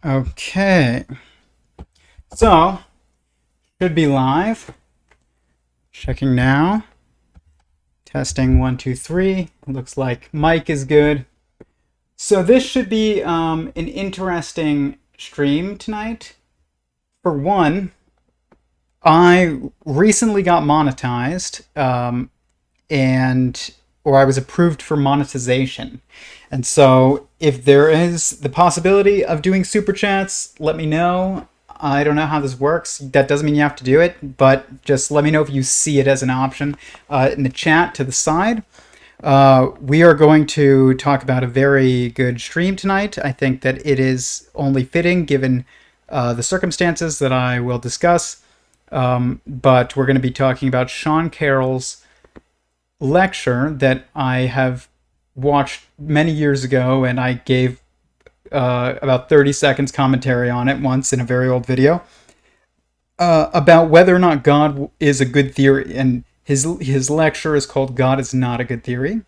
Okay, so should be live. Checking now. Testing 1, 2, 3. Looks like mic is good. So this should be an interesting stream tonight. For one, I recently got monetized, or I was approved for monetization. And so if there is the possibility of doing super chats, let me know. I don't know how this works. That doesn't mean you have to do it, but just let me know if you see it as an option in the chat to the side. We are going to talk about a very good stream tonight. I think that it is only fitting given the circumstances that I will discuss. But we're going to be talking about Sean Carroll's lecture that I have watched many years ago, and I gave about 30 seconds commentary on it once in a very old video about whether or not God is a good theory, and his lecture is called God is Not a Good Theory.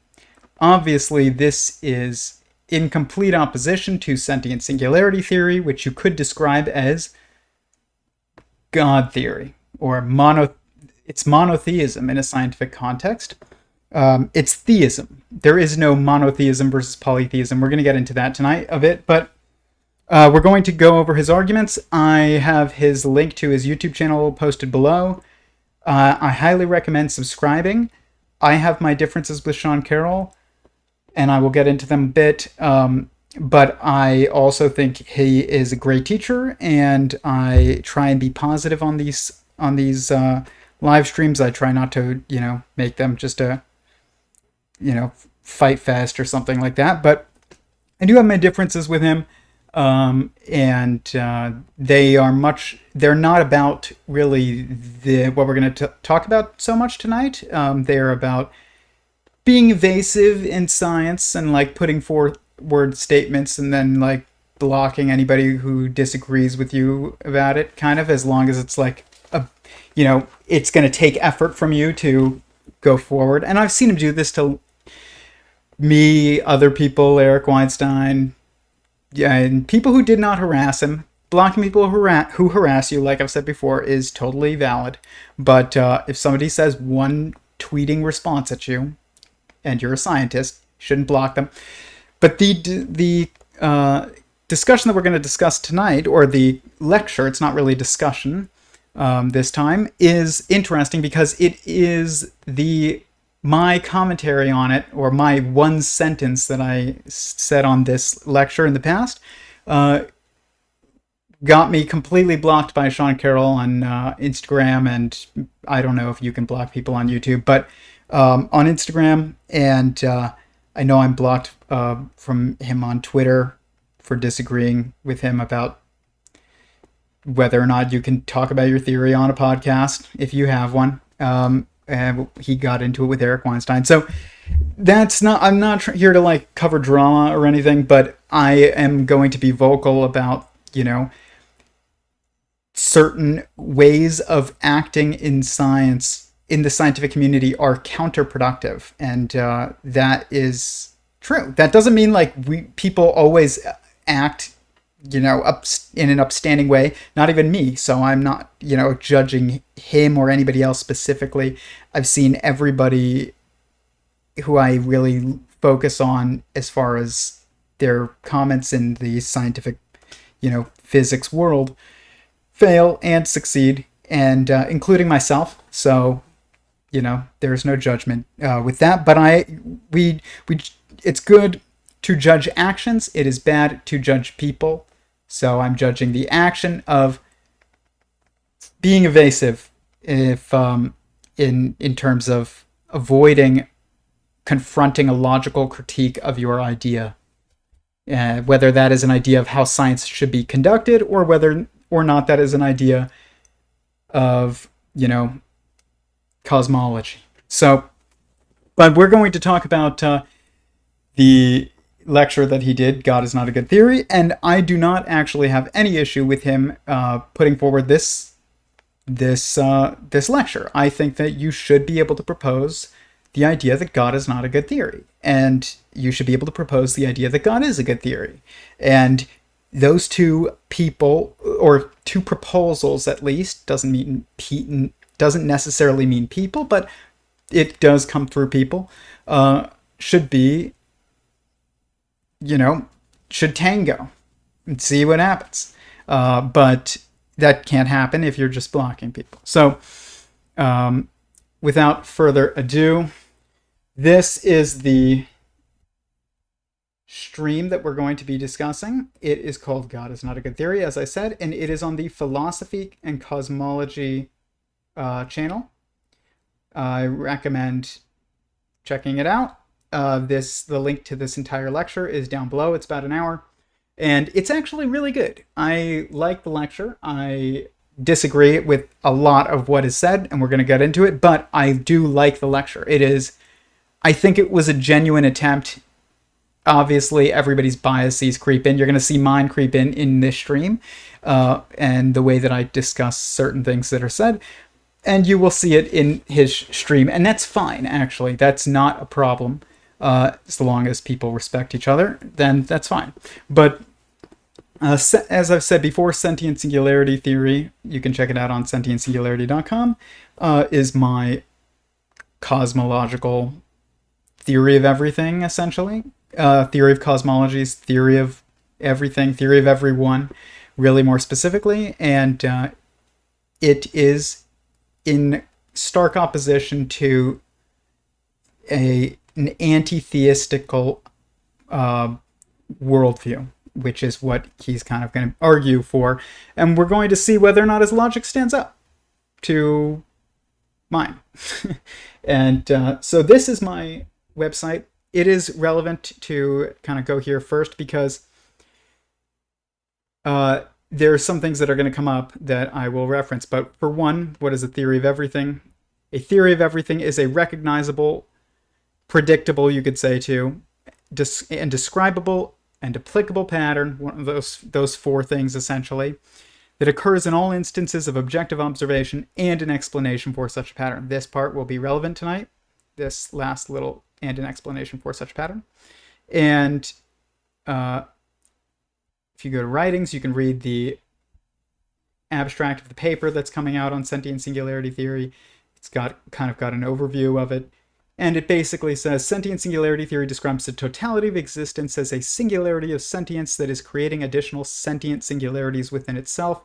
Obviously, this is in complete opposition to sentient singularity theory, which you could describe as God theory, or it's monotheism in a scientific context. It's theism. There is no monotheism versus polytheism. We're going to get into that tonight a bit, but we're going to go over his arguments. I have his link to his YouTube channel posted below. I highly recommend subscribing. I have my differences with Sean Carroll, and I will get into them a bit. But I also think he is a great teacher, and I try and be positive on these live streams. I try not to, make them just a fight fest or something like that. But I do have my differences with him, and they're not about really what we're going to talk about so much tonight. They're about being evasive in science and putting forth word statements and then blocking anybody who disagrees with you about it, kind of, as long as it's it's going to take effort from you to go forward. And I've seen him do this to me, other people, Eric Weinstein, and people who did not harass him. Blocking people who harass you, like I've said before, is totally valid. But if somebody says one tweeting response at you, and you're a scientist, you shouldn't block them. But the discussion that we're going to discuss tonight, or the lecture, it's not really a discussion this time, is interesting because it is my commentary on it, or my one sentence that I said on this lecture in the past, got me completely blocked by Sean Carroll on Instagram, and I don't know if you can block people on YouTube, but on Instagram, and I know I'm blocked from him on Twitter for disagreeing with him about whether or not you can talk about your theory on a podcast if you have one. And he got into it with Eric Weinstein. So I'm not here to cover drama or anything, but I am going to be vocal about, certain ways of acting in science, in the scientific community, are counterproductive. And that is true. That doesn't mean people always act in an upstanding way, not even me. So I'm not, judging him or anybody else specifically. I've seen everybody who I really focus on as far as their comments in the scientific, physics world fail and succeed, and including myself. So, there's no judgment with that. But it's good to judge actions. It is bad to judge people. So I'm judging the action of being evasive, if in terms of avoiding confronting a logical critique of your idea, whether that is an idea of how science should be conducted, or whether or not that is an idea of cosmology. So, but we're going to talk about the lecture that he did, God is Not a Good Theory, and I do not actually have any issue with him putting forward this lecture. I think that you should be able to propose the idea that God is not a good theory, and you should be able to propose the idea that God is a good theory. And those two people, or two proposals at least, doesn't necessarily mean people, but it does come through people, should be, should tango and see what happens. But that can't happen if you're just blocking people. So without further ado, this is the stream that we're going to be discussing. It is called God is Not a Good Theory, as I said, and it is on the Philosophy and Cosmology channel. I recommend checking it out. The link to this entire lecture is down below. It's about an hour, and it's actually really good. I like the lecture. I disagree with a lot of what is said, and we're going to get into it, but I do like the lecture. I think it was a genuine attempt. Obviously, everybody's biases creep in. You're going to see mine creep in this stream, and the way that I discuss certain things that are said, and you will see it in his stream, and that's fine, actually. That's not a problem. As long as people respect each other, then that's fine. But as I've said before, Sentient Singularity Theory, you can check it out on sentientsingularity.com, is my cosmological theory of everything, essentially. Theory of cosmologies, theory of everything, theory of Every0ne, really more specifically. And it is in stark opposition to an anti-theistical worldview, which is what he's kind of going to argue for. And we're going to see whether or not his logic stands up to mine. And so this is my website. It is relevant to kind of go here first because there are some things that are going to come up that I will reference. But for one, what is a theory of everything? A theory of everything is a recognizable, predictable, you could say too, and describable and applicable pattern, one of those four things essentially, that occurs in all instances of objective observation and an explanation for such a pattern. This part will be relevant tonight, this last little and an explanation for such pattern. And if you go to writings, you can read the abstract of the paper that's coming out on sentient singularity theory. It's got an overview of it. And it basically says, sentient singularity theory describes the totality of existence as a singularity of sentience that is creating additional sentient singularities within itself.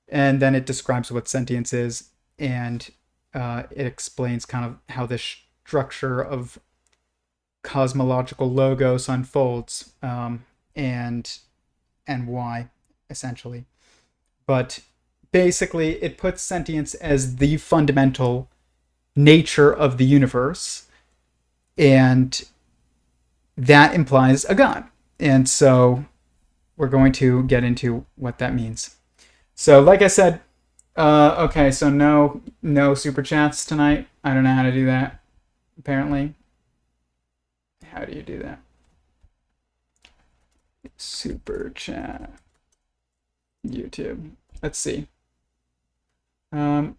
And then it describes what sentience is, and it explains kind of how this structure of cosmological logos unfolds, and why, essentially. But basically, it puts sentience as the fundamental nature of the universe, and that implies a God. And so we're going to get into what that means. So like I said, okay, so no super chats tonight. I don't know how to do that, apparently. How do you do that? Super chat. YouTube. Let's see. I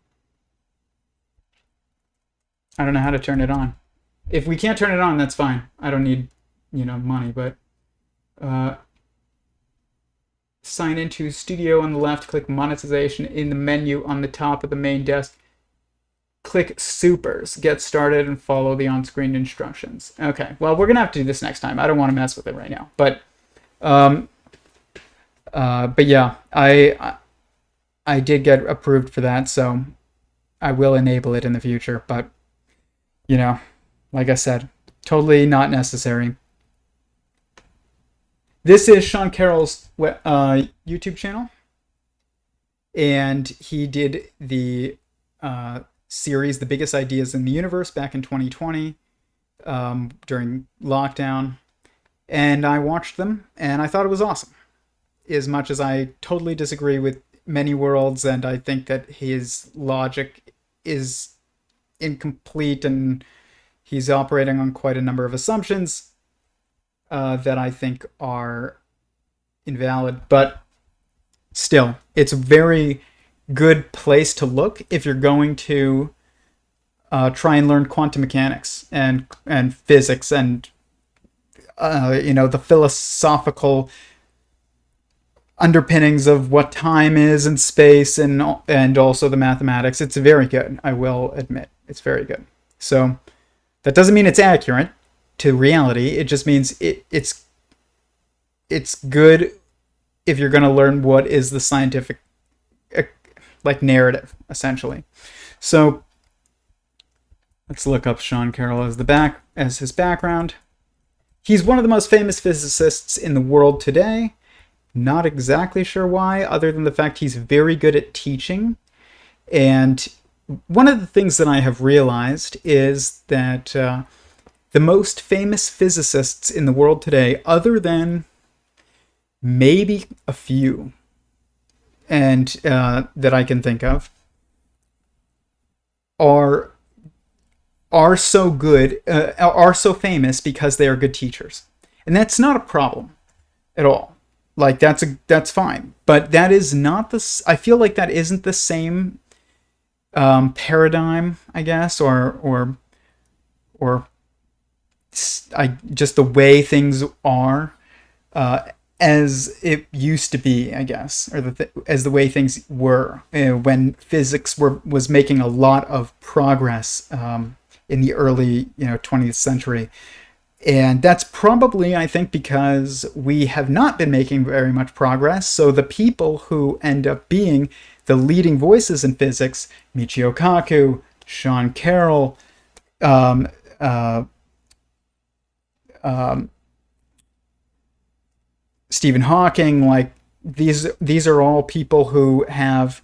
don't know how to turn it on. If we can't turn it on, that's fine. I don't need, money, but sign into Studio on the left, click monetization in the menu on the top of the main desk. Click Supers, get started, and follow the on-screen instructions. Okay, well, we're going to have to do this next time. I don't want to mess with it right now. But yeah, I did get approved for that, so I will enable it in the future. But, like I said, totally not necessary. This is Sean Carroll's YouTube channel, and he did the series, The Biggest Ideas in the Universe, back in 2020 during lockdown, and I watched them, and I thought it was awesome. As much as I totally disagree with many worlds, and I think that his logic is incomplete, and he's operating on quite a number of assumptions that I think are invalid, but still, it's a very good place to look if you're going to try and learn quantum mechanics and physics and the philosophical underpinnings of what time is and space, and also the mathematics. It's very good. I will admit, it's very good. So that doesn't mean it's accurate to reality. It just means it's good if you're going to learn what is the scientific like narrative, essentially. So let's look up Sean Carroll as his background. He's one of the most famous physicists in the world today. Not exactly sure why, other than the fact he's very good at teaching. And one of the things that I have realized is that the most famous physicists in the world today, other than maybe a few, and that I can think of, are so good, are so famous because they are good teachers, and that's not a problem at all. Like that's fine, but that is not the. I feel like that isn't the same paradigm, I guess, or just the way things are. As it used to be, I guess, or as the way things were when physics was making a lot of progress in the early 20th century. And that's probably, I think, because we have not been making very much progress. So the people who end up being the leading voices in physics, Michio Kaku, Sean Carroll, Stephen Hawking, like these are all people who have,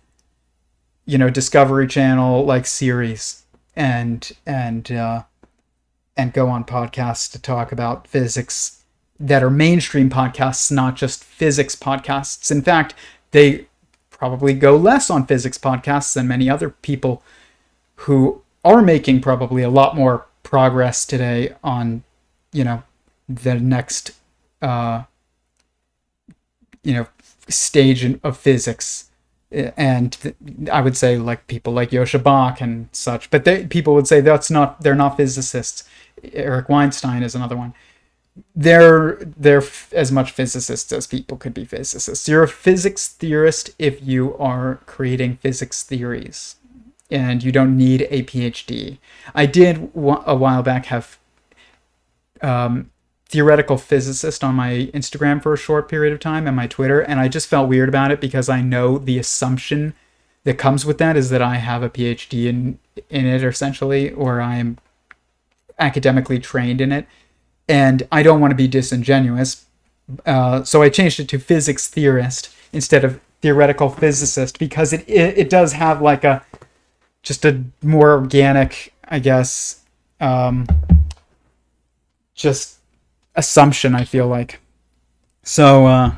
Discovery Channel like series and go on podcasts to talk about physics that are mainstream podcasts, not just physics podcasts. In fact, they probably go less on physics podcasts than many other people who are making probably a lot more progress today on, the next stage of physics. And I would say like people like Yosha Bach and such, but people would say they're not physicists. Eric Weinstein is another one. They're as much physicists as people could be physicists. You're a physics theorist if you are creating physics theories, and you don't need a PhD. I did a while back have theoretical physicist on my Instagram for a short period of time and my Twitter, and I just felt weird about it because I know the assumption that comes with that is that I have a PhD in it, essentially, or I am academically trained in it, and I don't want to be disingenuous, so I changed it to physics theorist instead of theoretical physicist, because it does have like just a more organic, I guess, just assumption, I feel like. So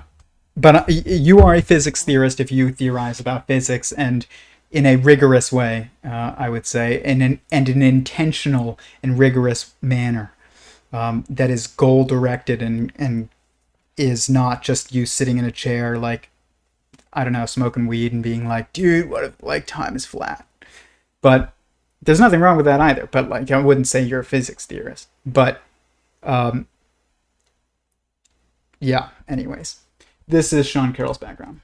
but you are a physics theorist if you theorize about physics, and in a rigorous way, I would say, and an intentional and rigorous manner that is goal directed and is not just you sitting in a chair like, I don't know, smoking weed and being like, dude, what if like time is flat? But there's nothing wrong with that either. But like, I wouldn't say you're a physics theorist. But yeah, anyways, this is Sean Carroll's background.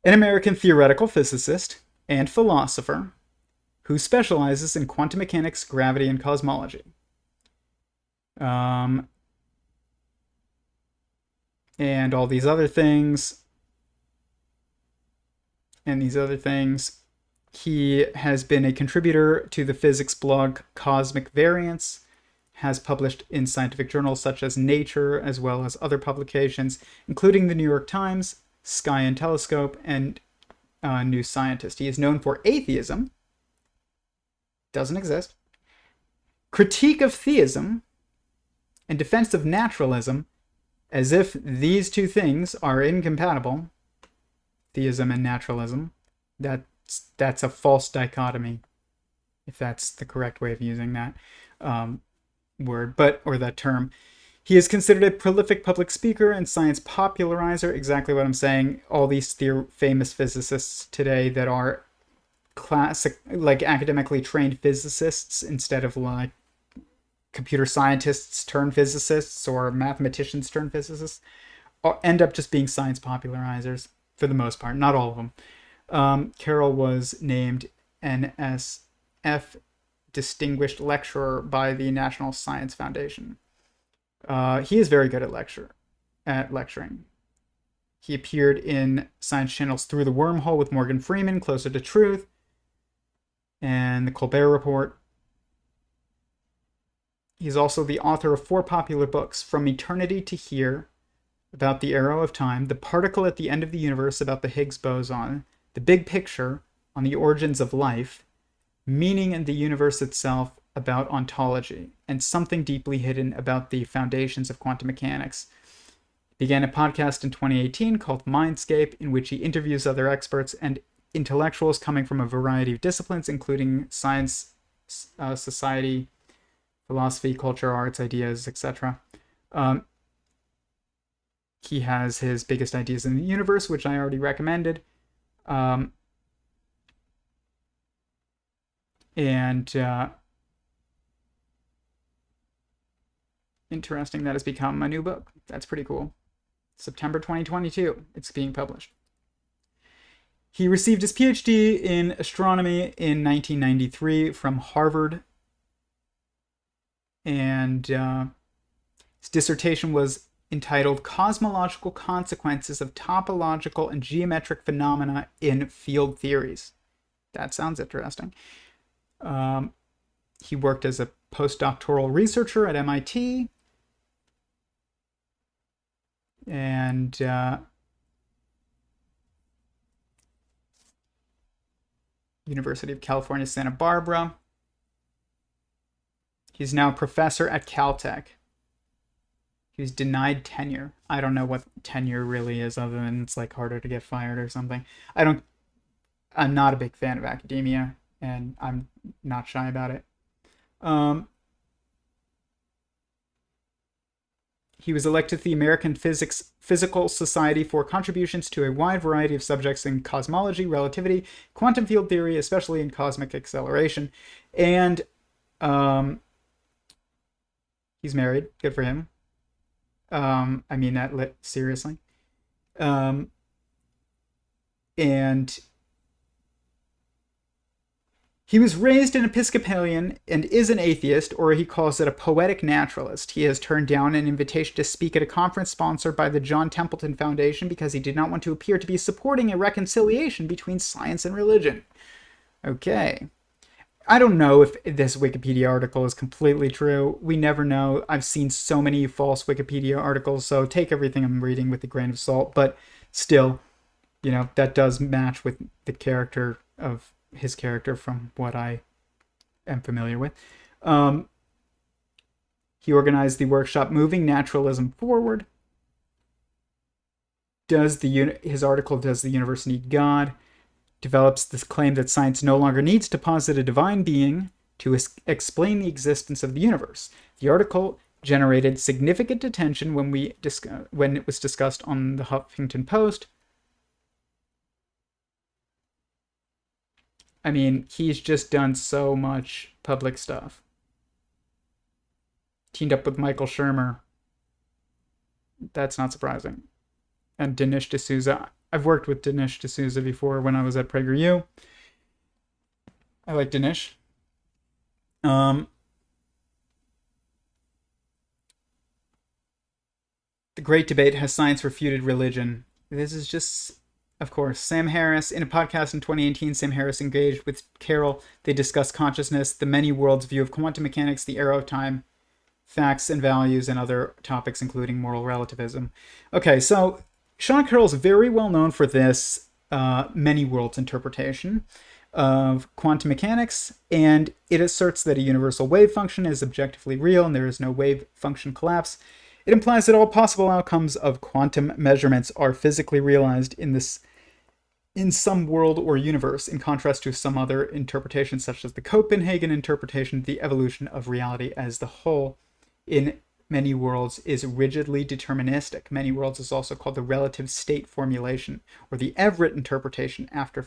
An American theoretical physicist and philosopher who specializes in quantum mechanics, gravity, and cosmology. And all these other things. And these other things. He has been a contributor to the physics blog Cosmic Variance, has published in scientific journals such as Nature, as well as other publications, including the New York Times, Sky and Telescope, and New Scientist. He is known for atheism, doesn't exist, critique of theism, and defense of naturalism, as if these two things are incompatible, theism and naturalism. That's a false dichotomy, if that's the correct way of using that word, or that term. He is considered a prolific public speaker and science popularizer. Exactly what I'm saying. All these famous physicists today that are classic, like academically trained physicists instead of like computer scientists turned physicists or mathematicians turned physicists, end up just being science popularizers for the most part, not all of them. Carroll was named NSF Distinguished Lecturer by the National Science Foundation. He is very good at lecturing. He appeared in Science Channel's Through the Wormhole with Morgan Freeman, Closer to Truth, and The Colbert Report. He's also the author of 4 popular books, From Eternity to Here, about the arrow of time, The Particle at the End of the Universe, about the Higgs boson, The Big Picture, on the origins of life, Meaning in the Universe itself, about ontology, and Something Deeply Hidden, about the foundations of quantum mechanics. He began a podcast in 2018 called Mindscape, in which he interviews other experts and intellectuals coming from a variety of disciplines, including science, society, philosophy, culture, arts, ideas, etc. He has his Biggest Ideas in the Universe, which I already recommended. Interesting that it's become a new book. That's pretty cool. September 2022, it's being published. He received his PhD in astronomy in 1993 from Harvard. And his dissertation was entitled Cosmological Consequences of Topological and Geometric Phenomena in Field Theories. That sounds interesting. He worked as a postdoctoral researcher at MIT. And University of California, Santa Barbara. He's now a professor at Caltech. He was denied tenure. I don't know what tenure really is, other than it's like harder to get fired or something. I'm not a big fan of academia, and I'm not shy about it. He was elected to the American Physical Society for contributions to a wide variety of subjects in cosmology, relativity, quantum field theory, especially in cosmic acceleration. And he's married. Good for him. I mean that seriously. And he was raised an Episcopalian and is an atheist, or he calls it a poetic naturalist. He has turned down an invitation to speak at a conference sponsored by the John Templeton Foundation because he did not want to appear to be supporting a reconciliation between science and religion. Okay. I don't know if this Wikipedia article is completely true. We never know. I've seen so many false Wikipedia articles, so take everything I'm reading with a grain of salt. But still, that does match with the character of his character from what I am familiar with. He organized the workshop Moving Naturalism Forward. His article, Does the Universe Need God? Develops this claim that science no longer needs to posit a divine being to explain the existence of the universe. The article generated significant attention when it was discussed on the Huffington Post. I mean, he's just done so much public stuff. Teamed up with Michael Shermer. That's not surprising. And Dinesh D'Souza. I've worked with Dinesh D'Souza before when I was at PragerU. I like Dinesh. The Great Debate, Has Science Refuted Religion? This is just, of course, Sam Harris. In a podcast in 2018, Sam Harris engaged with Carroll. They discussed consciousness, the many worlds view of quantum mechanics, the arrow of time, facts and values, and other topics, including moral relativism. Okay, so Sean Carroll is very well known for this many worlds interpretation of quantum mechanics, and it asserts that a universal wave function is objectively real and there is no wave function collapse. It implies that all possible outcomes of quantum measurements are physically realized in some world or universe, in contrast to some other interpretations, such as the Copenhagen interpretation, the evolution of reality as the whole in many worlds is rigidly deterministic. Many worlds is also called the relative state formulation, or the Everett interpretation, after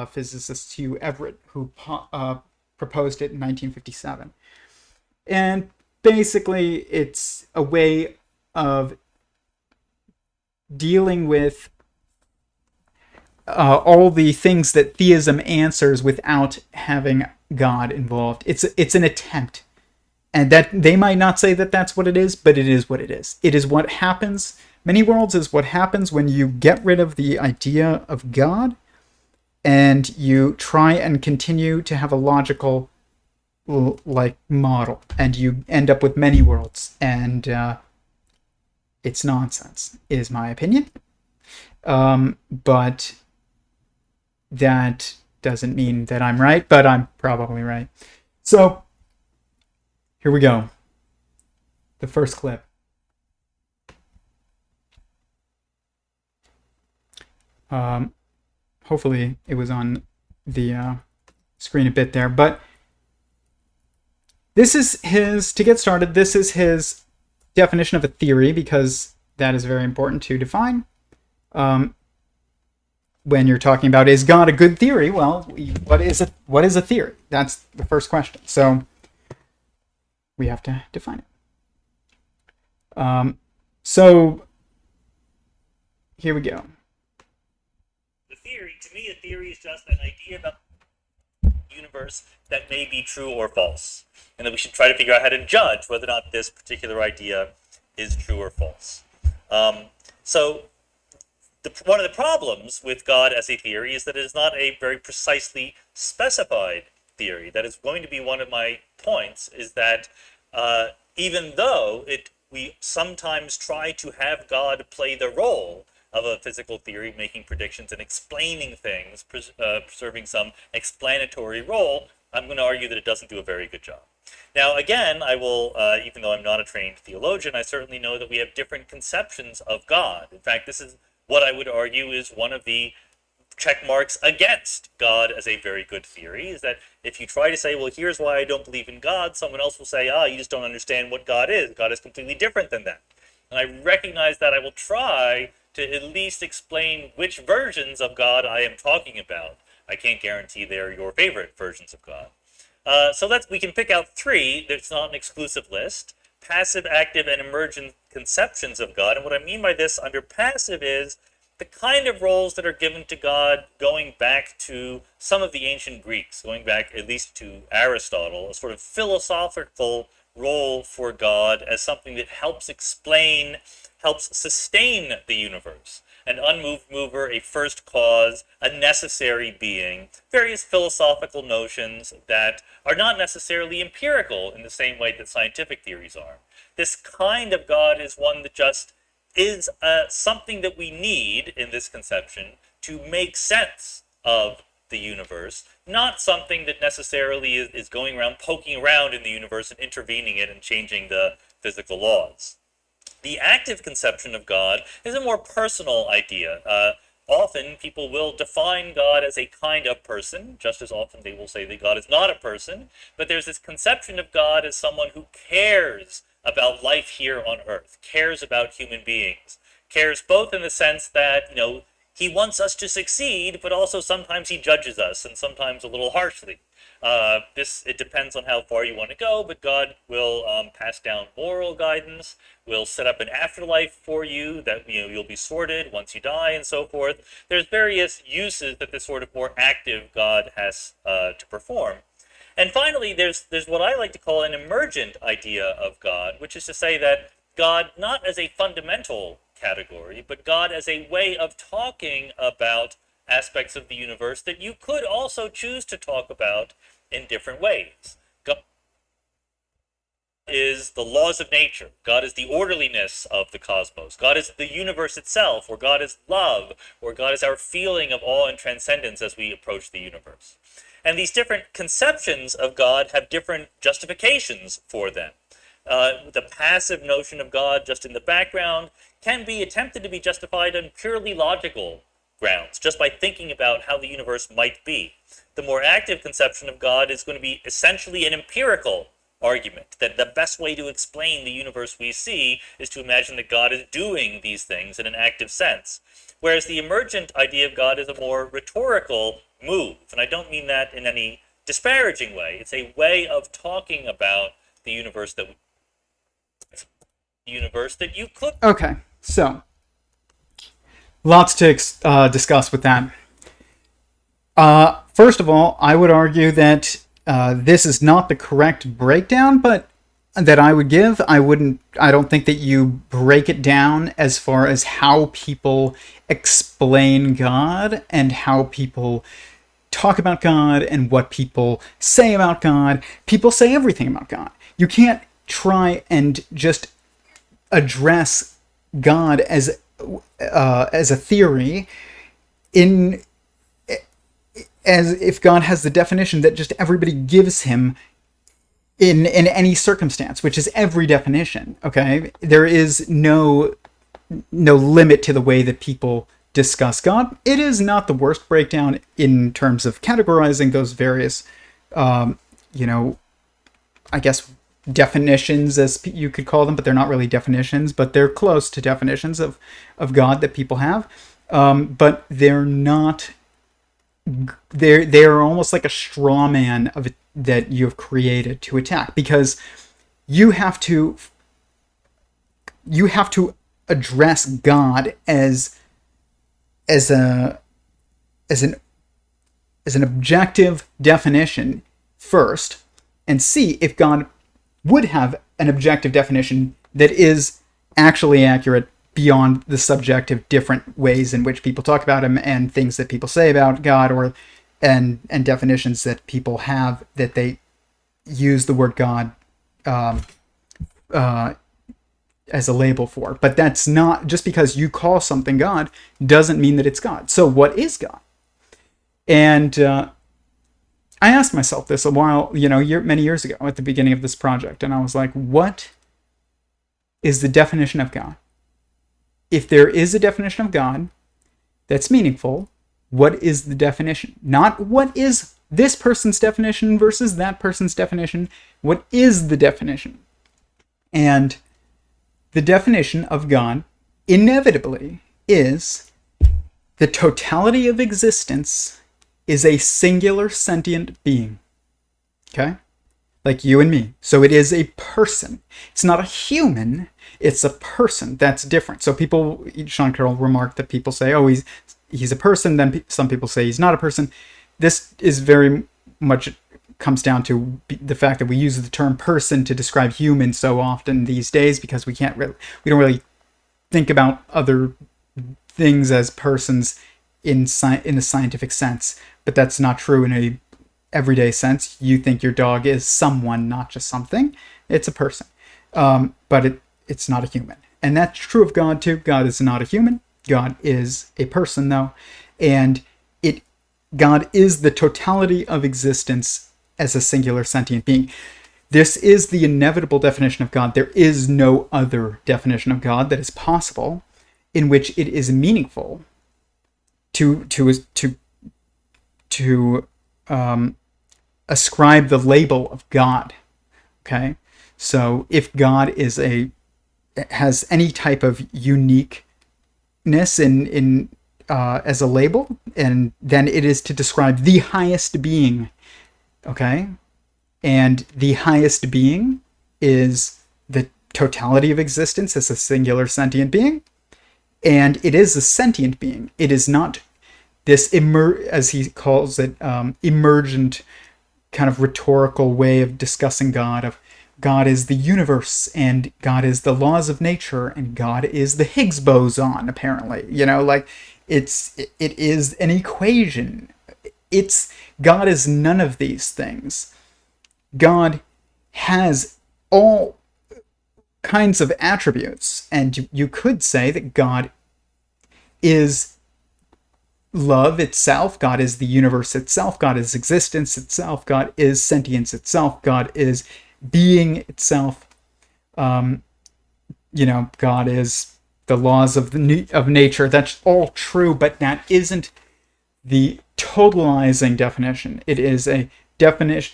physicist Hugh Everett, who proposed it in 1957. And basically, it's a way of dealing with all the things that theism answers without having God involved. It's an attempt, and that they might not say that that's what it is, but it is what it is. It is what happens. Many worlds is what happens when you get rid of the idea of God, and you try and continue to have a logical like model, and you end up with many worlds, and it's nonsense, is my opinion. But that doesn't mean that I'm right, but I'm probably right. So here we go. The first clip. Hopefully it was on the screen a bit there, but this is his, to get started, this is his definition of a theory, because that is very important to define. When you're talking about, is God a good theory? Well, what is a theory? That's the first question. So we have to define it. So here we go. The theory, to me, a theory is just an idea about the universe that may be true or false, and that we should try to figure out how to judge whether or not this particular idea is true or false. So one of the problems with God as a theory is that it is not a very precisely specified theory. That is going to be one of my points, is that even though we sometimes try to have God play the role of a physical theory, making predictions and explaining things, preserving some explanatory role, I'm going to argue that it doesn't do a very good job. Now, again, I will, even though I'm not a trained theologian, I certainly know that we have different conceptions of God. In fact, this is what I would argue is one of the check marks against God as a very good theory, is that if you try to say, well, here's why I don't believe in God, someone else will say, you just don't understand what God is. God is completely different than that. And I recognize that. I will try to at least explain which versions of God I am talking about. I can't guarantee they're your favorite versions of God. So we can pick out three. It's not an exclusive list: passive, active, and emergent conceptions of God. And what I mean by this under passive is the kind of roles that are given to God going back to some of the ancient Greeks, going back at least to Aristotle, a sort of philosophical role for God as something that helps explain, helps sustain the universe. An unmoved mover, a first cause, a necessary being, various philosophical notions that are not necessarily empirical in the same way that scientific theories are. This kind of God is one that just is something that we need in this conception to make sense of the universe, not something that necessarily is going around poking around in the universe and intervening it and changing the physical laws. The active conception of God is a more personal idea. Often people will define God as a kind of person. Just as often they will say that God is not a person. But there's this conception of God as someone who cares about life here on Earth, cares about human beings, cares both in the sense that, he wants us to succeed, but also sometimes he judges us, and sometimes a little harshly. It depends on how far you want to go, but God will pass down moral guidance, will set up an afterlife for you that you'll be sorted once you die, and so forth. There's various uses that this sort of more active God has to perform. And finally, there's what I like to call an emergent idea of God, which is to say that God not as a fundamental category, but God as a way of talking about aspects of the universe that you could also choose to talk about in different ways. God is the laws of nature. God is the orderliness of the cosmos. God is the universe itself, or God is love, or God is our feeling of awe and transcendence as we approach the universe. And these different conceptions of God have different justifications for them. The passive notion of God just in the background can be attempted to be justified on purely logical grounds, just by thinking about how the universe might be. The more active conception of God is going to be essentially an empirical argument, that the best way to explain the universe we see is to imagine that God is doing these things in an active sense. Whereas the emergent idea of God is a more rhetorical move, and I don't mean that in any disparaging way. It's a way of talking about the universe that you could. Okay, so Lots to discuss with that. First of all, I would argue that this is not the correct breakdown, but that I would give. I don't think that you break it down as far as how people explain God and how people talk about God and what people say about God. People say everything about God. You can't try and just address God as a theory as if God has the definition that just everybody gives him in any circumstance, which is every definition. Okay, there is no limit to the way that people discuss God. It is not the worst breakdown in terms of categorizing those various, I guess, definitions, as you could call them, but they're not really definitions, but they're close to definitions of God that people have. But they're not. They're almost like a straw man of it that you have created to attack, because you have to address God as an objective definition first, and see if God would have an objective definition that is actually accurate beyond the subjective different ways in which people talk about him and things that people say about God, and definitions that people have that they use the word God as a label for. But that's not, just because you call something God doesn't mean that it's God. So what is God? And I asked myself this a while, many years ago at the beginning of this project, and I was like, what is the definition of God? If there is a definition of God that's meaningful, what is the definition? Not what is this person's definition versus that person's definition. What is the definition? And the definition of God inevitably is the totality of existence is a singular sentient being. Okay? Like you and me. So it is a person. It's not a human, it's a person. That's different. So people, Sean Carroll remarked that people say, oh, he's a person, then some people say he's not a person. This is very much comes down to the fact that we use the term person to describe human so often these days, because we don't really think about other things as persons in a scientific sense. But that's not true in a everyday sense. You think your dog is someone, not just something. It's a person. But it's not a human. And that's true of God too. God is not a human. God is a person, though. And God is the totality of existence as a singular sentient being. This is the inevitable definition of God. There is no other definition of God that is possible in which it is meaningful to ascribe the label of God. Okay? So if God has any type of uniqueness in as a label, and then it is to describe the highest being. Okay? And the highest being is the totality of existence as a singular sentient being. And it is a sentient being. It is not this, as he calls it, emergent kind of rhetorical way of discussing God, of God is the universe, and God is the laws of nature, and God is the Higgs boson, apparently. It is an equation. God is none of these things. God has all kinds of attributes, and you could say that God is love itself, God is the universe itself, God is existence itself, God is sentience itself, God is being itself. God is the laws of nature. That's all true, but that isn't the totalizing definition. It is a definition.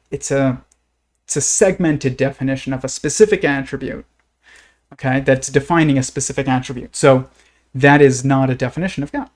It's a segmented definition of a specific attribute. Okay, that's defining a specific attribute. So that is not a definition of God,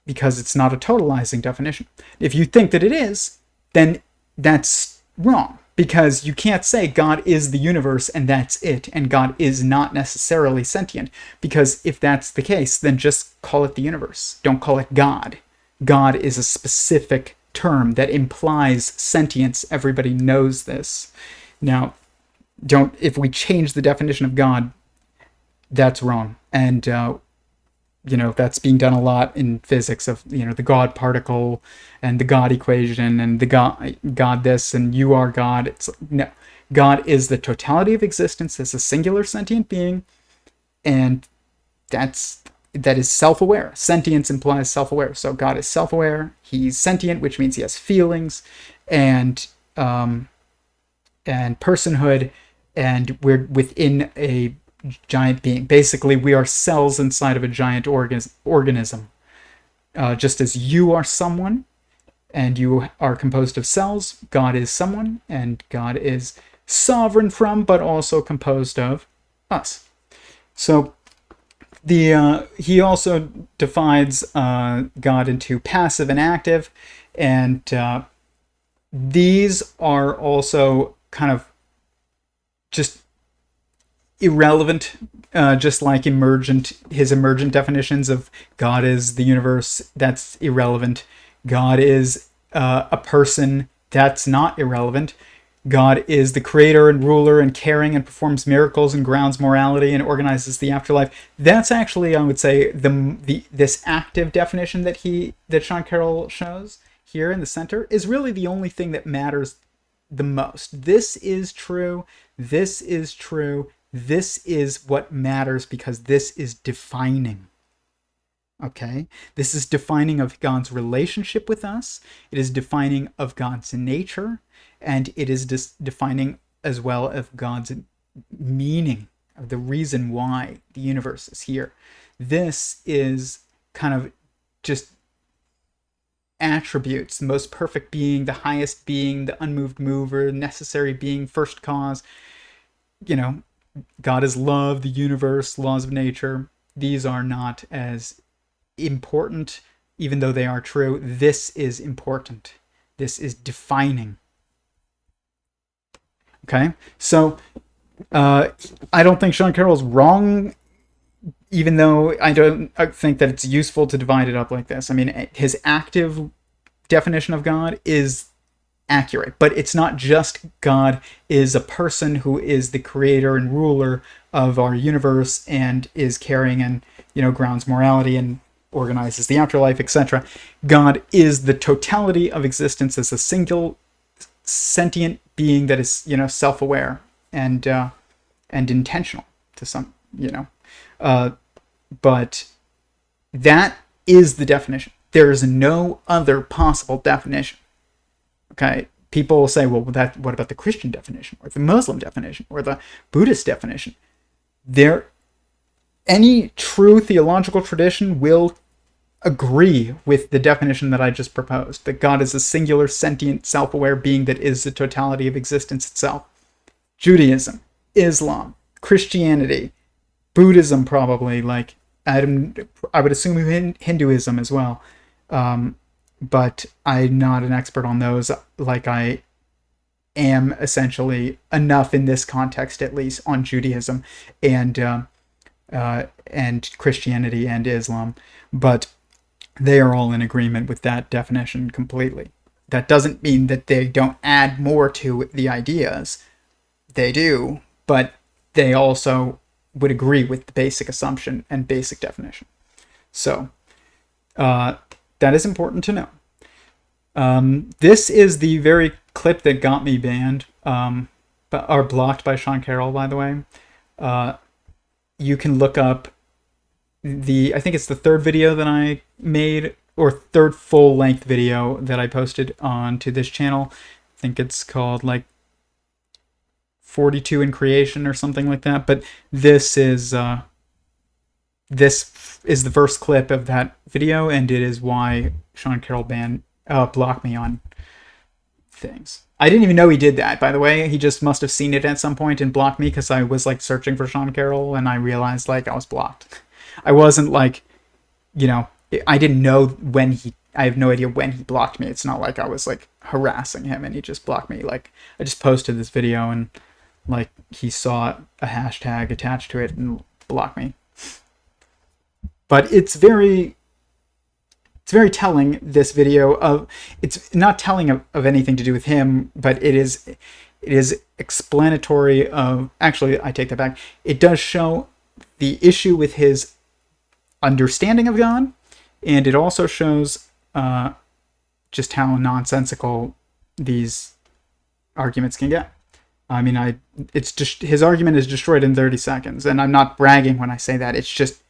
because it's not a totalizing definition. If you think that it is, then that's wrong. because you can't say God is the universe and that's it, and God is not necessarily sentient, because if that's the case, then just call it the universe. Don't call it God. God is a specific term that implies sentience. Everybody knows this. Now, if we change the definition of God, that's wrong. And that's being done a lot in physics of, the God particle and the God equation and the God this and you are God. No, God is the totality of existence as a singular sentient being, and that is self-aware. Sentience implies self-aware. So God is self-aware. He's sentient, which means he has feelings and personhood, and we're within a giant being. Basically, we are cells inside of a giant organism. Just as you are someone, and you are composed of cells, God is someone, and God is sovereign from, but also composed of us. So he also divides God into passive and active, and these are also kind of just irrelevant, just like his emergent definitions of God is the universe. That's irrelevant. God is a person. That's not irrelevant. God is the creator and ruler and caring and performs miracles and grounds morality and organizes the afterlife. That's actually, I would say, this active definition that Sean Carroll shows here in the center is really the only thing that matters the most. This is true. This is true. This is what matters because this is defining. Okay? This is defining of God's relationship with us. It is defining of God's nature. And it is defining as well of God's meaning, of the reason why the universe is here. This is kind of just attributes: the most perfect being, the highest being, the unmoved mover, necessary being, first cause. God is love, the universe, laws of nature. These are not as important, even though they are true. This is important. This is defining. Okay, so I don't think Sean Carroll's wrong, even though I think that it's useful to divide it up like this. I mean, his active definition of God is accurate, but it's not just God is a person who is the creator and ruler of our universe and is caring and grounds morality and organizes the afterlife, etc. God is the totality of existence as a single sentient being that is self-aware and intentional to some but that is the definition. There is no other possible definition. Okay, people will say, well, what about the Christian definition or the Muslim definition or the Buddhist definition? Any true theological tradition will agree with the definition that I just proposed, that God is a singular, sentient, self-aware being that is the totality of existence itself. Judaism, Islam, Christianity, Buddhism, probably, like I would assume Hinduism as well, but I'm not an expert on those, like I am essentially enough in this context, at least, on Judaism and Christianity and Islam, but they are all in agreement with that definition completely. That doesn't mean that they don't add more to the ideas. They do, but they also would agree with the basic assumption and basic definition. So that is important to know. This is the very clip that got me banned, or blocked by Sean Carroll, by the way. You can look up I think it's the third video that I made, or third full-length video that I posted onto this channel. I think it's called like 42 in Creation or something like that. But this is the first clip of that video, and it is why Sean Carroll blocked me on things. I didn't even know he did that, by the way. He just must have seen it at some point and blocked me because I was like searching for Sean Carroll and I realized like I was blocked. I wasn't like, I didn't know when he I have no idea when he blocked me. It's not like I was like harassing him and he just blocked me. Like, I just posted this video and like he saw a hashtag attached to it and blocked me. But it's very telling, this video of, it's not telling of anything to do with him, but it is explanatory of, actually I take that back, it does show the issue with his understanding of God, and it also shows just how nonsensical these arguments can get. I mean, it's just, his argument is destroyed in 30 seconds, and I'm not bragging when I say that. It's just,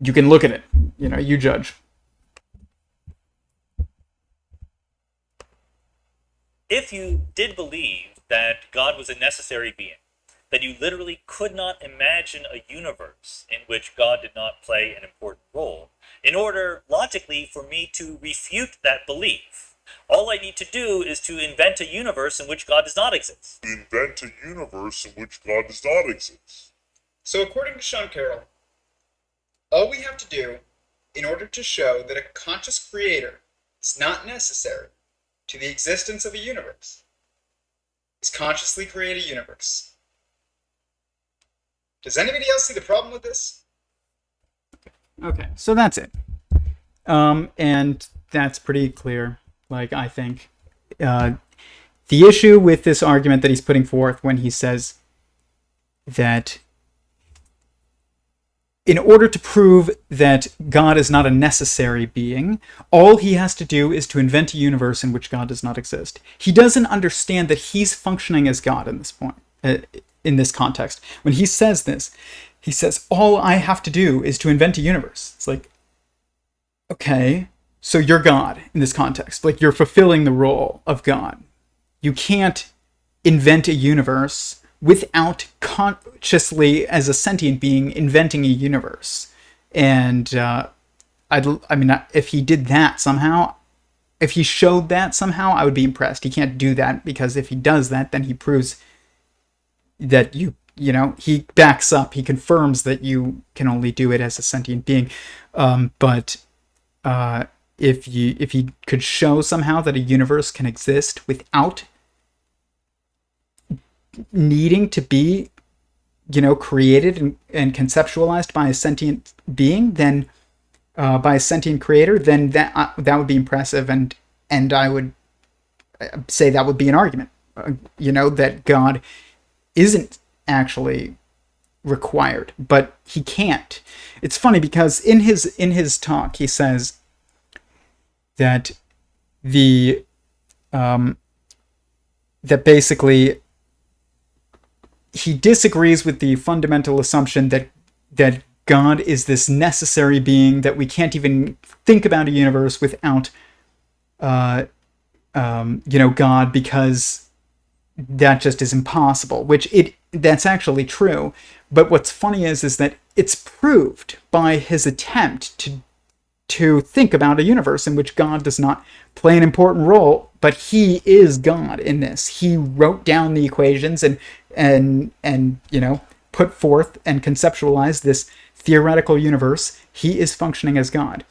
you can look at it, you judge. If you did believe that God was a necessary being, that you literally could not imagine a universe in which God did not play an important role, in order, logically, for me to refute that belief, all I need to do is to invent a universe in which God does not exist. Invent a universe in which God does not exist. So according to Sean Carroll, all we have to do in order to show that a conscious creator is not necessary to the existence of a universe is consciously create a universe. Does anybody else see the problem with this? Okay, so that's it. And that's pretty clear, like, I think. The issue with this argument that he's putting forth when he says that in order to prove that God is not a necessary being, all he has to do is to invent a universe in which God does not exist. He doesn't understand that he's functioning as God in this point, in this context. When he says this, he says, all I have to do is to invent a universe. It's like, okay, so you're God in this context. Like, you're fulfilling the role of God. You can't invent a universe without consciously, as a sentient being, inventing a universe. And I mean, if he did that somehow, if he showed that somehow, I would be impressed. He can't do that, because if he does that, then he proves that he backs up, he confirms that you can only do it as a sentient being. But if he could show somehow that a universe can exist without needing to be, created and conceptualized by a sentient being, then by a sentient creator, then that would be impressive, and I would say that would be an argument, that God isn't actually required, but he can't. It's funny because in his talk he says that that basically he disagrees with the fundamental assumption that God is this necessary being, that we can't even think about a universe without God, because that just is impossible, which that's actually true. But what's funny is that it's proved by his attempt to think about a universe in which God does not play an important role, but he is God in this. He wrote down the equations and put forth and conceptualized this theoretical universe. He is functioning as God.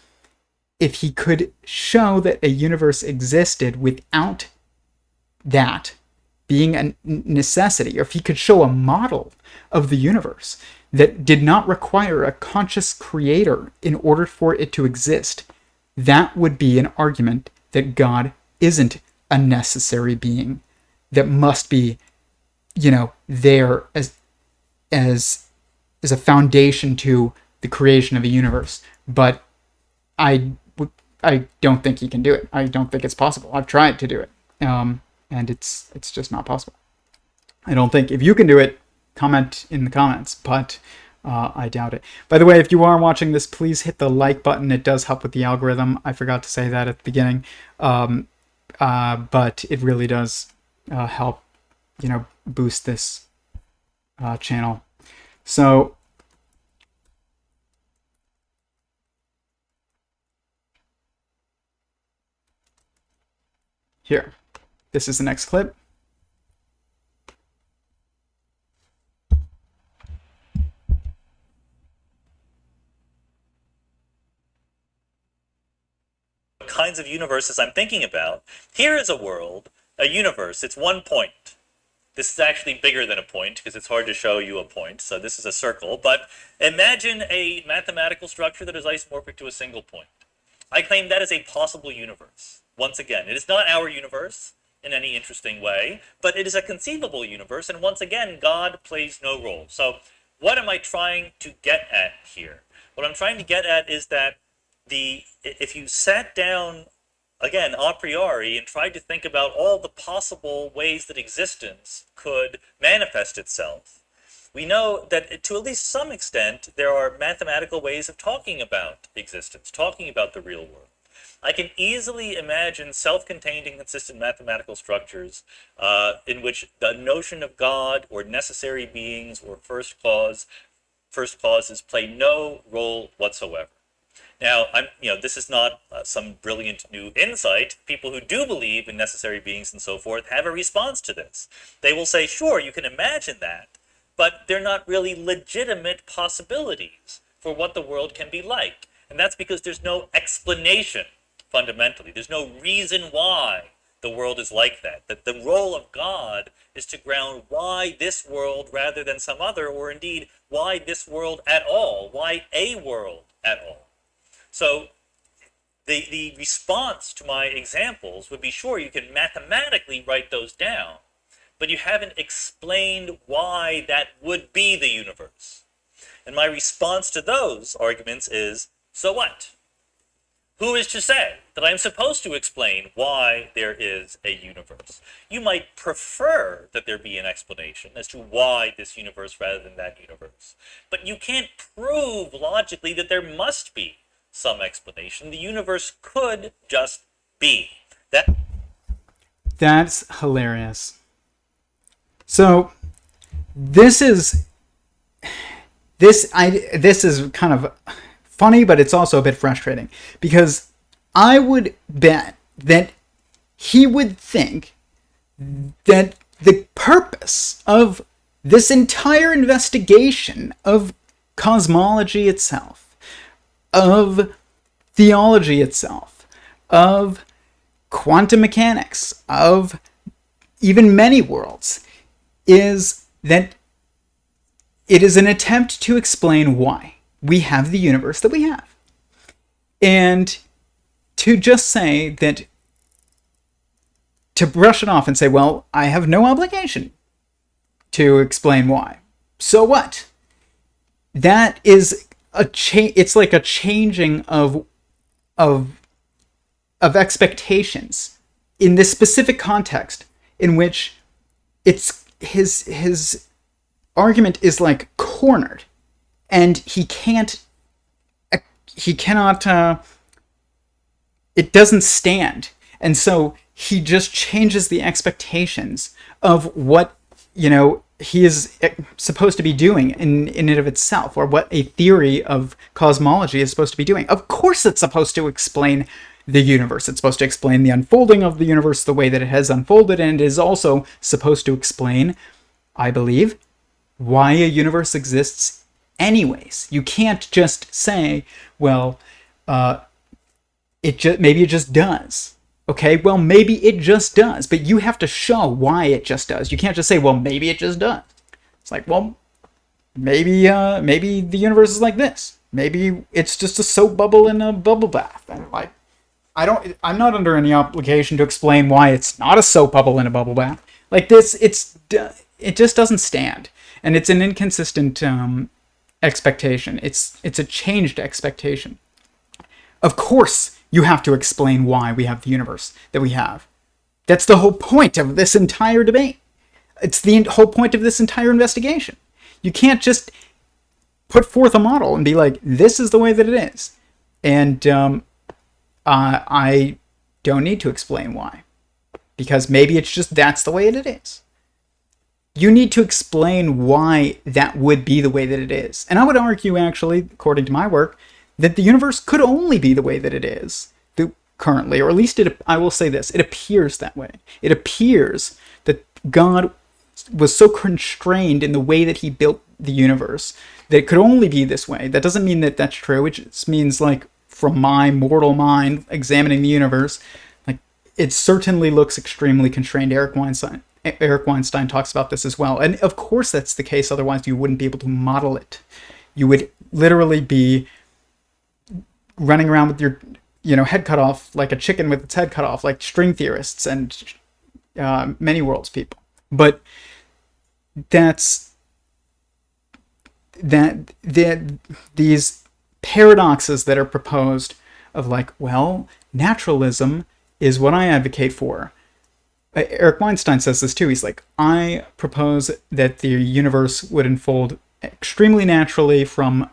If he could show that a universe existed without that being a necessity, or if he could show a model of the universe that did not require a conscious creator in order for it to exist, that would be an argument that God isn't a necessary being that must be, there as a foundation to the creation of a universe. But I don't think he can do it. I don't think it's possible. I've tried to do it, and it's just not possible. I don't think. If you can do it, comment in the comments, but I doubt it. By the way, if you are watching this, please hit the like button. It does help with the algorithm. I forgot to say that at the beginning, but it really does help, boost this channel. So here, this is the next clip. kinds of universes I'm thinking about. Here is a world, a universe. It's one point. This is actually bigger than a point because it's hard to show you a point. So this is a circle. But imagine a mathematical structure that is isomorphic to a single point. I claim that is a possible universe. Once again, it is not our universe in any interesting way, but it is a conceivable universe. And once again, God plays no role. So what am I trying to get at here? What I'm trying to get at is that if you sat down, again, a priori, and tried to think about all the possible ways that existence could manifest itself, we know that to at least some extent, there are mathematical ways of talking about existence, talking about the real world. I can easily imagine self-contained and consistent mathematical structures in which the notion of God or necessary beings or first causes play no role whatsoever. Now, this is not some brilliant new insight. People who do believe in necessary beings and so forth have a response to this. They will say, sure, you can imagine that, but they're not really legitimate possibilities for what the world can be like. And that's because there's no explanation, fundamentally. There's no reason why the world is like that. That the role of God is to ground why this world rather than some other, or indeed why this world at all, why a world at all. So the response to my examples would be, sure, you can mathematically write those down, but you haven't explained why that would be the universe. And my response to those arguments is, so what? Who is to say that I'm supposed to explain why there is a universe? You might prefer that there be an explanation as to why this universe rather than that universe. But you can't prove logically that there must be some explanation. The universe could just be. That's hilarious. So this is kind of funny, but it's also a bit frustrating, because I would bet that he would think that the purpose of this entire investigation of cosmology itself, of theology itself, of quantum mechanics, of even many worlds, is that it is an attempt to explain why we have the universe that we have. And to just say that, to brush it off and say, well, I have no obligation to explain why. So what? That is it's like a changing of expectations in this specific context in which it's his argument is like cornered, and he cannot, it doesn't stand. And so he just changes the expectations of what, he is supposed to be doing in and of itself, or what a theory of cosmology is supposed to be doing. Of course it's supposed to explain the universe. It's supposed to explain the unfolding of the universe the way that it has unfolded, and it is also supposed to explain, I believe, why a universe exists anyways. You can't just say, well, maybe it just does. Okay, well, maybe it just does, but you have to show why it just does. You can't just say, well, maybe it just does. It's like, well, maybe the universe is like this. Maybe it's just a soap bubble in a bubble bath. And like, I'm not under any obligation to explain why it's not a soap bubble in a bubble bath. Like this, it just doesn't stand. And it's an inconsistent expectation. It's a changed expectation. Of course, you have to explain why we have the universe that we have. That's the whole point of this entire debate. It's the whole point of this entire investigation. You can't just put forth a model and be like, this is the way that it is. And I don't need to explain why. Because maybe it's just that's the way that it is. You need to explain why that would be the way that it is. And I would argue, actually, according to my work, that the universe could only be the way that it is currently, or at least I will say this, it appears that way. It appears that God was so constrained in the way that he built the universe that it could only be this way. That doesn't mean that that's true. It just means, like, from my mortal mind examining the universe, like, it certainly looks extremely constrained. Eric Weinstein talks about this as well. And of course that's the case, otherwise you wouldn't be able to model it. You would literally be running around with your, head cut off like a chicken with its head cut off, like string theorists and many worlds people. But these paradoxes that are proposed of like, well, naturalism is what I advocate for. Eric Weinstein says this too. He's like, I propose that the universe would unfold extremely naturally from,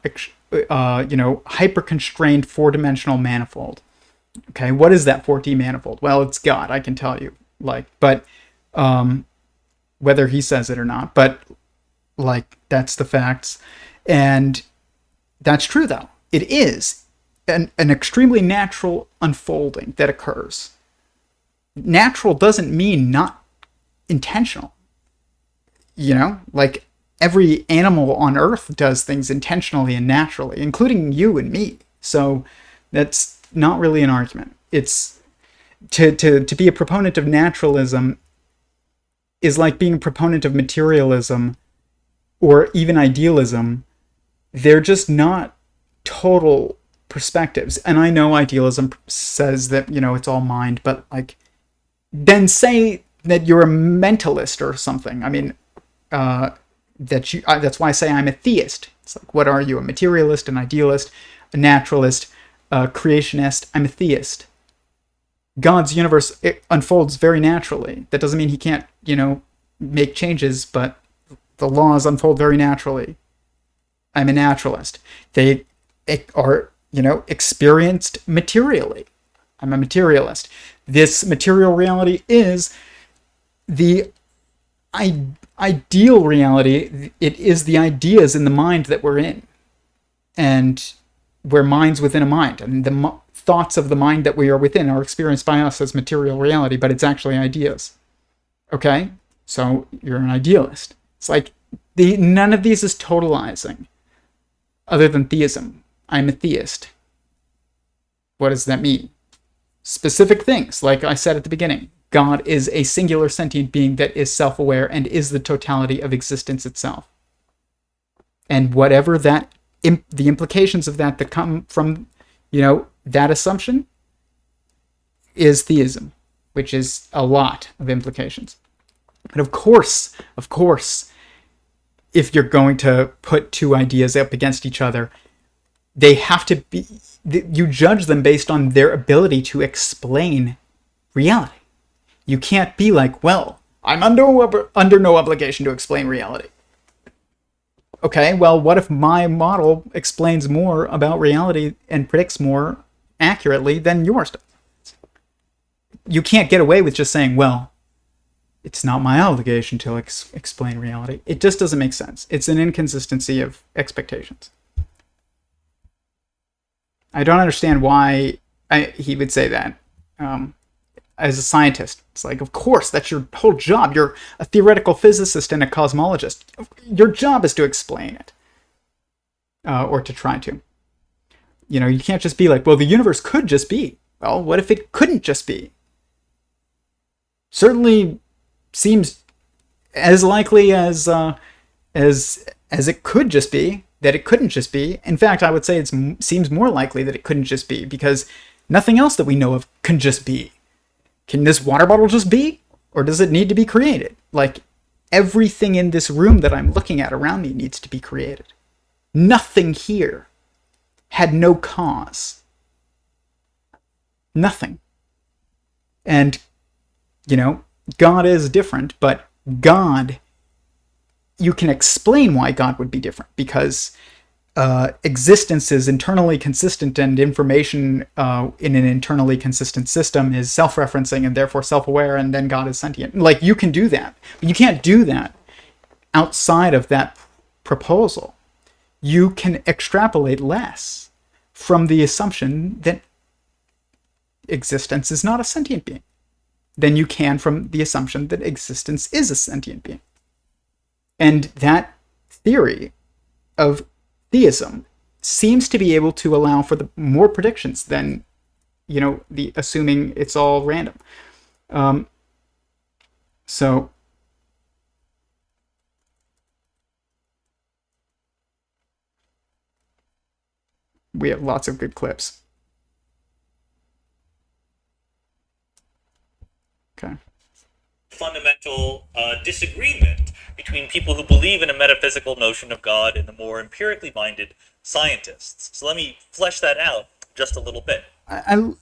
hyper-constrained four-dimensional manifold. Okay, what is that 4D manifold? Well, it's God, I can tell you. But whether he says it or not, but that's the facts. And that's true, though. It is an extremely natural unfolding that occurs. Natural doesn't mean not intentional. Every animal on Earth does things intentionally and naturally, including you and me. So that's not really an argument. It's to be a proponent of naturalism is like being a proponent of materialism or even idealism. They're just not total perspectives. And I know idealism says that, it's all mind, but then say that you're a mentalist or something. I mean, that's why I say I'm a theist. It's like, what are you? A materialist, an idealist, a naturalist, a creationist? I'm a theist. God's universe, it unfolds very naturally. That doesn't mean he can't, make changes, but the laws unfold very naturally. I'm a naturalist. They are, experienced materially. I'm a materialist. This material reality is the ideal reality. It is the ideas in the mind that we're in. And we're minds within a mind. And the thoughts of the mind that we are within are experienced by us as material reality, but it's actually ideas. Okay? So you're an idealist. It's like none of these is totalizing other than theism. I'm a theist. What does that mean? Specific things, like I said at the beginning. God is a singular sentient being that is self-aware and is the totality of existence itself. And whatever the implications of that come from, that assumption is theism, which is a lot of implications. But of course, if you're going to put two ideas up against each other, they have to be, you judge them based on their ability to explain reality. You can't be like, well, I'm under no obligation to explain reality. Okay, well, what if my model explains more about reality and predicts more accurately than yours does? You can't get away with just saying, well, it's not my obligation to explain reality. It just doesn't make sense. It's an inconsistency of expectations. I don't understand why he would say that. As a scientist, it's like, of course, that's your whole job. You're a theoretical physicist and a cosmologist. Your job is to explain it. Or to try to. You can't just be like, well, the universe could just be. Well, what if it couldn't just be? Certainly seems as likely as it could just be, that it couldn't just be. In fact, I would say it seems more likely that it couldn't just be, because nothing else that we know of can just be. Can this water bottle just be? Or does it need to be created? Like, everything in this room that I'm looking at around me needs to be created. Nothing here had no cause. Nothing. And, God is different, but God, you can explain why God would be different, because existence is internally consistent, and information in an internally consistent system is self-referencing and therefore self-aware, and then God is sentient. Like, you can do that, but you can't do that outside of that proposal. You can extrapolate less from the assumption that existence is not a sentient being than you can from the assumption that existence is a sentient being. And that theory of theism seems to be able to allow for the more predictions than, the assuming it's all random. So we have lots of good clips. Okay. Fundamental disagreement between people who believe in a metaphysical notion of God and the more empirically minded scientists. So let me flesh that out just a little bit.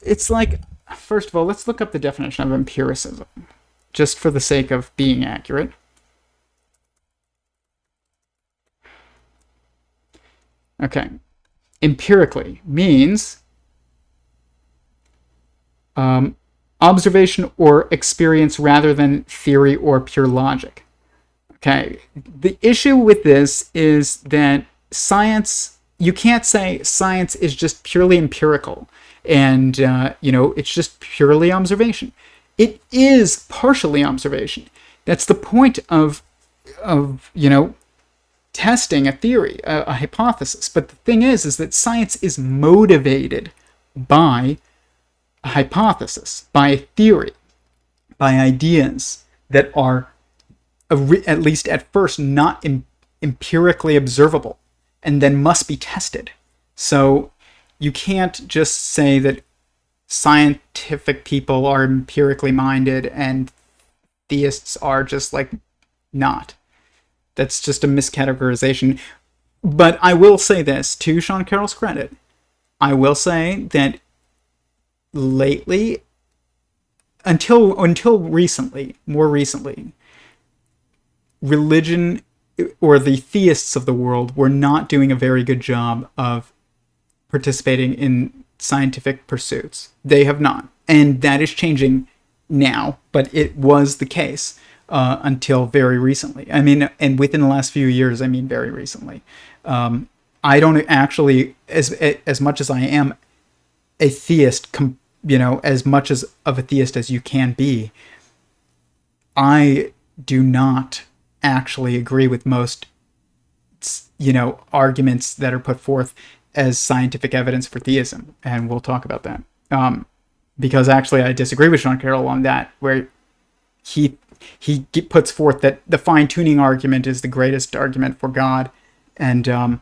It's like, first of all, let's look up the definition of empiricism, just for the sake of being accurate. Okay. Empirically means observation or experience rather than theory or pure logic. Okay. The issue with this is that science, you can't say science is just purely empirical and, it's just purely observation. It is partially observation. That's the point of testing a theory, a hypothesis. But the thing is that science is motivated by a hypothesis, by a theory, by ideas that are, at least at first, not empirically observable, and then must be tested. So you can't just say that scientific people are empirically minded and theists are just like not. That's just a miscategorization. But I will say this, to Sean Carroll's credit, I will say that lately, until recently, more recently, religion or the theists of the world were not doing a very good job of participating in scientific pursuits. They have not. And that is changing now, but it was the case until very recently. I mean, and within the last few years, I mean very recently. I don't actually, as much as I am a theist, as much as of a theist as you can be, I do not actually agree with most, arguments that are put forth as scientific evidence for theism, and we'll talk about that. Because actually, I disagree with Sean Carroll on that, where he puts forth that the fine-tuning argument is the greatest argument for God, and I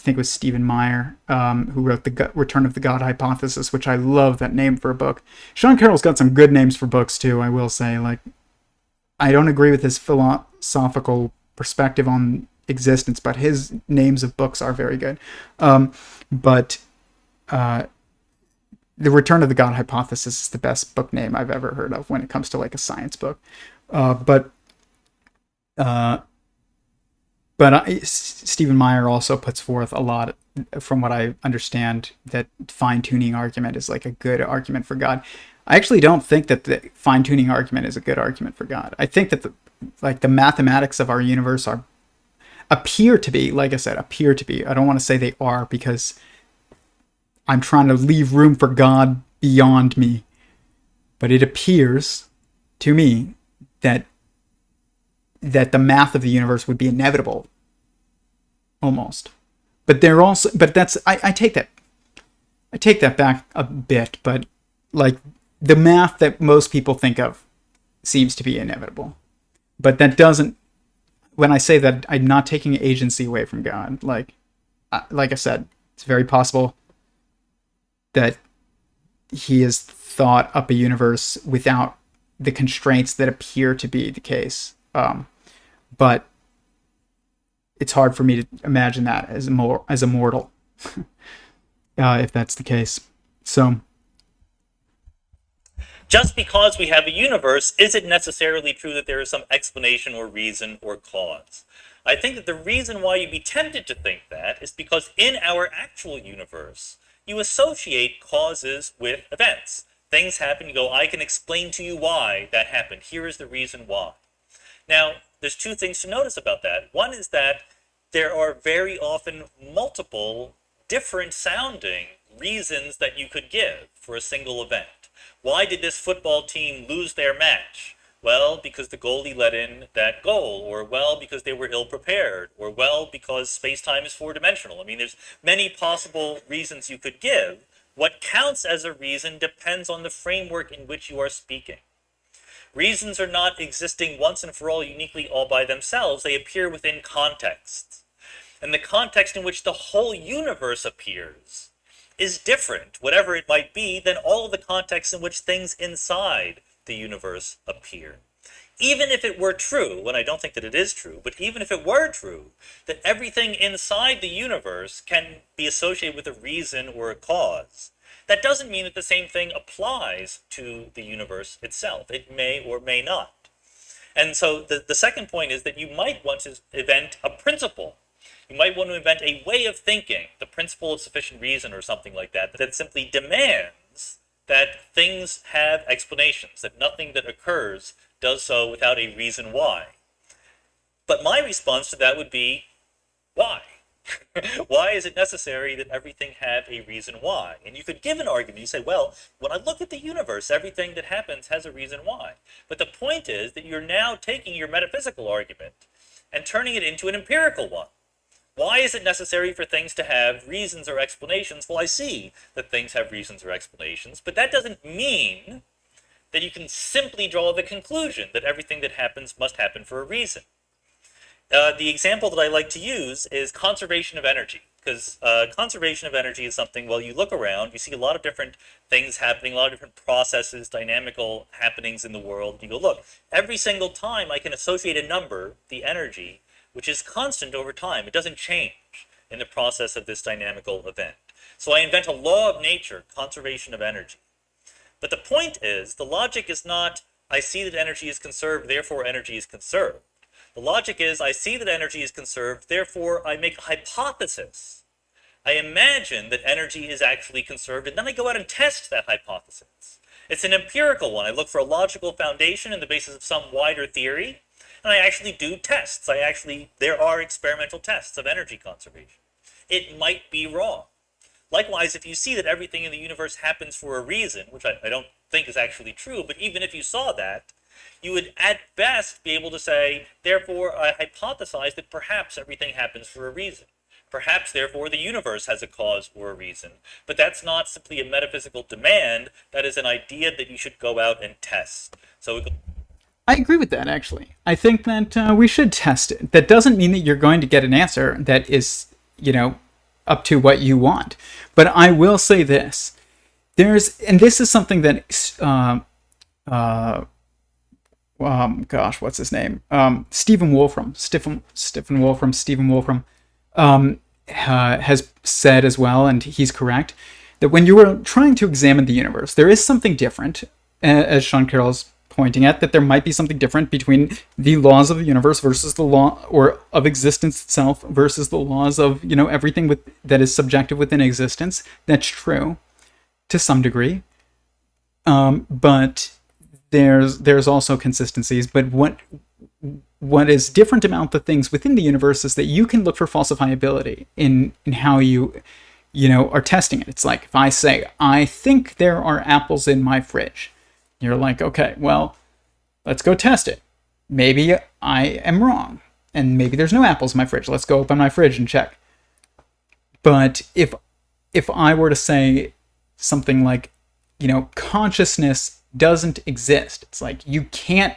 think it was Stephen Meyer who wrote the Return of the God Hypothesis, which I love that name for a book. Sean Carroll's got some good names for books too, I will say. Like, I don't agree with his philosophical perspective on existence, but his names of books are very good. But The Return of the God Hypothesis is the best book name I've ever heard of when it comes to like a science book. But Stephen Meyer also puts forth a lot, from what I understand, that fine-tuning argument is like a good argument for God. I actually don't think that the fine-tuning argument is a good argument for God. I think that the mathematics of our universe appear to be, like I said, appear to be. I don't want to say they are, because I'm trying to leave room for God beyond me. But it appears to me that the math of the universe would be inevitable, almost. But I take that back a bit. But like, the math that most people think of seems to be inevitable. But that doesn't. When I say that, I'm not taking agency away from God. Like I said, it's very possible that he has thought up a universe without the constraints that appear to be the case. But it's hard for me to imagine that as a mortal, if that's the case. So, just because we have a universe isn't necessarily true that there is some explanation or reason or cause. I think that the reason why you'd be tempted to think that is because in our actual universe, you associate causes with events. Things happen, you go, I can explain to you why that happened. Here is the reason why. Now, there's two things to notice about that. One is that there are very often multiple different sounding reasons that you could give for a single event. Why did this football team lose their match? Well, because the goalie let in that goal, or well, because they were ill prepared, or well, because space-time is four-dimensional. I mean, there's many possible reasons you could give. What counts as a reason depends on the framework in which you are speaking. Reasons are not existing once and for all uniquely all by themselves. They appear within contexts. And the context in which the whole universe appears is different, whatever it might be, than all of the contexts in which things inside the universe appear. Even if it were true, and I don't think that it is true, but even if it were true, that everything inside the universe can be associated with a reason or a cause, that doesn't mean that the same thing applies to the universe itself. It may or may not. And so the second point is that you might want to invent a principle. You might want to invent a way of thinking, the principle of sufficient reason or something like that, that simply demands that things have explanations, that nothing that occurs does so without a reason why. But my response to that would be, why? Why is it necessary that everything have a reason why? And you could give an argument. You say, well, when I look at the universe, everything that happens has a reason why. But the point is that you're now taking your metaphysical argument and turning it into an empirical one. Why is it necessary for things to have reasons or explanations? Well, I see that things have reasons or explanations, but that doesn't mean that you can simply draw the conclusion that everything that happens must happen for a reason. The example that I like to use is conservation of energy, because conservation of energy is something, well, you look around, you see a lot of different things happening, a lot of different processes, dynamical happenings in the world. You go, look, every single time I can associate a number, the energy, which is constant over time. It doesn't change in the process of this dynamical event. So I invent a law of nature, conservation of energy. But the point is, the logic is not, I see that energy is conserved, therefore energy is conserved. The logic is, I see that energy is conserved, therefore I make a hypothesis. I imagine that energy is actually conserved, and then I go out and test that hypothesis. It's an empirical one. I look for a logical foundation in the basis of some wider theory, and I actually do tests. There are experimental tests of energy conservation. It might be wrong. Likewise, if you see that everything in the universe happens for a reason, which I don't think is actually true, but even if you saw that, you would at best be able to say, therefore, I hypothesize that perhaps everything happens for a reason. Perhaps, therefore, the universe has a cause or a reason. But that's not simply a metaphysical demand. That is an idea that you should go out and test. I agree with that, actually. I think that we should test it. That doesn't mean that you're going to get an answer that is, up to what you want. But I will say this. And this is something that, what's his name? Stephen Wolfram has said as well, and he's correct, that when you are trying to examine the universe, there is something different, as Sean Carroll's pointing at, that there might be something different between the laws of the universe versus the law or of existence itself versus the laws of, everything that is subjective within existence. That's true to some degree. But there's also consistencies. But what is different about the things within the universe is that you can look for falsifiability in how you are testing it. It's like if I say, I think there are apples in my fridge. You're like, okay, well, let's go test it. Maybe I am wrong, and maybe there's no apples in my fridge. Let's go open my fridge and check. But if I were to say something like, consciousness doesn't exist, it's like you can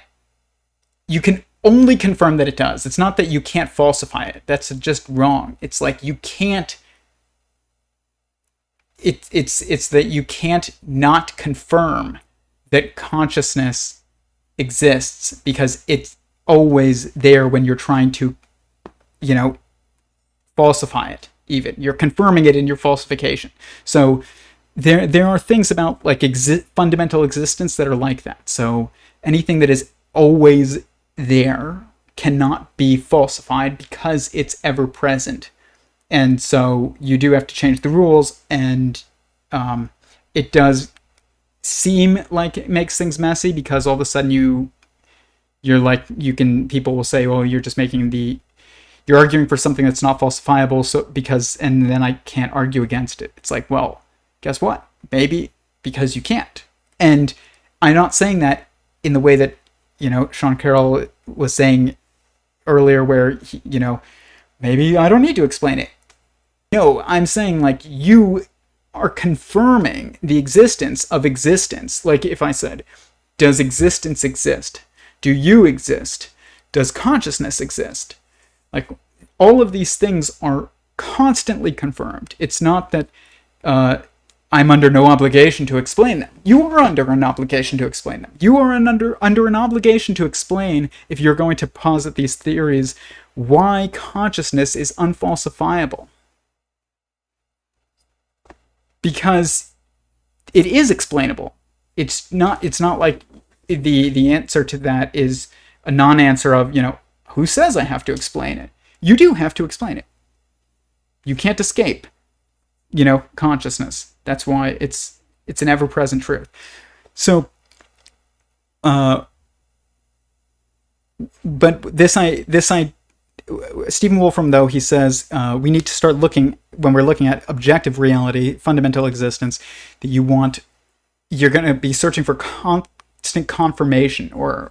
only confirm that it does. It's not that you can't falsify it. That's just wrong. It's like you can't. It's that you can't not confirm that consciousness exists because it's always there when you're trying to, falsify it. Even you're confirming it in your falsification. So there are things about like fundamental existence that are like that. So anything that is always there cannot be falsified because it's ever present. And so you do have to change the rules, and it does seem like it makes things messy because all of a sudden people will say, well, you're arguing for something that's not falsifiable, and then I can't argue against it. It's like, well, guess what? Maybe because you can't. And I'm not saying that in the way that, Sean Carroll was saying earlier, where maybe I don't need to explain it. No, I'm saying, like, you are confirming the existence of existence. Like, if I said, does existence exist? Do you exist? Does consciousness exist? Like, all of these things are constantly confirmed. It's not that I'm under no obligation to explain them. You are under an obligation to explain them. You are under an obligation to explain, if you're going to posit these theories, why consciousness is unfalsifiable. Because it is explainable. It's not like the answer to that is a non-answer of, who says I have to explain it? You do have to explain it. You can't escape, consciousness. That's why it's an ever-present truth. So, but Stephen Wolfram, though, he says we need to start looking, when we're looking at objective reality, fundamental existence, that you're going to be searching for constant confirmation or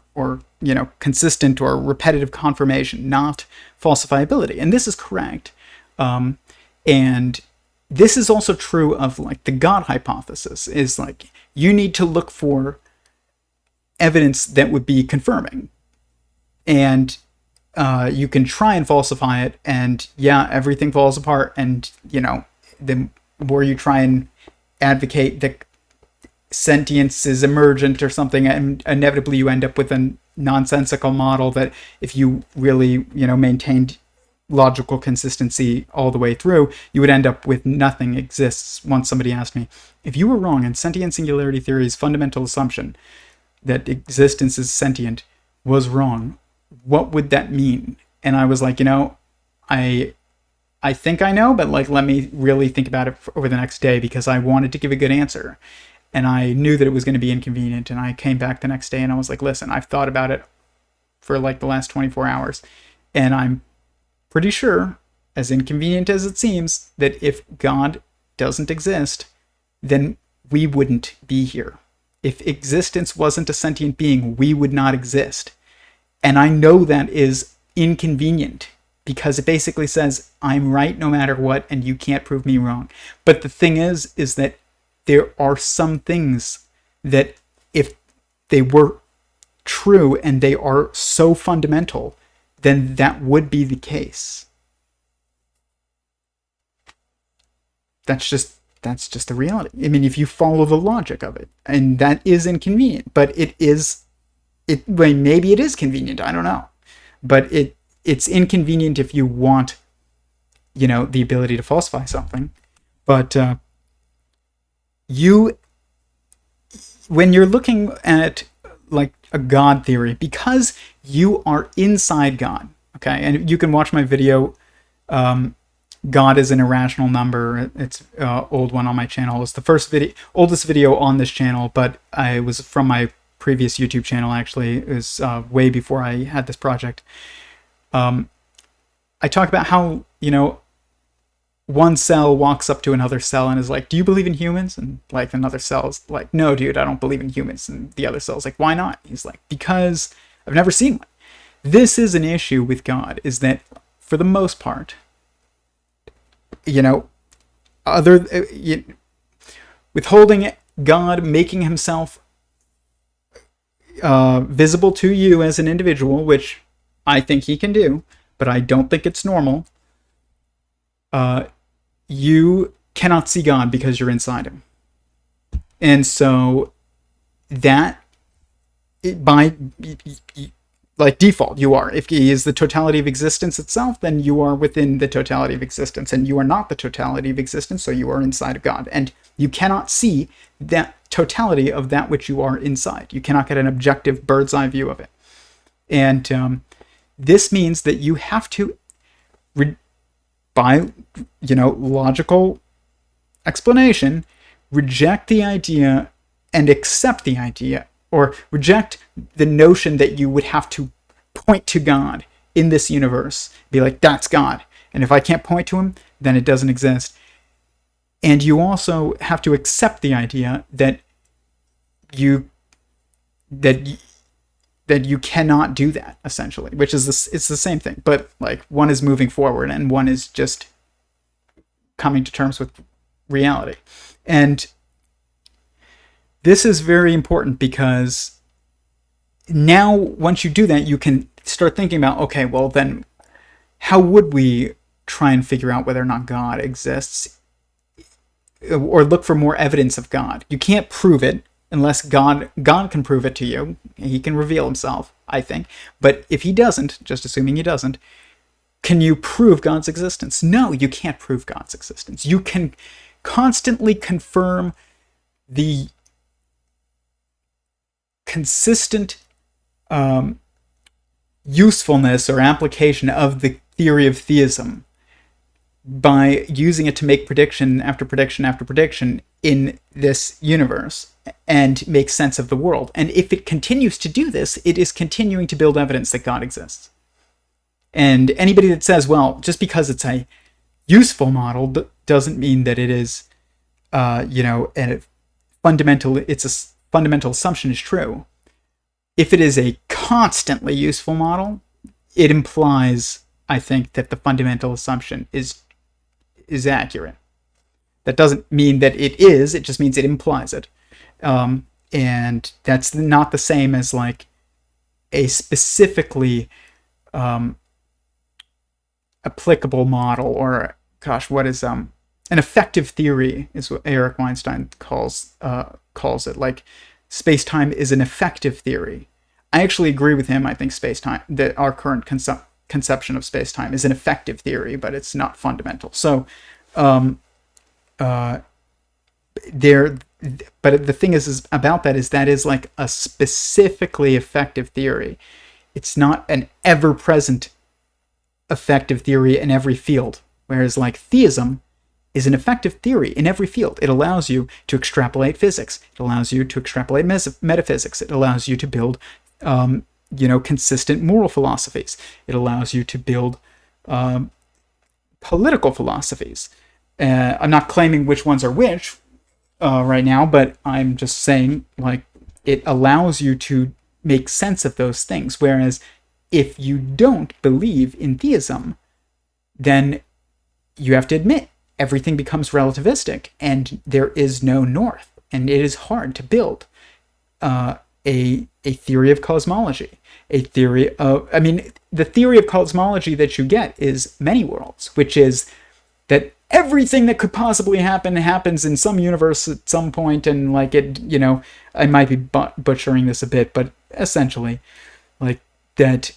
consistent or repetitive confirmation, not falsifiability. And this is correct. And this is also true of, like, the God hypothesis, is like, you need to look for evidence that would be confirming. And you can try and falsify it, and everything falls apart. And, the more you try and advocate that sentience is emergent or something, and inevitably you end up with a nonsensical model that, if you really, maintained logical consistency all the way through, you would end up with nothing exists. Once somebody asked me, if you were wrong in sentient singularity theory's fundamental assumption that existence is sentient was wrong, what would that mean? And I was like, I think I know, but, like, let me really think about it over the next day, because I wanted to give a good answer. And I knew that it was going to be inconvenient. And I came back the next day and I was like, listen, I've thought about it for, like, the last 24 hours. And I'm pretty sure, as inconvenient as it seems, that if God doesn't exist, then we wouldn't be here. If existence wasn't a sentient being, we would not exist. And I know that is inconvenient, because it basically says I'm right no matter what, and you can't prove me wrong. But the thing is that there are some things that, if they were true and they are so fundamental, then that would be the case. That's just the reality. I mean, if you follow the logic of it, and that is inconvenient, but maybe it is convenient, I don't know. But it's inconvenient if you want, the ability to falsify something. But when you're looking at, like, a God theory, because you are inside God, okay? And you can watch my video, God is an irrational number. It's an old one on my channel. It's the oldest video on this channel, but it was from my previous YouTube channel, actually. It was way before I had this project. I talk about how, one cell walks up to another cell and is like, do you believe in humans? And, like, another cell's like, no, dude, I don't believe in humans. And the other cell's like, why not? He's like, because I've never seen one. This is an issue with God, is that, for the most part, withholding God making himself visible to you as an individual, which I think he can do, but I don't think it's normal. You cannot see God because you're inside him. And so that, by, like, default, you are. If he is the totality of existence itself, then you are within the totality of existence, and you are not the totality of existence, so you are inside of God. And you cannot see that totality of that which you are inside. You cannot get an objective bird's eye view of it. And this means that you have to, by, logical explanation, reject the idea and accept the idea, or reject the notion that you would have to point to God in this universe. Be like, that's God. And if I can't point to him, then it doesn't exist. And you also have to accept the idea that that you cannot do that, essentially, which is it's the same thing, but like one is moving forward and one is just coming to terms with reality. And this is very important because now once you do that, you can start thinking about, okay, well then how would we try and figure out whether or not God exists, or look for more evidence of God? You can't prove it unless God can prove it to you. He can reveal himself, I think. But if he doesn't, just assuming he doesn't, can you prove God's existence? No, you can't prove God's existence. You can constantly confirm the consistent usefulness or application of the theory of theism by using it to make prediction after prediction after prediction in this universe and make sense of the world. And if it continues to do this, it is continuing to build evidence that God exists. And anybody that says, well, just because it's a useful model doesn't mean that it is, it's a fundamental assumption is true. If it is a constantly useful model, it implies, I think, that the fundamental assumption is accurate. That doesn't mean that it is, it just means it implies it. And that's not the same as like a specifically applicable model, or what is an effective theory is what Eric Weinstein calls it. Like, space-time is an effective theory. I actually agree with him. I think space-time, that our current conception of space-time is an effective theory, but it's not fundamental. So but the thing is about that is like a specifically effective theory. It's not an ever-present effective theory in every field, whereas like theism is an effective theory in every field. It allows you to extrapolate physics. It allows you to extrapolate metaphysics. It allows you to build consistent moral philosophies. It allows you to build political philosophies. I'm not claiming which ones are which right now, but I'm just saying, like, it allows you to make sense of those things. Whereas if you don't believe in theism, then you have to admit everything becomes relativistic and there is no north, and it is hard to build a theory of cosmology. The theory of cosmology that you get is many worlds, which is that everything that could possibly happen happens in some universe at some point, and like it, I might be butchering this a bit, but essentially, like that,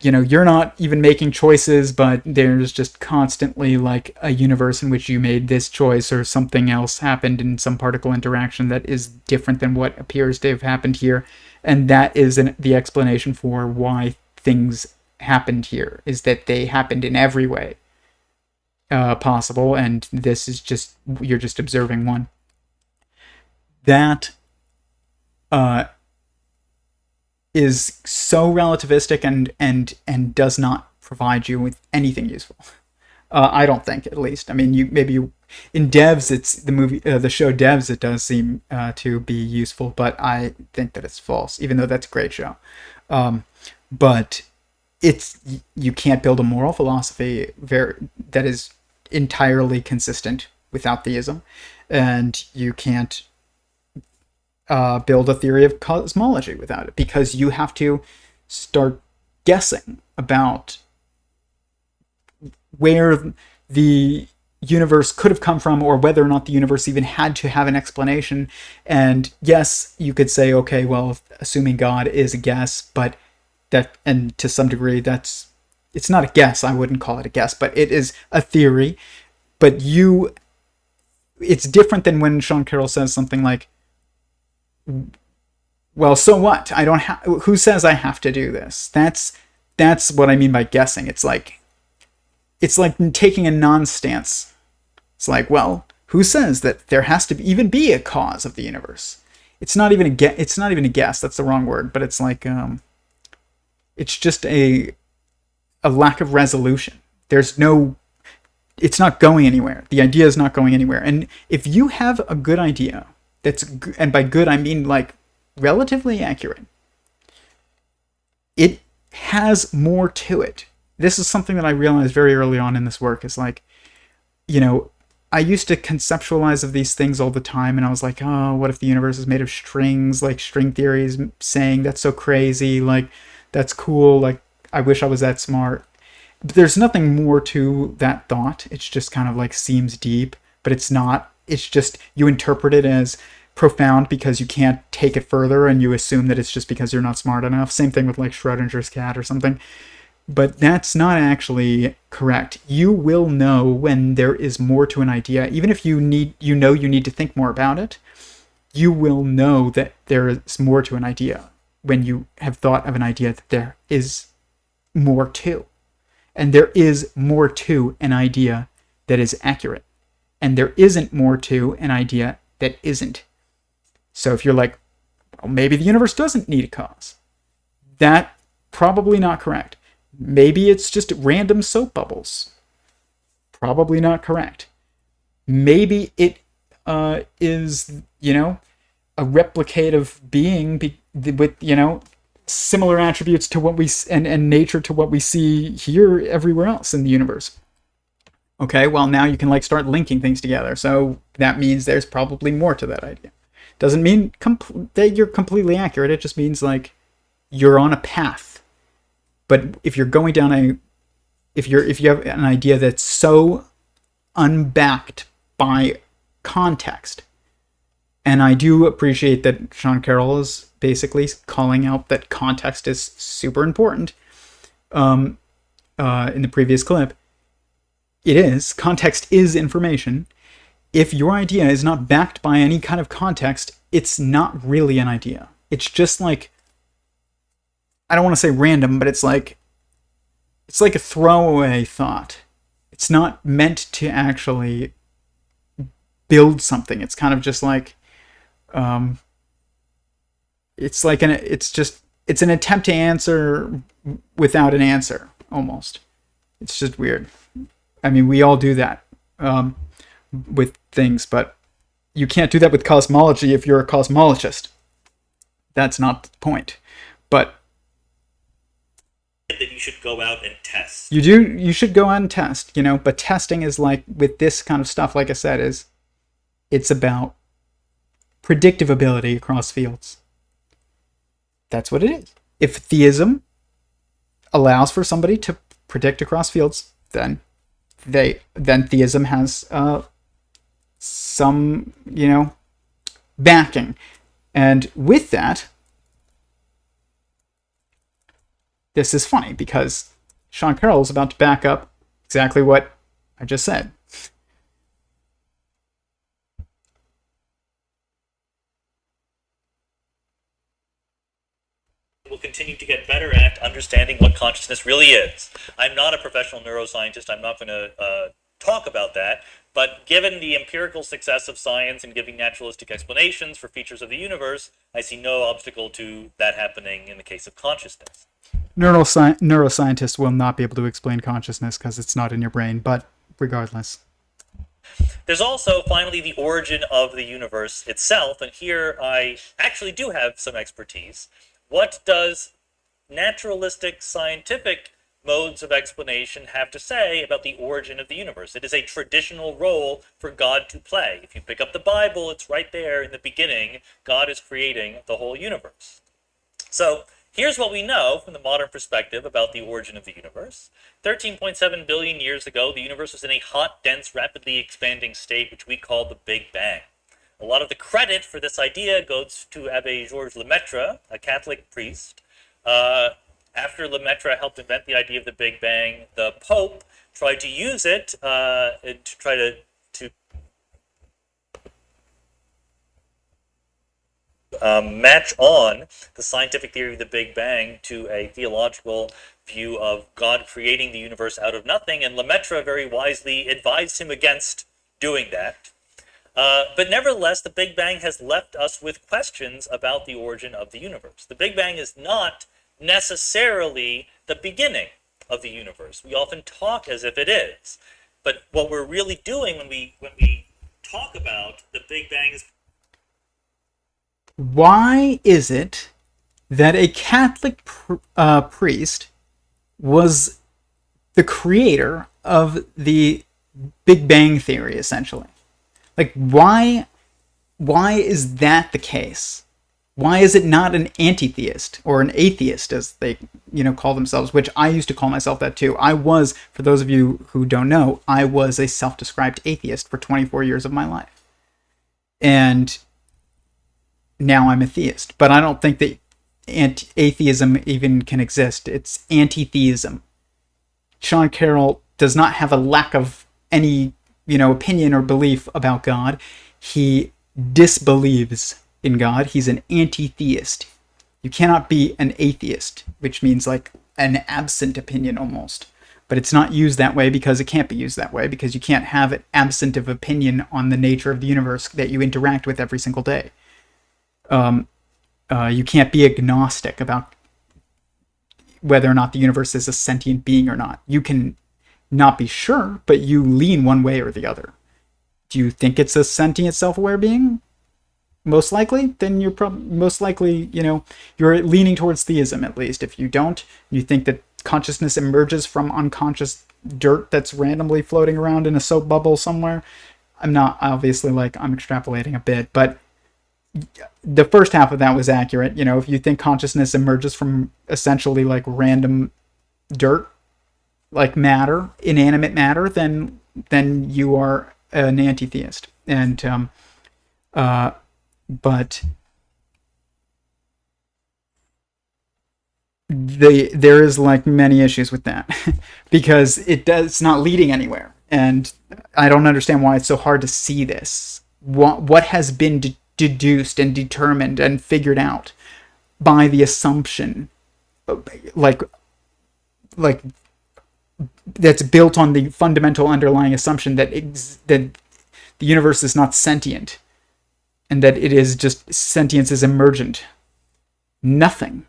you're not even making choices, but there's just constantly like a universe in which you made this choice, or something else happened in some particle interaction that is different than what appears to have happened here, and that is the explanation for why things happened here, is that they happened in every way possible, and this is just, you're just observing one. That is so relativistic and does not provide you with anything useful. I don't think, at least. I mean, in Devs, it's the show Devs, it does seem to be useful, but I think that it's false, even though that's a great show. But you can't build a moral philosophy that is entirely consistent without theism, and you can't build a theory of cosmology without it, because you have to start guessing about where the universe could have come from, or whether or not the universe even had to have an explanation. And yes, you could say, okay, well, assuming God is a guess, but and to some degree it's not a guess, I wouldn't call it a guess, but it is a theory. But it's different than when Sean Carroll says something like, well, so what? Who says I have to do this? That's what I mean by guessing. It's like taking a non-stance. It's like, well, who says that there has to even be a cause of the universe? It's not even a guess. That's the wrong word. But it's like, it's just a lack of resolution. It's not going anywhere. The idea is not going anywhere. And if you have a good idea, and by good I mean like relatively accurate. It has more to it. This is something that I realized very early on in this work, is like, you know, I used to conceptualize of these things all the time, and I was like, oh, what if the universe is made of strings, like string theories, saying that's so crazy, like, that's cool, like, I wish I was that smart. But there's nothing more to that thought. It's just kind of like seems deep, but it's not. It's just you interpret it as profound because you can't take it further, and you assume that it's just because you're not smart enough. Same thing with like Schrodinger's cat or something. But that's not actually correct. You will know when there is more to an idea, even if you need to think more about it. You will know that there is more to an idea when you have thought of an idea that there is more to. And there is more to an idea that is accurate. And there isn't more to an idea that isn't. So if you're like, well, maybe the universe doesn't need a cause, that's probably not correct. Maybe it's just random soap bubbles. Probably not correct. Maybe it is, a replicative being with, similar attributes to what we and nature to what we see here everywhere else in the universe. Okay, well, now you can like start linking things together. So that means there's probably more to that idea. Doesn't mean that you're completely accurate. It just means like you're on a path. But if you're going down if you have an idea that's so unbacked by context, and I do appreciate that Sean Carroll is basically calling out that context is super important in the previous clip. It is. Context is information. If your idea is not backed by any kind of context, it's not really an idea. It's just like, I don't want to say random, but it's like a throwaway thought. It's not meant to actually build something. It's kind of just like, it's an attempt to answer without an answer, almost. It's just weird. I mean, we all do that with things, but you can't do that with cosmology if you're a cosmologist. That's not the point. But that you should go out and test. You should go out and test, but testing is like, with this kind of stuff, like I said, it's about predictive ability across fields. That's what it is. If theism allows for somebody to predict across fields, then theism has some, backing. And with that, this is funny because Sean Carroll is about to back up exactly what I just said. We'll continue to get better at understanding what consciousness really is. I'm not a professional neuroscientist. I'm not going to talk about that. But given the empirical success of science in giving naturalistic explanations for features of the universe, I see no obstacle to that happening in the case of consciousness. Neuroscientists will not be able to explain consciousness because it's not in your brain, but regardless. There's also, finally, the origin of the universe itself, and here I actually do have some expertise. What does naturalistic scientific modes of explanation have to say about the origin of the universe? It is a traditional role for God to play. If you pick up the Bible, it's right there in the beginning. God is creating the whole universe. So here's what we know from the modern perspective about the origin of the universe. 13.7 billion years ago, the universe was in a hot, dense, rapidly expanding state, which we call the Big Bang. A lot of the credit for this idea goes to Abbé Georges Lemaitre, a Catholic priest. After Lemaitre helped invent the idea of the Big Bang, the Pope tried to use it to try to match on the scientific theory of the Big Bang to a theological view of God creating the universe out of nothing, and Lemaitre very wisely advised him against doing that. But nevertheless, the Big Bang has left us with questions about the origin of the universe. The Big Bang is not necessarily the beginning of the universe. We often talk as if it is. But what we're really doing when we talk about the Big Bang is why is it that a Catholic priest was the creator of the Big Bang Theory, essentially? Like, why is that the case? Why is it not an anti-theist or an atheist, as they, call themselves, which I used to call myself that too. I was, for those of you who don't know, I was a self-described atheist for 24 years of my life. And now I'm a theist. But I don't think that atheism even can exist. It's anti-theism. Sean Carroll does not have a lack of any, opinion or belief about God. He disbelieves in God. He's an anti-theist. You cannot be an atheist, which means like an absent opinion almost. But it's not used that way because it can't be used that way, because you can't have an absent of opinion on the nature of the universe that you interact with every single day. You can't be agnostic about whether or not the universe is a sentient being or not. You can not be sure, but you lean one way or the other. Do you think it's a sentient, self-aware being? Most likely, then you're most likely, you're leaning towards theism, at least. If you don't, you think that consciousness emerges from unconscious dirt that's randomly floating around in a soap bubble somewhere. I'm not, obviously, I'm extrapolating a bit, but the first half of that was accurate. If you think consciousness emerges from essentially like random dirt, like matter, inanimate matter, then you are an anti-theist. And but there is like many issues with that because it's not leading anywhere, and I don't understand why it's so hard to see this. What has been deduced and determined and figured out by the assumption, like that's built on the fundamental underlying assumption that the universe is not sentient, and that it is just sentience is emergent. Nothing.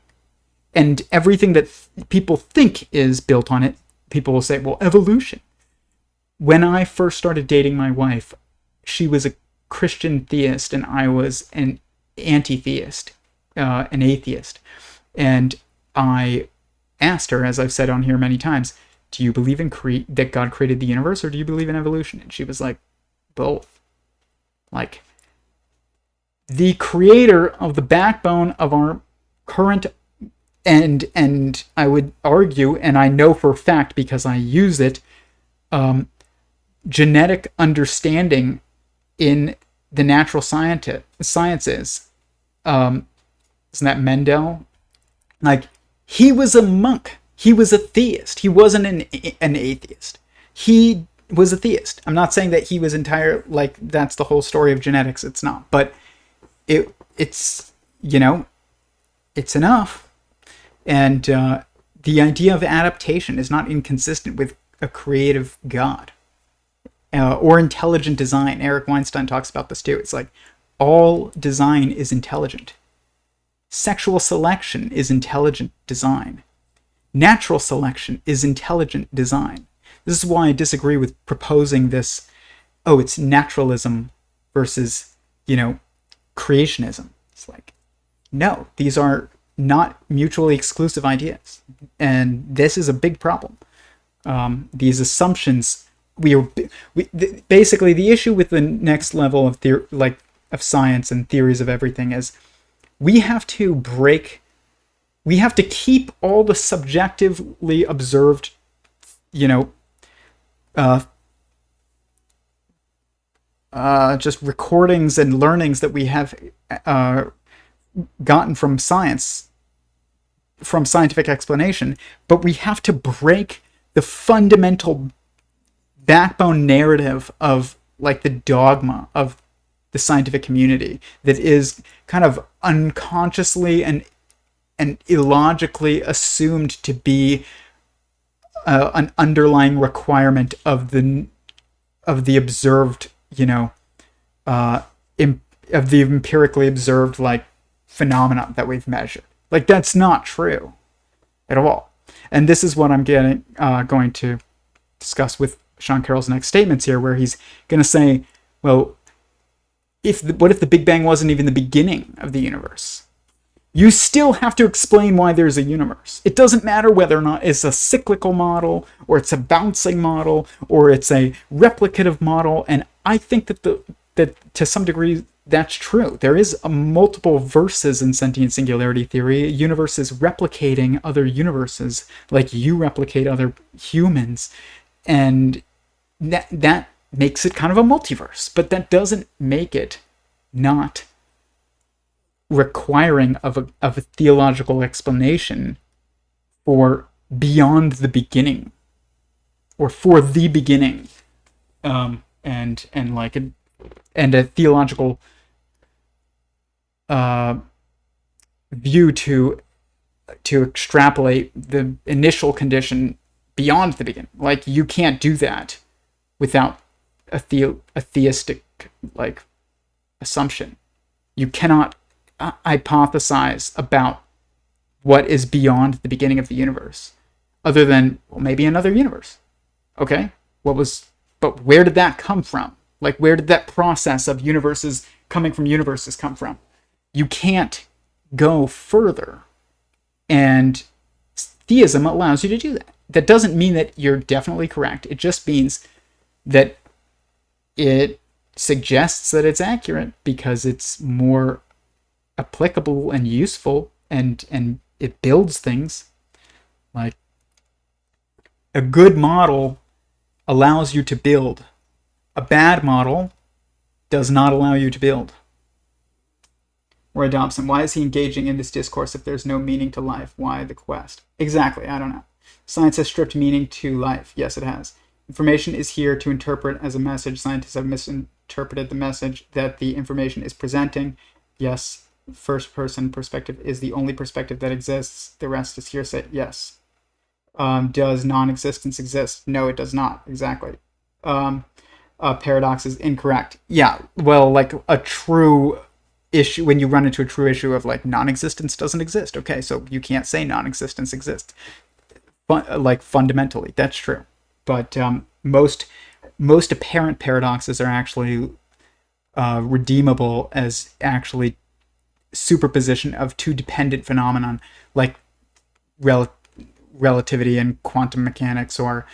And everything that people think is built on it, people will say, well, evolution. When I first started dating my wife, she was a Christian theist and I was an anti-theist, an atheist. And I asked her, as I've said on here many times, do you believe in that God created the universe, or do you believe in evolution? And she was like, both. Like, the creator of the backbone of our current, and I would argue, and I know for a fact because I use it, genetic understanding in the natural sciences. Isn't that Mendel? Like, he was a monk. He was a theist. He wasn't an atheist. He was a theist. I'm not saying that he was that's the whole story of genetics. It's not. But it's it's enough. And the idea of adaptation is not inconsistent with a creative God. Or intelligent design. Eric Weinstein talks about this too. It's like, all design is intelligent. Sexual selection is intelligent design. Natural selection is intelligent design. This is why I disagree with proposing this, it's naturalism versus, creationism. It's like, no, these are not mutually exclusive ideas. And this is a big problem. These assumptions, basically the issue with the next level of of science and theories of everything is we have to keep all the subjectively observed, just recordings and learnings that we have gotten from science, from scientific explanation, but we have to break the fundamental backbone narrative of the dogma of the scientific community that is kind of unconsciously and illogically assumed to be an underlying requirement of the observed, of the empirically observed phenomena that we've measured. That's not true at all. And this is what I'm going to discuss with Sean Carroll's next statements here, where he's going to say, well, what if the Big Bang wasn't even the beginning of the universe? You still have to explain why there's a universe. It doesn't matter whether or not it's a cyclical model, or it's a bouncing model, or it's a replicative model. And I think that to some degree that's true. There is multiple verses in sentient singularity theory. A universe is replicating other universes, like you replicate other humans, and that makes it kind of a multiverse. But that doesn't make it not requiring of a theological explanation for beyond the beginning, or for the beginning, and a theological view to extrapolate the initial condition beyond the beginning. Like, you can't do that without a theistic like assumption. You cannot hypothesize about what is beyond the beginning of the universe, other than, well, maybe another universe. Okay, but where did that come from? Like, where did that process of universes coming from universes come from? You can't go further, and theism allows you to do that. That doesn't mean that you're definitely correct. It just means that it suggests that it's accurate because it's more applicable and useful, and it builds things. Like, a good model allows you to build. A bad model does not allow you to build. Roy Dobson, why is he engaging in this discourse if there's no meaning to life? Why the quest? Exactly, I don't know. Science has stripped meaning to life. Yes, it has. Information is here to interpret as a message. Scientists have misinterpreted the message that the information is presenting. Yes, first-person perspective is the only perspective that exists. The rest is hearsay. Yes. Does non-existence exist? No, it does not. Exactly. Paradox is incorrect. Yeah, well, like a true issue, when you run into a true issue of like non-existence doesn't exist. Okay, so you can't say non-existence exists. Like, fundamentally, that's true. But most apparent paradoxes are actually redeemable as actually superposition of two dependent phenomenon, like relativity and quantum mechanics, or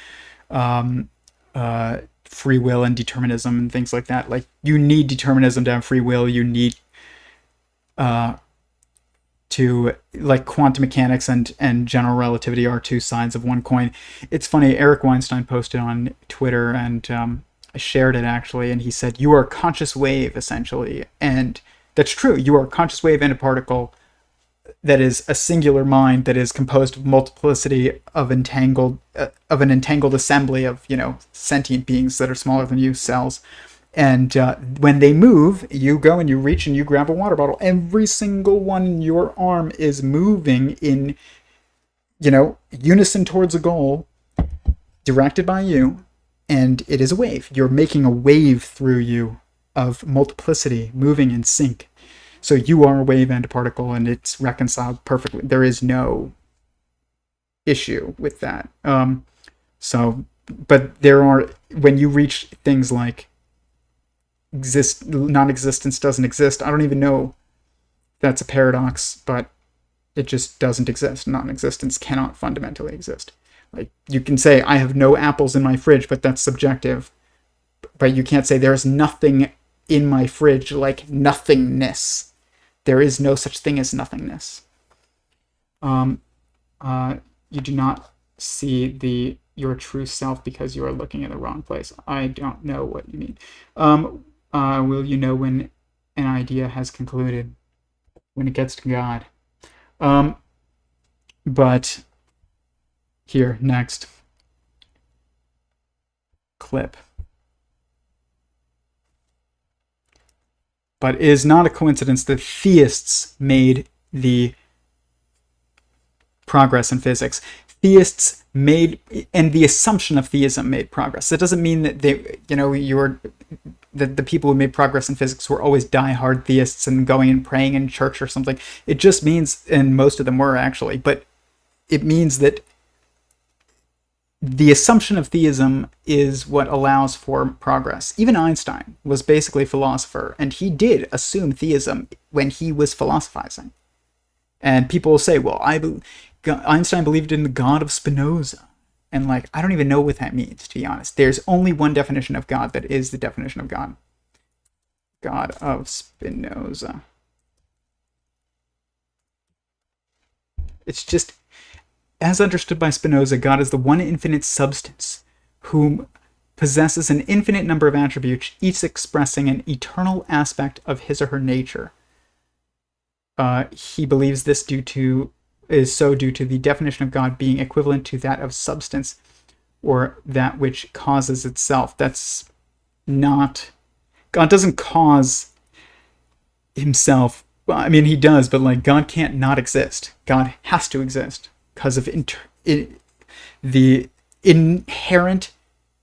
free will and determinism and things like that. Like, you need determinism to have free will. You need to, like, quantum mechanics and general relativity are two sides of one coin. It's funny, Eric Weinstein posted on Twitter, and I shared it actually, and he said, you are a conscious wave, essentially. And that's true. You are a conscious wave in a particle that is a singular mind that is composed of multiplicity of an entangled assembly of, sentient beings that are smaller than you, cells. And when they move, you go and you reach and you grab a water bottle. Every single one in your arm is moving in, unison towards a goal directed by you. And it is a wave. You're making a wave through you of multiplicity moving in sync. So you are a wave and a particle, and it's reconciled perfectly. There is no issue with that. But there are, when you reach things like non-existence doesn't exist, I don't even know if that's a paradox, but it just doesn't exist. Non-existence cannot fundamentally exist. Like, you can say, I have no apples in my fridge, but that's subjective. But you can't say there's nothing in my fridge, like nothingness. There is no such thing as nothingness. You do not see your true self because you are looking in the wrong place. I don't know what you mean. Will you know when an idea has concluded? When it gets to God. But here, next clip. But it is not a coincidence that theists made the progress in physics. Theists made, and the assumption of theism made progress. That doesn't mean that that the people who made progress in physics were always diehard theists and going and praying in church or something. It just means, and most of them were actually, but it means that the assumption of theism is what allows for progress. Even Einstein was basically a philosopher, and he did assume theism when he was philosophizing. And people will say, well, Einstein believed in the God of Spinoza. And like, I don't even know what that means, to be honest. There's only one definition of God that is the definition of God. God of Spinoza. It's just, as understood by Spinoza, God is the one infinite substance whom possesses an infinite number of attributes, each expressing an eternal aspect of his or her nature. He believes this is so due to the definition of God being equivalent to that of substance, or that which causes itself. That's not... God doesn't cause himself. Well, I mean, he does, but like, God can't not exist. God has to exist because of the inherent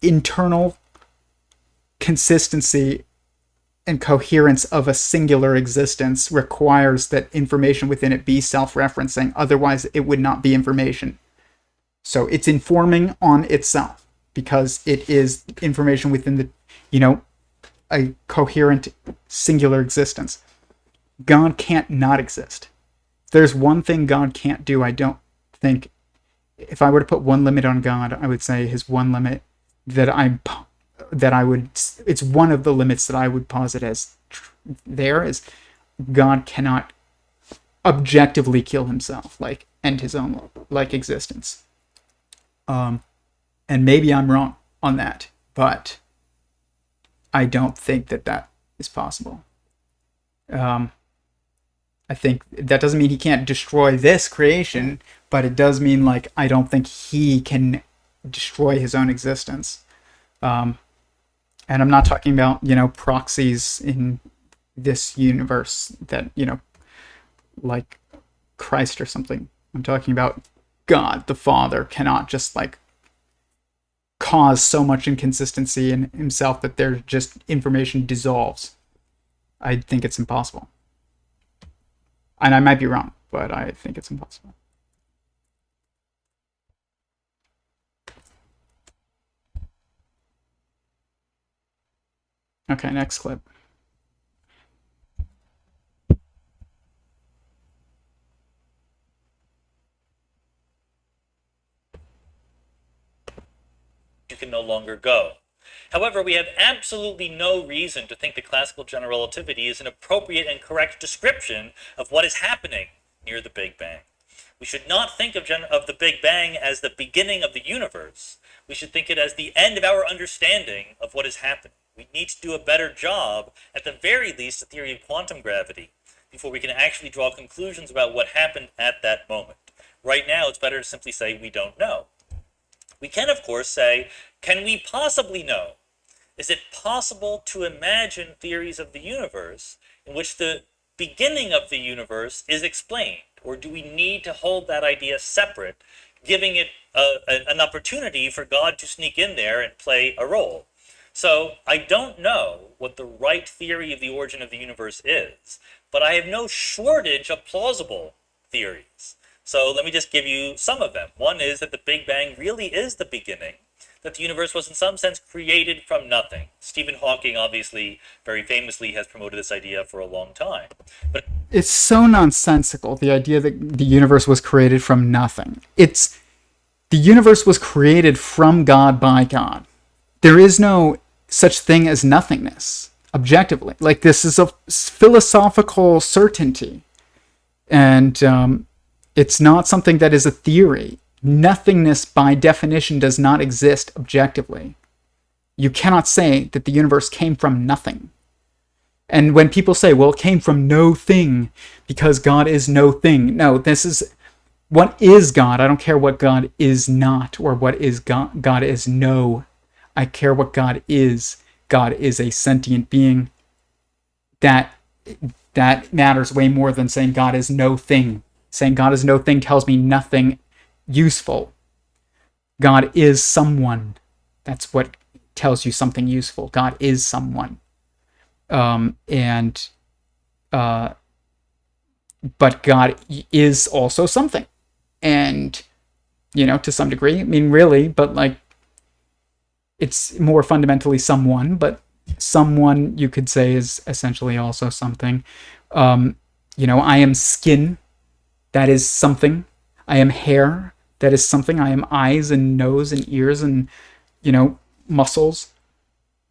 internal consistency and coherence of a singular existence requires that information within it be self-referencing. Otherwise, it would not be information. So it's informing on itself because it is information within the, a coherent singular existence. God can't not exist. If there's one thing God can't do, I don't think, if I were to put one limit on God, I would say his one limit it's one of the limits that I would posit as there is God cannot objectively kill himself, like end his own like existence. And maybe I'm wrong on that, but I don't think that is possible. I think that doesn't mean he can't destroy this creation, but it does mean like I don't think he can destroy his own existence. And I'm not talking about, proxies in this universe that, like Christ or something. I'm talking about God, the Father, cannot just like cause so much inconsistency in himself that there's just information dissolves. I think it's impossible. And I might be wrong, but I think it's impossible. Okay, next clip. You can no longer go. However, we have absolutely no reason to think that classical general relativity is an appropriate and correct description of what is happening near the Big Bang. We should not think of the Big Bang as the beginning of the universe. We should think it as the end of our understanding of what is happening. We need to do a better job, at the very least, the theory of quantum gravity, before we can actually draw conclusions about what happened at that moment. Right now, it's better to simply say we don't know. We can, of course, say, can we possibly know? Is it possible to imagine theories of the universe in which the beginning of the universe is explained? Or do we need to hold that idea separate, giving it an opportunity for God to sneak in there and play a role? So I don't know what the right theory of the origin of the universe is, but I have no shortage of plausible theories. So let me just give you some of them. One is that the Big Bang really is the beginning, that the universe was in some sense created from nothing. Stephen Hawking, obviously, very famously, has promoted this idea for a long time. But it's so nonsensical, the idea that the universe was created from nothing. The universe was created from God by God. There is no such thing as nothingness, objectively. Like, this is a philosophical certainty. And it's not something that is a theory. Nothingness, by definition, does not exist objectively. You cannot say that the universe came from nothing. And when people say, well, it came from no thing because God is no thing. No, this is what is God. I don't care what God is not or what is God. God is no. I care what God is. God is a sentient being. That matters way more than saying God is no thing. Saying God is no thing tells me nothing useful. God is someone. That's what tells you something useful. God is someone. But God is also something. And to some degree. I mean, really, but like, it's more fundamentally someone, but someone you could say is essentially also something. I am skin, that is something. I am hair, that is something. I am eyes and nose and ears and, muscles.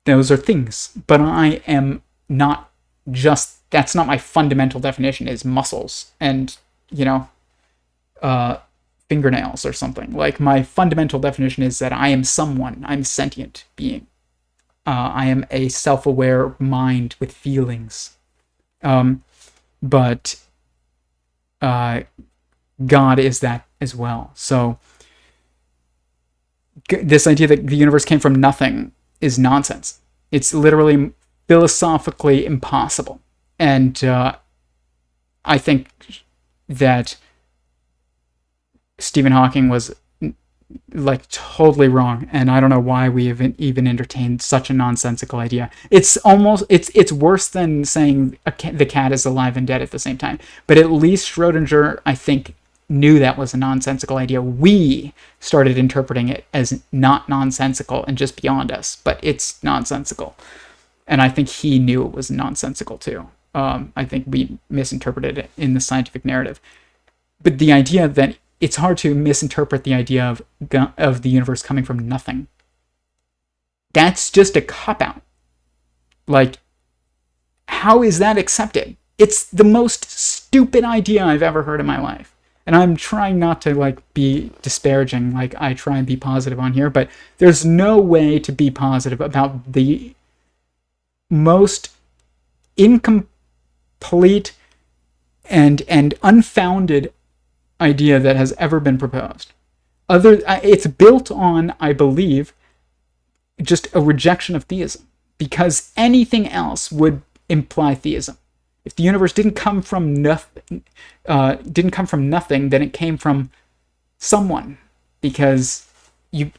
Those are things. But I am not just, that's not my fundamental definition, is muscles and, fingernails or something. Like, my fundamental definition is that I am someone. I'm a sentient being. I am a self-aware mind with feelings. But God is that as well. So this idea that the universe came from nothing is nonsense. It's literally philosophically impossible. And I think that Stephen Hawking was like totally wrong, and I don't know why we even entertained such a nonsensical idea. It's worse than saying the cat is alive and dead at the same time. But at least Schrodinger, I think, knew that was a nonsensical idea. We started interpreting it as not nonsensical and just beyond us, but it's nonsensical. And I think he knew it was nonsensical too. I think we misinterpreted it in the scientific narrative. But the idea that it's hard to misinterpret the idea of the universe coming from nothing. That's just a cop-out. Like, how is that accepted? It's the most stupid idea I've ever heard in my life. And I'm trying not to, like, be disparaging, like I try and be positive on here, but there's no way to be positive about the most incomplete and unfounded idea that has ever been proposed. It's built on, I believe, just a rejection of theism, because anything else would imply theism. If the universe didn't come from nothing, then it came from someone, because you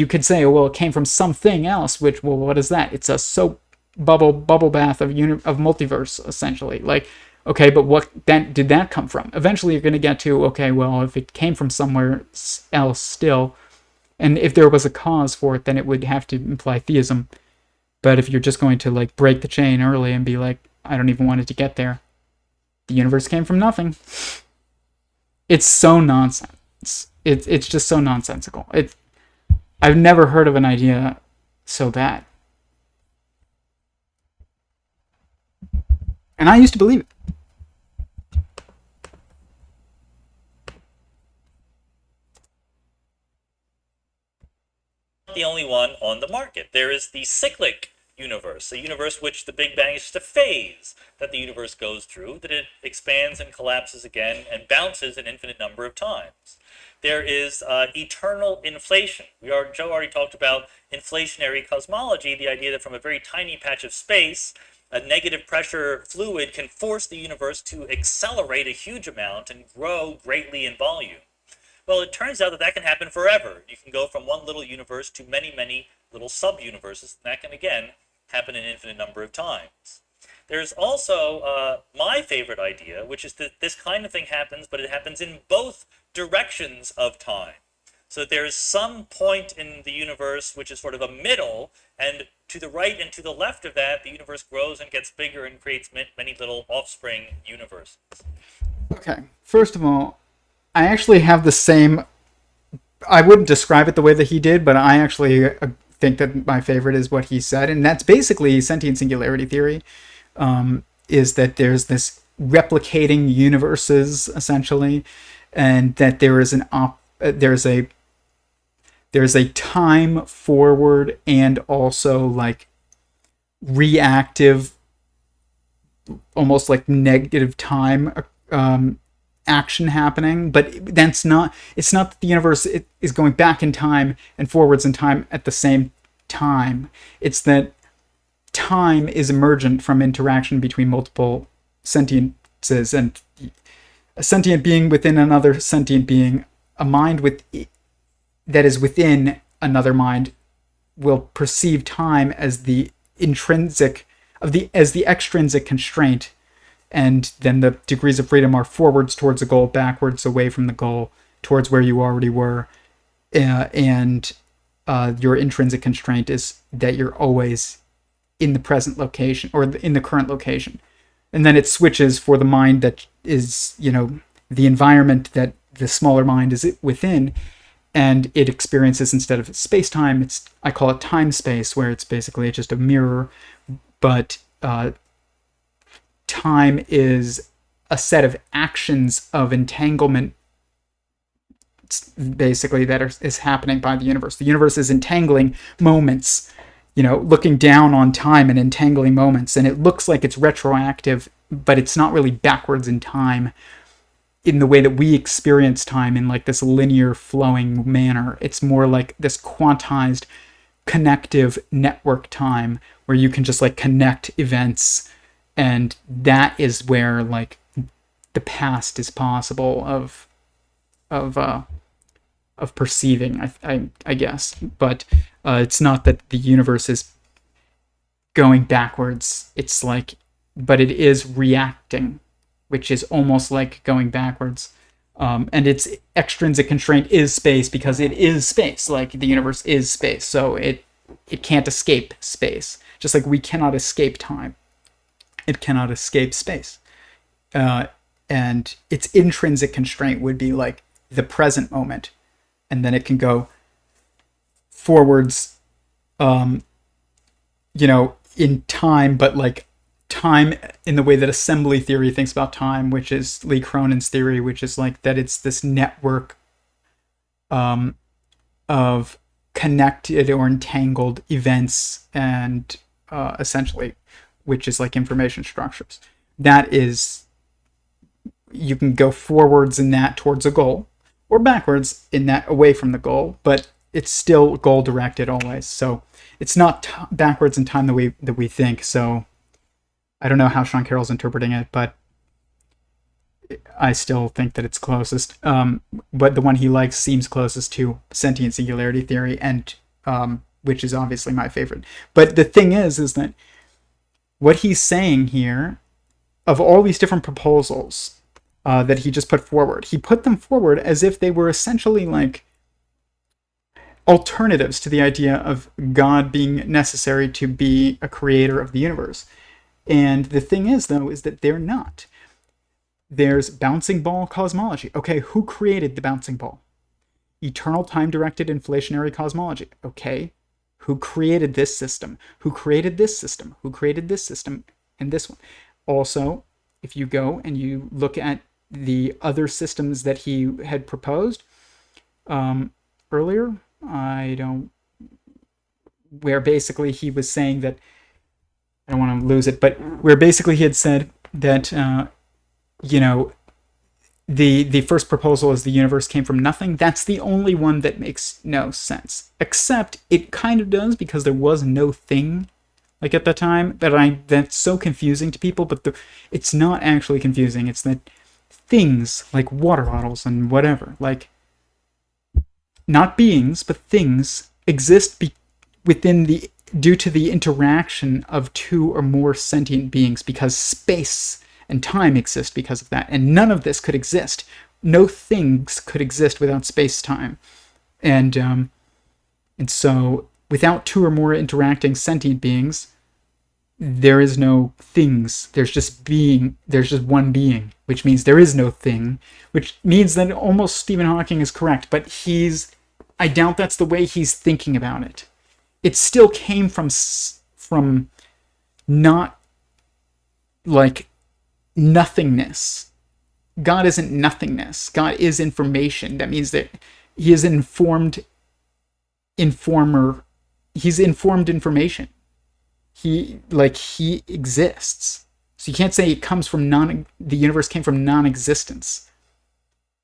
could say, well, it came from something else. Which, well, what is that? It's a soap bubble bath of multiverse, essentially. Like, okay, but what did that come from? Eventually, you're going to get to, okay, well, if it came from somewhere else still, and if there was a cause for it, then it would have to imply theism. But if you're just going to, like, break the chain early and be like, I don't even want it to get there, the universe came from nothing. It's so nonsense. It's just so nonsensical. I've never heard of an idea so bad. And I used to believe it. The only one on the market. There is the cyclic universe, a universe which the Big Bang is just a phase that the universe goes through, that it expands and collapses again and bounces an infinite number of times. There is eternal inflation. Joe already talked about inflationary cosmology, the idea that from a very tiny patch of space, a negative pressure fluid can force the universe to accelerate a huge amount and grow greatly in volume. Well, it turns out that can happen forever. You can go from one little universe to many, many little sub-universes, and that can, again, happen an infinite number of times. There's also my favorite idea, which is that this kind of thing happens, but it happens in both directions of time. So that there's some point in the universe which is sort of a middle, and to the right and to the left of that, the universe grows and gets bigger and creates many little offspring universes. Okay, first of all, I actually have the same... I wouldn't describe it the way that he did, but I actually think that my favorite is what he said, and that's basically sentient singularity theory, is that there's this replicating universes, essentially, and that there is there's a time forward and also, like, reactive, almost like negative time action happening, but it's not that the universe is going back in time and forwards in time at the same time. It's that time is emergent from interaction between multiple sentiences, and a sentient being within another sentient being, a mind that is within another mind, will perceive time as the extrinsic constraint, and then the degrees of freedom are forwards towards a goal, backwards away from the goal, towards where you already were, and your intrinsic constraint is that you're always in the present location or in the current location. And then it switches for the mind that is, the environment that the smaller mind is within, and it experiences, instead of space-time, I call it time-space, where it's basically just a mirror, but time is a set of actions of entanglement, basically, that is happening by the universe. The universe is entangling moments, looking down on time and entangling moments, and it looks like it's retroactive, but it's not really backwards in time in the way that we experience time in like this linear flowing manner. It's more like this quantized connective network time where you can just like connect events, and that is where like the past is possible of perceiving, I guess. But it's not that the universe is going backwards. It's like, but it is reacting, which is almost like going backwards. And its extrinsic constraint is space, because it is space. Like the universe is space, so it can't escape space. Just like we cannot escape time, it cannot escape space. And its intrinsic constraint would be like the present moment, and then it can go forwards, in time, but like time in the way that assembly theory thinks about time, which is Lee Cronin's theory, which is like that it's this network of connected or entangled events, and essentially, which is like information structures. That is, you can go forwards in that towards a goal, or backwards in that away from the goal, but it's still goal directed always. So it's not backwards in time the way that we think. So I don't know how Sean Carroll's interpreting it, but I still think that it's closest. But the one he likes seems closest to sentient singularity theory, and which is obviously my favorite. But the thing is that what he's saying here, of all these different proposals that he just put forward, he put them forward as if they were essentially like alternatives to the idea of God being necessary to be a creator of the universe. And the thing is, though, is that they're not. There's bouncing ball cosmology. Okay, who created the bouncing ball? Eternal time-directed inflationary cosmology. Okay, who created this system? Who created this system? Who created this system? And this one. Also, if you go and you look at the other systems that he had proposed earlier, where basically he was saying that, I don't want to lose it, but where basically he had said that, the first proposal is the universe came from nothing. That's the only one that makes no sense. Except it kind of does, because there was no thing, like at that time, that's so confusing to people, but it's not actually confusing. It's that things, like water bottles and whatever, like, not beings, but things, exist due to the interaction of two or more sentient beings, because space and time exist because of that. And none of this could exist. No things could exist without space-time. And so without two or more interacting sentient beings, there is no things. There's just one being, which means there is no thing, which means that almost Stephen Hawking is correct, but I doubt that's the way he's thinking about it. It still came from not like nothingness. God isn't nothingness. God is information. That means that he is informed informer. He's informed information. He exists. So you can't say it comes from the universe came from non-existence.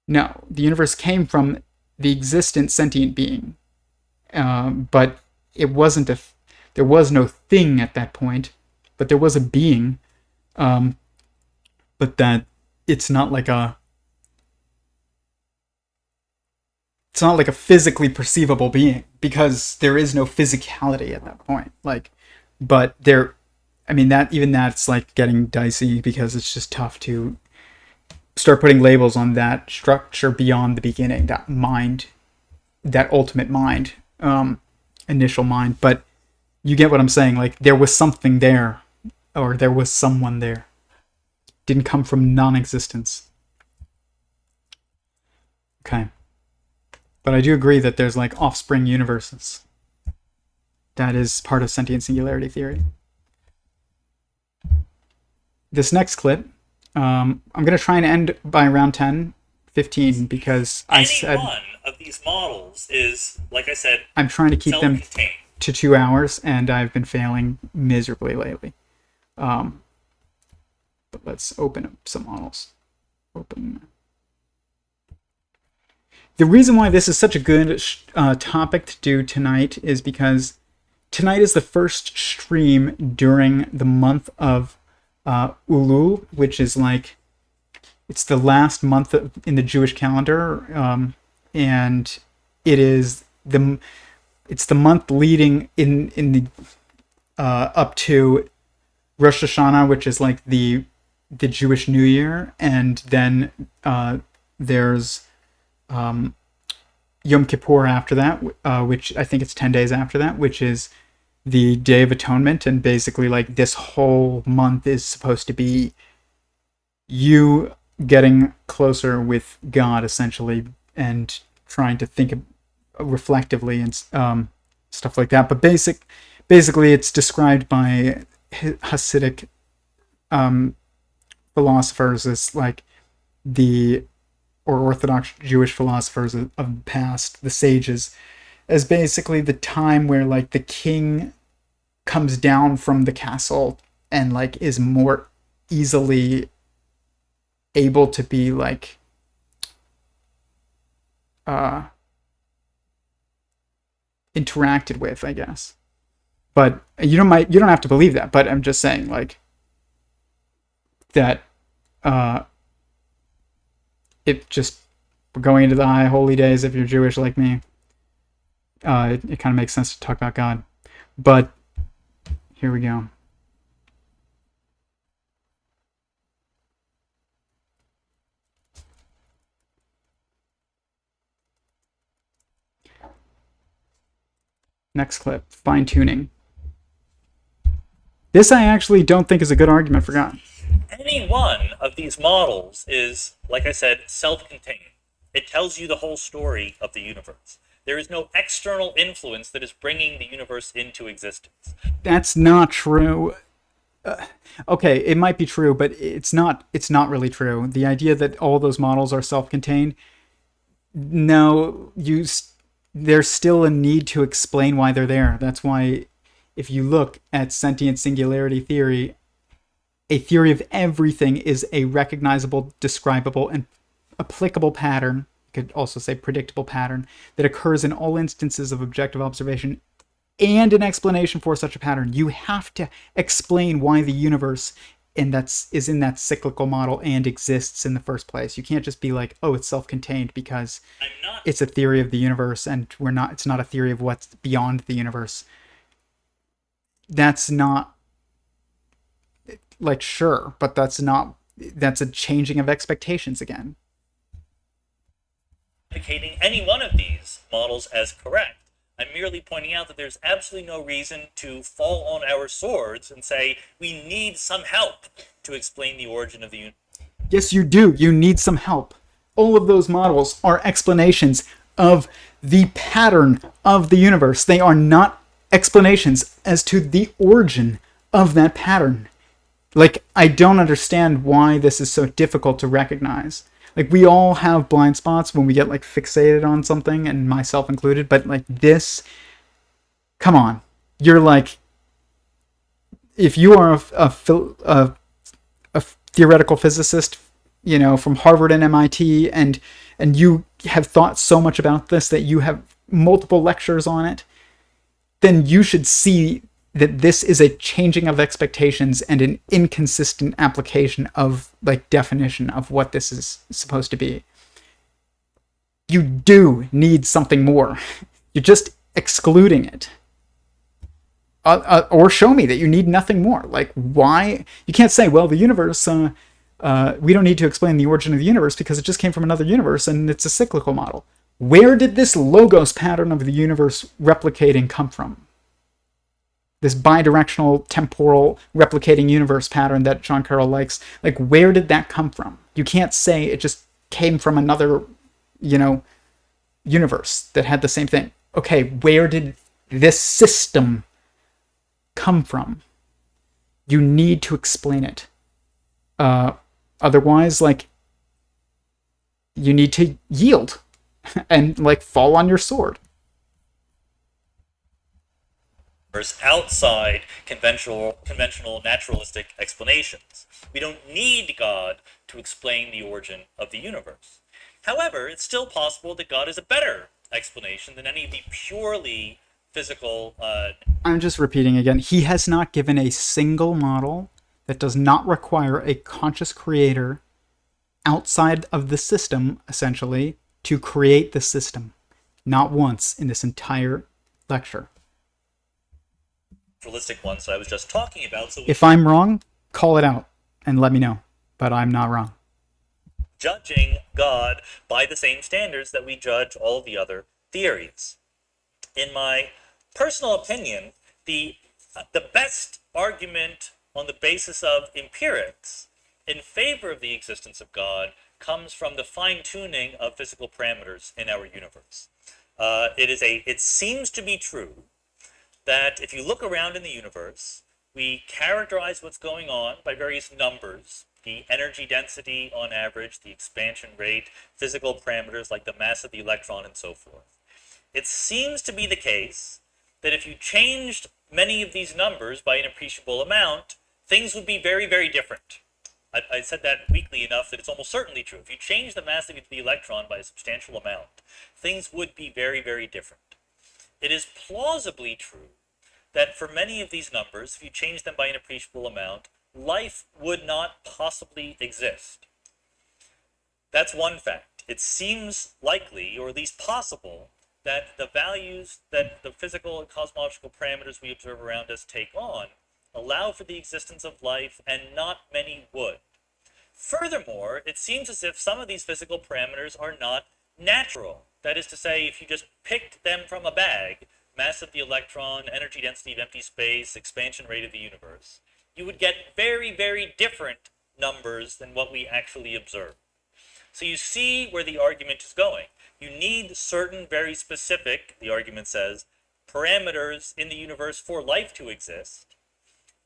No, the universe came from the existent sentient being. But it wasn't there was no thing at that point, but there was a being. But that it's not like a physically perceivable being, because there is no physicality at that point. But that's like getting dicey, because it's just tough to start putting labels on that structure beyond the beginning, that mind that ultimate mind, initial mind. But you get what I'm saying. Like, there was something there, or there was someone there. Didn't come from non-existence. Okay. But I do agree that there's like offspring universes. That is part of sentient singularity theory. This next clip, I'm going to try and end by around 10, 15, because I said... Any one of these models is, like I said, I'm trying to keep them self-contained. to 2 hours, and I've been failing miserably lately. But let's open up some models. Open. The reason why this is such a good topic to do tonight is because tonight is the first stream during the month of Elul, which is like, it's the last month in the Jewish calendar, and it's the month leading in the up to Rosh Hashanah, which is like the Jewish New Year, and then there's Yom Kippur after that, which I think it's 10 days after that, which is the Day of Atonement. And basically, like, this whole month is supposed to be you getting closer with God, essentially, and trying to think reflectively and stuff like that. But basically, it's described by Hasidic philosophers as like or Orthodox Jewish philosophers of the past, the sages, as basically the time where like the king comes down from the castle and like is more easily able to be like interacted with, I guess. But you don't have to believe that, but I'm just saying like that it just, we're going into the high holy days if you're Jewish like me. It kind of makes sense to talk about God. But here we go. Next clip, fine-tuning. This I actually don't think is a good argument for God. Any one of these models is, like I said, self-contained. It tells you the whole story of the universe. There is no external influence that is bringing the universe into existence. That's not true. Okay, it might be true, but it's not really true. The idea that all those models are self-contained, no, there's still a need to explain why they're there. That's why if you look at sentient singularity theory, a theory of everything is a recognizable, describable, and applicable pattern, you could also say predictable pattern, that occurs in all instances of objective observation, and an explanation for such a pattern. You have to explain why the universe is in that cyclical model and exists in the first place. You can't just be like, oh, it's self-contained because it's a theory of the universe and it's not a theory of what's beyond the universe. That's not, like, sure, but that's a changing of expectations again. Advocating any one of these models as correct. I'm merely pointing out that there's absolutely no reason to fall on our swords and say we need some help to explain the origin of the universe. Yes, you do. You need some help. All of those models are explanations of the pattern of the universe. They are not explanations as to the origin of that pattern. Like, I don't understand why this is so difficult to recognize. Like, we all have blind spots when we get, like, fixated on something, and myself included, but, like, this, come on. You're, like, if you are a theoretical physicist, you know, from Harvard and MIT, and you have thought so much about this that you have multiple lectures on it, then you should see that this is a changing of expectations and an inconsistent application of, like, definition of what this is supposed to be. You do need something more. You're just excluding it. Or show me that you need nothing more. Like, why? You can't say, well, the universe, we don't need to explain the origin of the universe because it just came from another universe and it's a cyclical model. Where did this logos pattern of the universe replicating come from? This bidirectional temporal replicating universe pattern that Sean Carroll likes. Like, where did that come from? You can't say it just came from another, universe that had the same thing. Okay, where did this system come from? You need to explain it. Otherwise, you need to yield and, fall on your sword. Outside conventional naturalistic explanations. We don't need God to explain the origin of the universe. However, it's still possible that God is a better explanation than any of the purely physical... I'm just repeating again. He has not given a single model that does not require a conscious creator outside of the system, essentially, to create the system. Not once in this entire lecture. Naturalistic ones that I was just talking about. So if I'm wrong, call it out and let me know. But I'm not wrong. Judging God by the same standards that we judge all of the other theories. In my personal opinion, the best argument on the basis of empirics in favor of the existence of God comes from the fine-tuning of physical parameters in our universe. It seems to be true that if you look around in the universe, we characterize what's going on by various numbers, the energy density on average, the expansion rate, physical parameters like the mass of the electron, and so forth. It seems to be the case that if you changed many of these numbers by an appreciable amount, things would be very, very different. I said that weakly enough that it's almost certainly true. If you change the mass of the electron by a substantial amount, things would be very, very different. It is plausibly true that for many of these numbers, if you change them by an appreciable amount, life would not possibly exist. That's one fact. It seems likely, or at least possible, that the values that the physical and cosmological parameters we observe around us take on allow for the existence of life, and not many would. Furthermore, it seems as if some of these physical parameters are not natural. That is to say, if you just picked them from a bag, mass of the electron, energy density of empty space, expansion rate of the universe, you would get very, very different numbers than what we actually observe. So you see where the argument is going. You need certain very specific, the argument says, parameters in the universe for life to exist.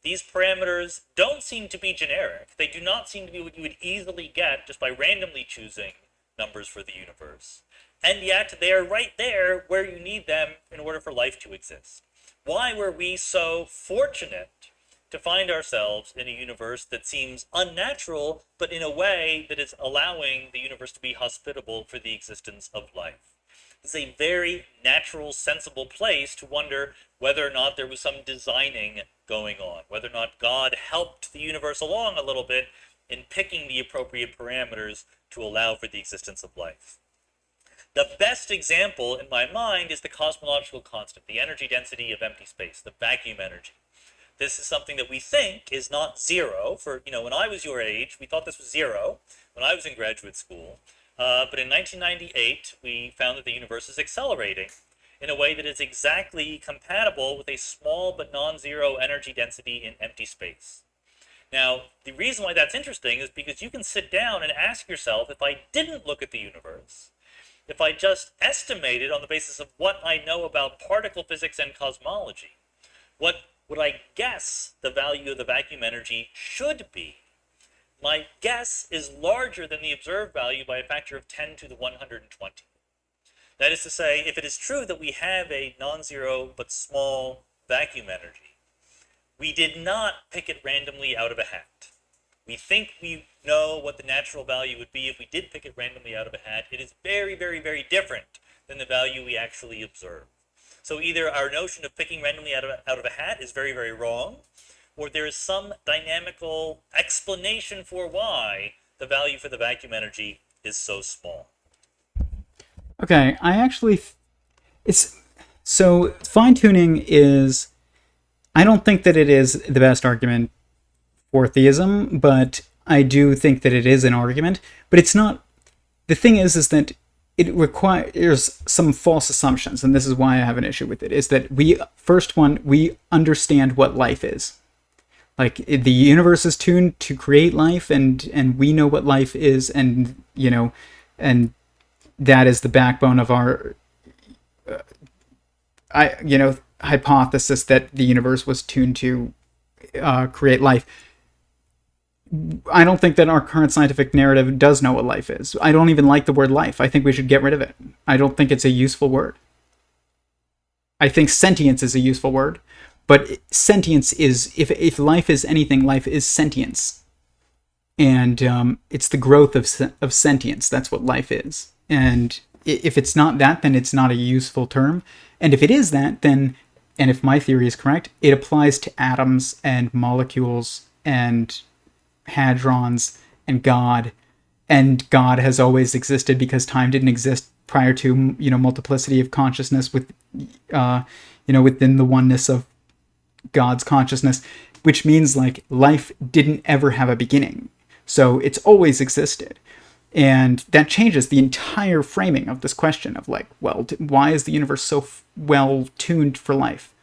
These parameters don't seem to be generic. They do not seem to be what you would easily get just by randomly choosing numbers for the universe. And yet they are right there where you need them in order for life to exist. Why were we so fortunate to find ourselves in a universe that seems unnatural, but in a way that is allowing the universe to be hospitable for the existence of life? It's a very natural, sensible place to wonder whether or not there was some designing going on, whether or not God helped the universe along a little bit in picking the appropriate parameters to allow for the existence of life. The best example in my mind is the cosmological constant, the energy density of empty space, the vacuum energy. This is something that we think is not zero. For, when I was your age, we thought this was zero when I was in graduate school. But in 1998, we found that the universe is accelerating in a way that is exactly compatible with a small but non-zero energy density in empty space. Now, the reason why that's interesting is because you can sit down and ask yourself, if I didn't look at the universe, if I just estimated on the basis of what I know about particle physics and cosmology, what would I guess the value of the vacuum energy should be? My guess is larger than the observed value by a factor of 10 to the 120. That is to say, if it is true that we have a non-zero but small vacuum energy, we did not pick it randomly out of a hat. We think we know what the natural value would be if we did pick it randomly out of a hat. It is very, very, very different than the value we actually observe. So either our notion of picking randomly out of a hat is very, very wrong, or there is some dynamical explanation for why the value for the vacuum energy is so small. Okay, so fine-tuning is, I don't think that it is the best argument for theism, but I do think that it is an argument. But it's not, the thing is that it requires some false assumptions, and this is why I have an issue with it, is that we understand what life is. Like, the universe is tuned to create life, and we know what life is, and, and that is the backbone of our, hypothesis that the universe was tuned to create life. I don't think that our current scientific narrative does know what life is. I don't even like the word life. I think we should get rid of it. I don't think it's a useful word. I think sentience is a useful word, but sentience is, if life is anything, life is sentience. And it's the growth of sentience. That's what life is. And if it's not that, then it's not a useful term. And if it is that, then, and if my theory is correct, it applies to atoms and molecules and hadrons and God has always existed because time didn't exist prior to multiplicity of consciousness with within the oneness of God's consciousness, which means like life didn't ever have a beginning, so it's always existed. And that changes the entire framing of this question of like, well, why is the universe so well tuned for life?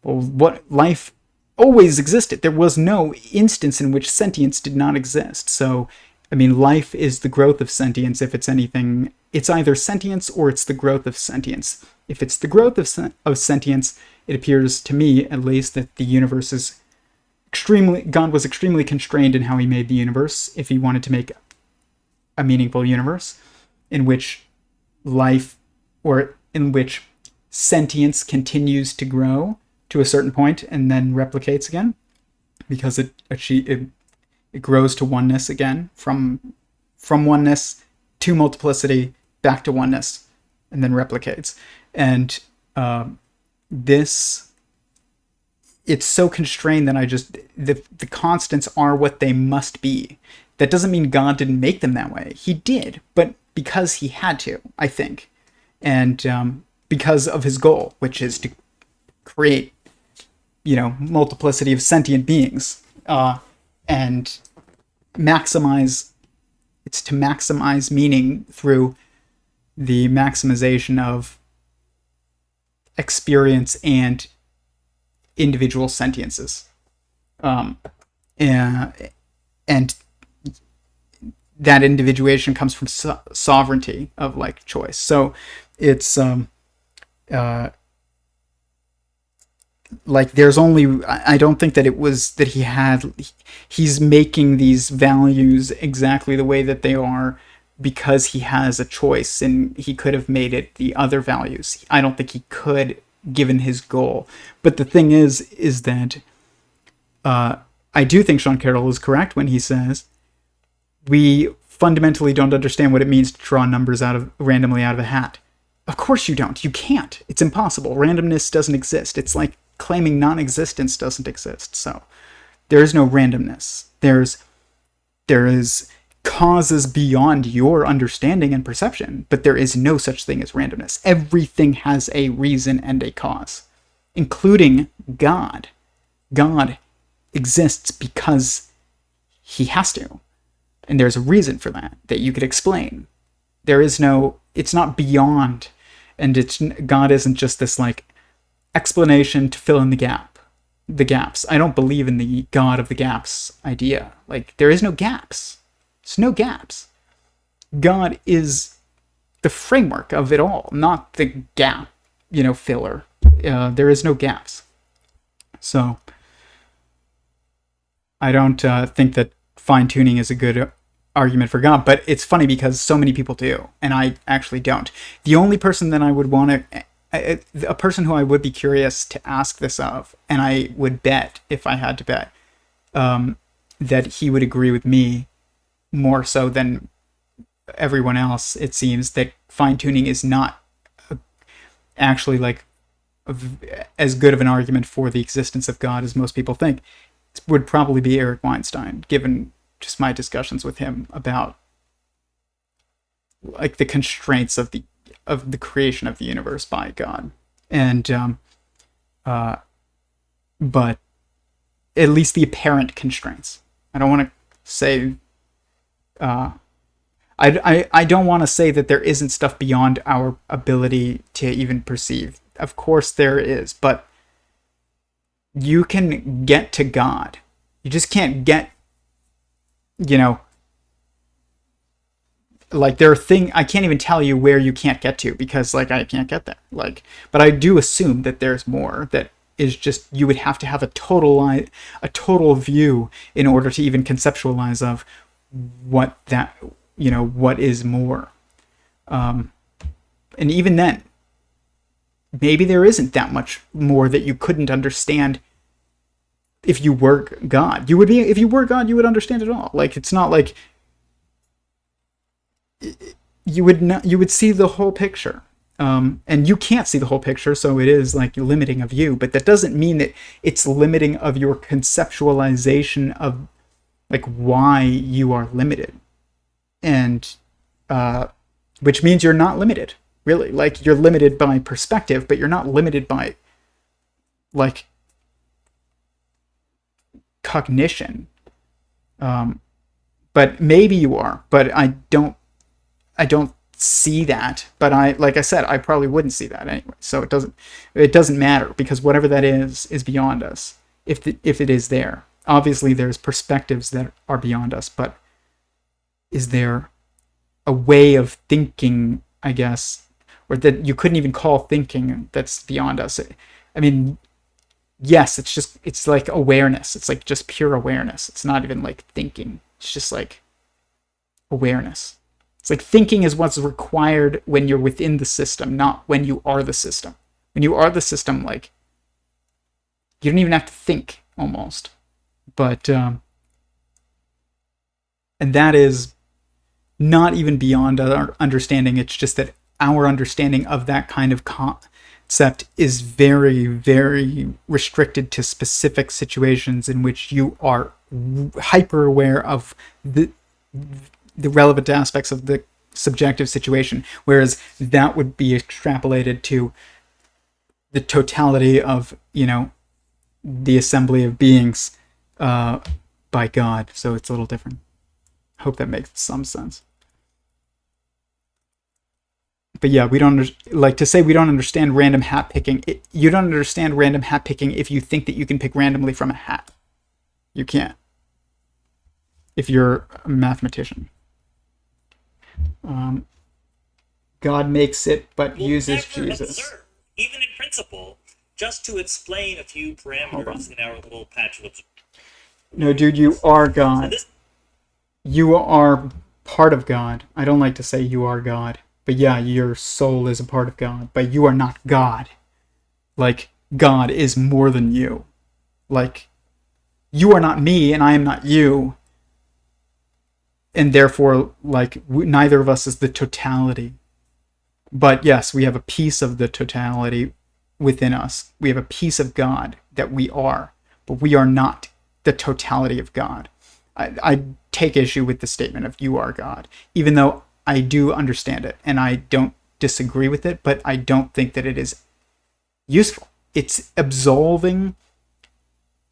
Well, what life always existed. There was no instance in which sentience did not exist. So, I mean, life is the growth of sentience. If it's anything, it's either sentience or it's the growth of sentience. If it's the growth of sentience, it appears to me, at least, that the universe is God was extremely constrained in how he made the universe if he wanted to make a meaningful universe in which life, or in which sentience continues to grow to a certain point and then replicates again, because it grows to oneness again, from oneness to multiplicity back to oneness, and then replicates. And it's so constrained that the constants are what they must be. That doesn't mean God didn't make them that way. He did, but because he had to, I think, and because of his goal, which is to create multiplicity of sentient beings, and maximize meaning through the maximization of experience and individual sentiences. And that individuation comes from sovereignty of like choice. So it's like there's only, I don't think that it was that he's making these values exactly the way that they are because he has a choice, and he could have made it the other values. I don't think he could, given his goal. But the thing is that I do think Sean Carroll is correct when he says we fundamentally don't understand what it means to draw numbers randomly out of a hat. Of course you don't. You can't. It's impossible. Randomness doesn't exist. It's like claiming non-existence doesn't exist. So there is no randomness. There is causes beyond your understanding and perception, but there is no such thing as randomness. Everything has a reason and a cause, including God. God exists because he has to. And there's a reason for that you could explain. It's not beyond, and God isn't just this like explanation to fill in the gaps. I don't believe in the God of the gaps idea. Like, there is no gaps. There's no gaps. God is the framework of it all, not the gap, filler. There is no gaps. So I don't think that fine-tuning is a good argument for God, but it's funny because so many people do, and I actually don't. The only person that I would want to, a person who I would be curious to ask this of, and I would bet, if I had to bet, that he would agree with me more so than everyone else, it seems, that fine-tuning is not actually like as good of an argument for the existence of God as most people think. It would probably be Eric Weinstein, given just my discussions with him about like the constraints of the creation of the universe by God. And but at least the apparent constraints. I don't want to say I don't want to say that there isn't stuff beyond our ability to even perceive. Of course there is, but you can get to God. You just can't get, you know, like there are things I can't even tell you where you can't get to, because like I can't get there. Like, but I do assume that there's more that is just, you would have to have a total view in order to even conceptualize of what that, you know, what is more. And even then, maybe there isn't that much more that you couldn't understand if you were God. If you were God, you would understand it all. Like, it's not like you would see the whole picture. And you can't see the whole picture, so it is like limiting of you, but that doesn't mean that it's limiting of your conceptualization of like why you are limited. And which means you're not limited, really. Like, you're limited by perspective, but you're not limited by like cognition. But maybe you are, but I don't see that. But like I said, I probably wouldn't see that anyway. So it doesn't matter, because whatever that is beyond us. If it is there, obviously there's perspectives that are beyond us, but is there a way of thinking, I guess, or that you couldn't even call thinking, that's beyond us? I mean, yes, it's like awareness. It's like just pure awareness. It's not even like thinking. It's just like awareness. It's like thinking is what's required when you're within the system, not when you are the system. When you are the system, like, you don't even have to think, almost. But, and that is not even beyond our understanding. It's just that our understanding of that kind of concept is very, very restricted to specific situations in which you are hyper aware of the relevant aspects of the subjective situation, whereas that would be extrapolated to the totality of, you know, the assembly of beings by God. So it's a little different. I hope that makes some sense. But yeah, we don't like to say we don't understand random hat picking. You don't understand random hat picking if you think that you can pick randomly from a hat. You can't. If you're a mathematician. God makes it, but uses Jesus. Observe, even in principle, just to explain a few parameters in our little patch of observation. No, dude, you are God. You are part of God. I don't like to say you are God. But yeah, your soul is a part of God. But you are not God. Like, God is more than you. Like, you are not me and I am not you. And therefore, like, neither of us is the totality. But yes, we have a piece of the totality within us. We have a piece of God that we are. But we are not the totality of God. I take issue with the statement of you are God, even though I do understand it and I don't disagree with it, but I don't think that it is useful. It's absolving.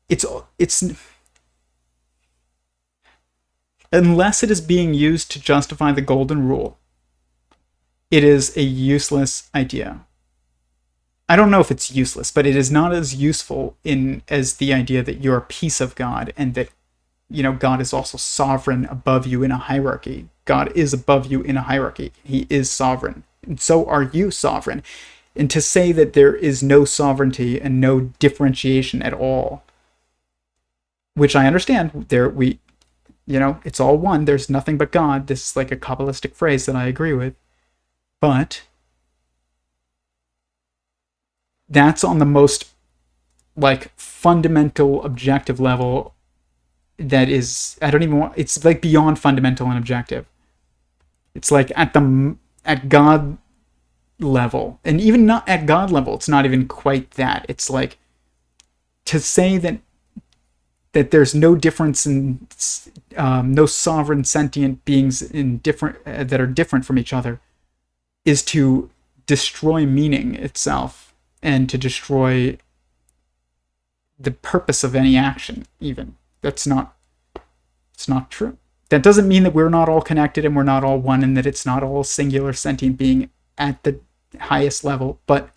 It's unless it is being used to justify the golden rule, it is a useless idea. I don't know if it's useless, but it is not as useful as the idea that you're a piece of God and that, you know, God is also sovereign above you in a hierarchy. God is above you in a hierarchy. He is sovereign. And so are you sovereign. And to say that there is no sovereignty and no differentiation at all, which I understand, it's all one. There's nothing but God. This is like a Kabbalistic phrase that I agree with. But that's on the most, like, fundamental objective level that is, it's like beyond fundamental and objective. It's like at God level, and even not at God level, it's not even quite that. It's like to say that there's no difference in no sovereign sentient beings in different that are different from each other is to destroy meaning itself and to destroy the purpose of any action. Even it's not true. That doesn't mean that we're not all connected and we're not all one and that it's not all singular sentient being at the highest level, but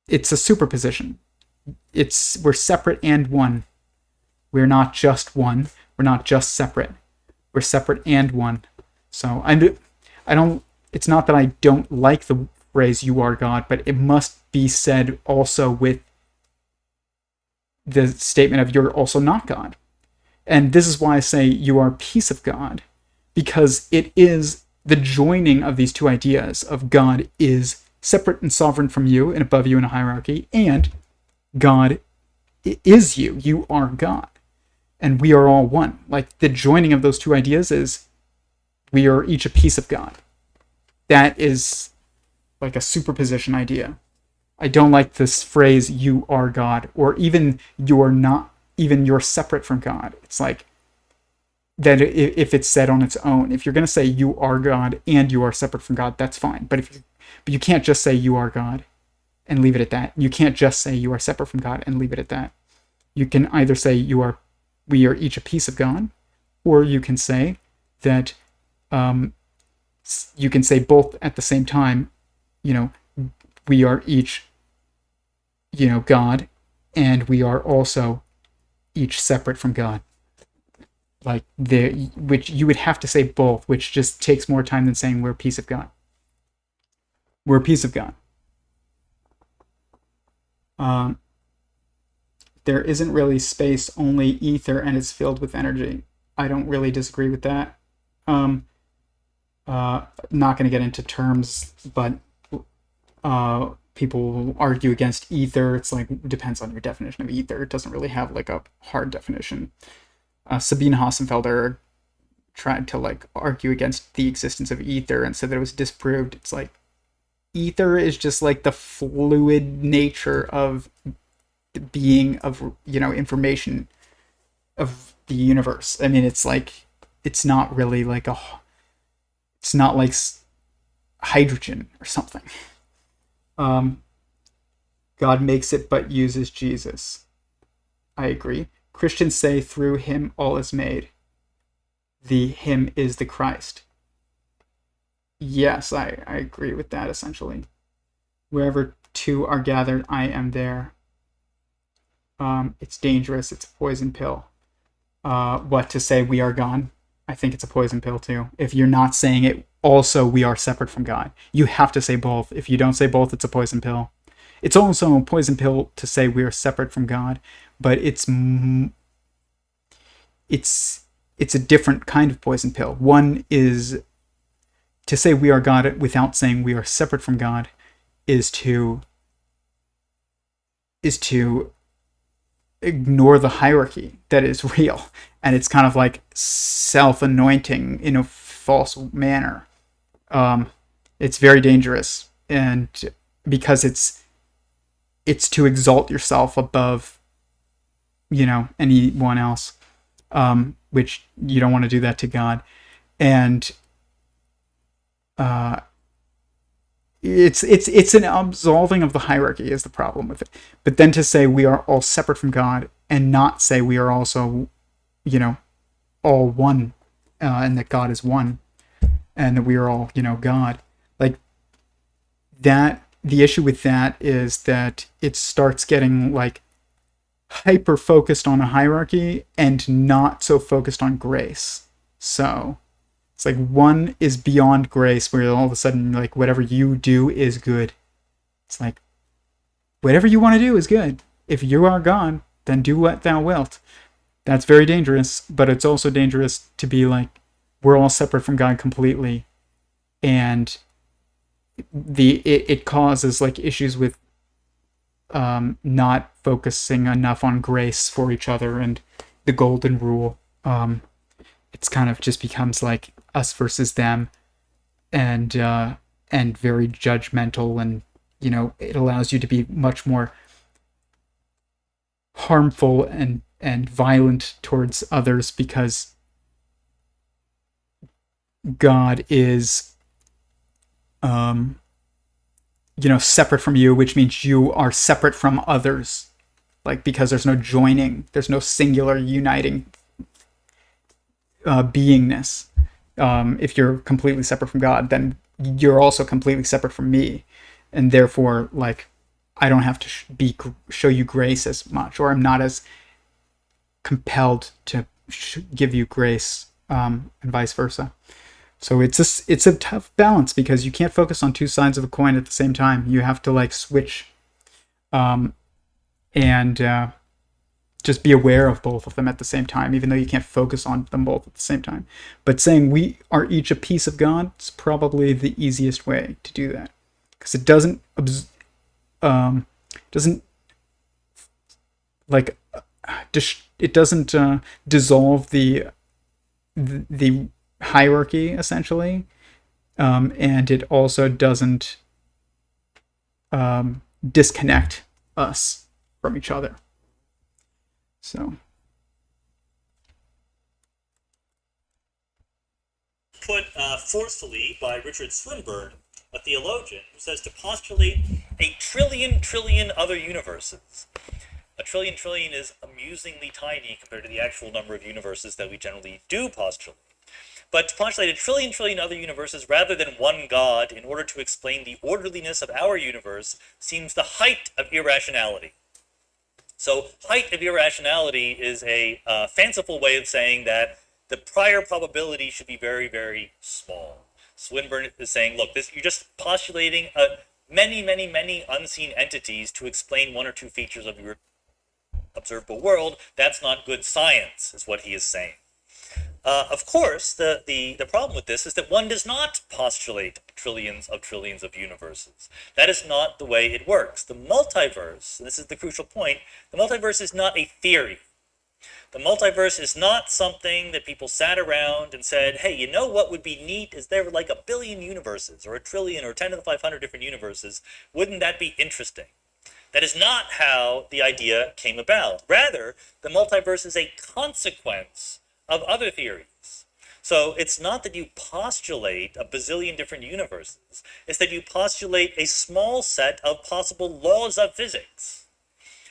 it's a superposition. We're separate and one. We're not just one. We're not just separate. We're separate and one. So I don't. It's not that I don't like the phrase "you are God," but it must be said also with the statement of "you're also not God." And this is why I say you are a piece of God, because it is the joining of these two ideas of God is separate and sovereign from you and above you in a hierarchy, and God is you. You are God. And we are all one. Like, the joining of those two ideas is we are each a piece of God. That is like a superposition idea. I don't like this phrase, you are God, or even you're not, even you're separate from God. It's like that if it's said on its own. If you're going to say you are God and you are separate from God, that's fine. But you can't just say you are God and leave it at that. You can't just say you are separate from God and leave it at that. You can either say we are each a piece of God, or you can say that you can say both at the same time. We are each, God, and we are also each separate from God. Like, which you would have to say both, which just takes more time than saying we're a piece of God. We're a piece of God. There isn't really space, only ether, and it's filled with energy. I don't really disagree with that. Not going to get into terms, but people will argue against ether. It's like, it depends on your definition of ether. It doesn't really have like a hard definition. Sabine Hossenfelder tried to argue against the existence of ether and said that it was disproved. It's like, ether is just like the fluid nature of the being of, information of the universe. I mean, it's like, it's not really it's not like hydrogen or something. God makes it but uses Jesus. I agree. Christians say through him all is made. The him is the Christ. Yes, I agree with that essentially. Wherever two are gathered, I am there. It's dangerous. It's a poison pill. What, to say we are gone? I think it's a poison pill too. If you're not saying it, also we are separate from God. You have to say both. If you don't say both, it's a poison pill. It's also a poison pill to say we are separate from God, but it's a different kind of poison pill. One is to say we are God without saying we are separate from God is to ignore the hierarchy that is real, and it's kind of like self-anointing in a false manner. It's very dangerous, and because it's to exalt yourself above anyone else, which you don't want to do that to God. And it's an absolving of the hierarchy is the problem with it. But then to say we are all separate from God and not say we are also, all one, and that God is one, and that we are all, God, like that. The issue with that is that it starts getting like hyper focused on a hierarchy and not so focused on grace. So it's like one is beyond grace, where all of a sudden, like, whatever you do is good. It's like, whatever you want to do is good. If you are God, then do what thou wilt. That's very dangerous, but it's also dangerous to be like, we're all separate from God completely. And it causes like issues with not focusing enough on grace for each other and the golden rule. It's kind of just becomes like us versus them, and very judgmental, and it allows you to be much more harmful and violent towards others, because God is separate from you, which means you are separate from others, like, because there's no joining, there's no singular uniting beingness. If you're completely separate from God, then you're also completely separate from me, and therefore, like, I don't have to show you grace as much, or I'm not as compelled to give you grace, and vice versa. So it's a tough balance, because you can't focus on two sides of a coin at the same time. You have to like switch, and just be aware of both of them at the same time, even though you can't focus on them both at the same time. But saying we are each a piece of God is probably the easiest way to do that, because it doesn't like it doesn't dissolve the hierarchy, essentially, and it also doesn't disconnect us from each other. So, put forcefully by Richard Swinburne, a theologian, who says to postulate a trillion other universes. A trillion is amusingly tiny compared to the actual number of universes that we generally do postulate. But to postulate a trillion other universes rather than one God in order to explain the orderliness of our universe seems the height of irrationality. So height of irrationality is a fanciful way of saying that the prior probability should be very, very small. Swinburne is saying, look, you're just postulating many unseen entities to explain one or two features of your observable world. That's not good science, is what he is saying. Of course, the problem with this is that one does not postulate trillions of universes. That is not the way it works. The multiverse, and this is the crucial point, the multiverse is not a theory. The multiverse is not something that people sat around and said, hey, you know what would be neat is there were like 1 billion universes, or 1 trillion, or 10 to the 500 different universes. Wouldn't that be interesting? That is not how the idea came about. Rather, the multiverse is a consequence of other theories. So it's not that you postulate 1 bazillion different universes. It's that you postulate a small set of possible laws of physics.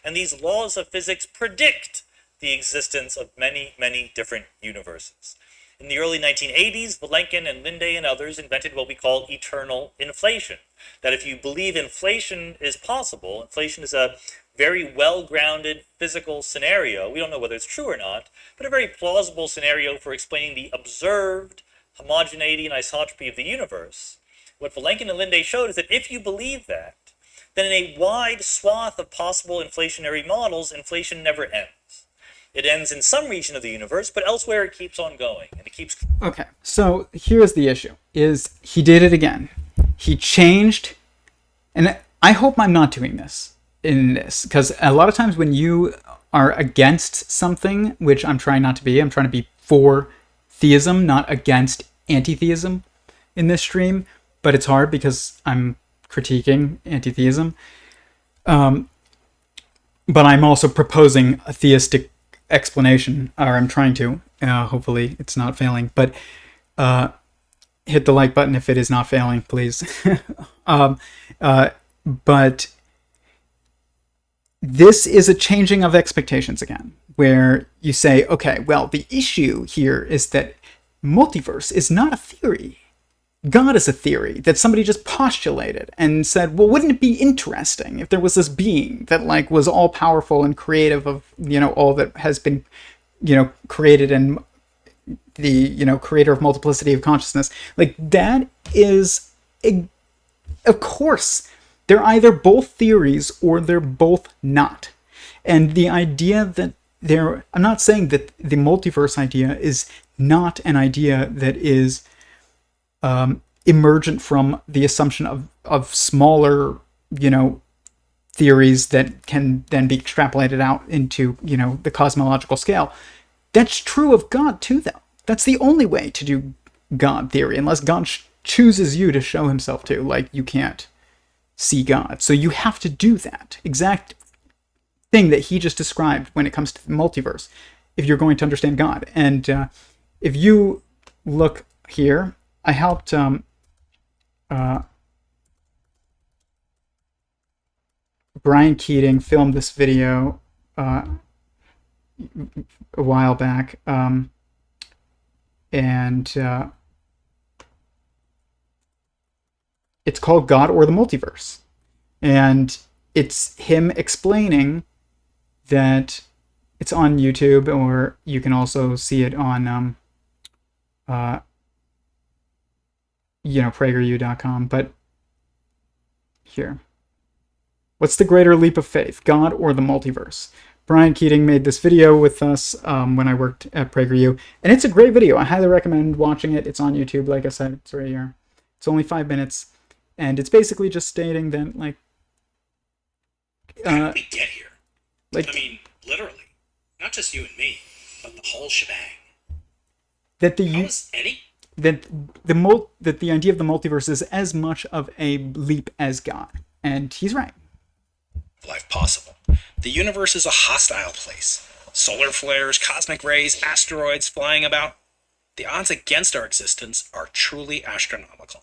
And these laws of physics predict the existence of many different universes. In the early 1980s, Vilenkin and Linde and others invented what we call eternal inflation. That if you believe inflation is possible, inflation is a very well-grounded physical scenario. We don't know whether it's true or not, but a very plausible scenario for explaining the observed homogeneity and isotropy of the universe. What Vilenkin and Linde showed is that if you believe that, then in a wide swath of possible inflationary models, inflation never ends. It ends in some region of the universe, but elsewhere it keeps on going, and it keeps... okay, so here's the issue, is he did it again. He changed, and I hope I'm not doing this in this, because a lot of times when you are against something, which I'm trying not to be, I'm trying to be for theism, not against anti-theism in this stream, but it's hard because I'm critiquing anti-theism. But I'm also proposing a theistic explanation, or I'm trying to. Hopefully it's not failing, but hit the like button if it is not failing, please. But this is a changing of expectations again, where you say, okay, well, the issue here is that multiverse is not a theory. God is a theory that somebody just postulated and said, well, wouldn't it be interesting if there was this being that like was all powerful and creative of, all that has been, created, and the, creator of multiplicity of consciousness. Like that is, of course, they're either both theories or they're both not. And the idea that I'm not saying that the multiverse idea is not an idea that is emergent from the assumption of smaller, theories that can then be extrapolated out into, the cosmological scale. That's true of God too, though. That's the only way to do God theory, unless God chooses you to show himself to. Like, you can't see God. So you have to do that exact thing that he just described when it comes to the multiverse, if you're going to understand God. And if you look here, I helped Brian Keating film this video a while back. and it's called God or the Multiverse. And it's him explaining that it's on YouTube, or you can also see it on, PragerU.com. But here. What's the greater leap of faith, God or the multiverse? Brian Keating made this video with us when I worked at PragerU, and it's a great video. I highly recommend watching it. It's on YouTube, like I said. It's right here. It's only 5 minutes, and it's basically just stating that, like... how did we get here? I mean, literally. Not just you and me, but the whole shebang. That the idea of the multiverse is as much of a leap as God. And he's right. Life possible. The universe is a hostile place. Solar flares, cosmic rays, asteroids flying about. The odds against our existence are truly astronomical.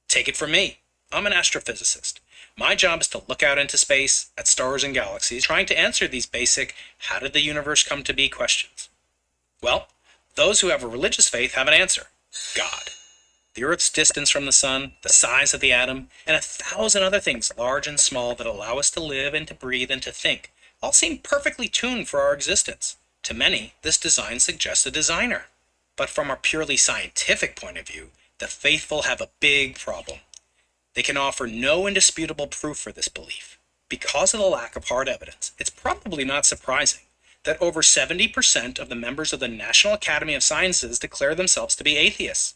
Take it from me. I'm an astrophysicist. My job is to look out into space at stars and galaxies, trying to answer these basic, how did the universe come to be questions. Well, those who have a religious faith have an answer. God. The Earth's distance from the sun, the size of the atom, and 1,000 other things large and small that allow us to live and to breathe and to think, all seem perfectly tuned for our existence. To many, this design suggests a designer. But from a purely scientific point of view, the faithful have a big problem. They can offer no indisputable proof for this belief. Because of the lack of hard evidence, it's probably not surprising that over 70% of the members of the National Academy of Sciences declare themselves to be atheists.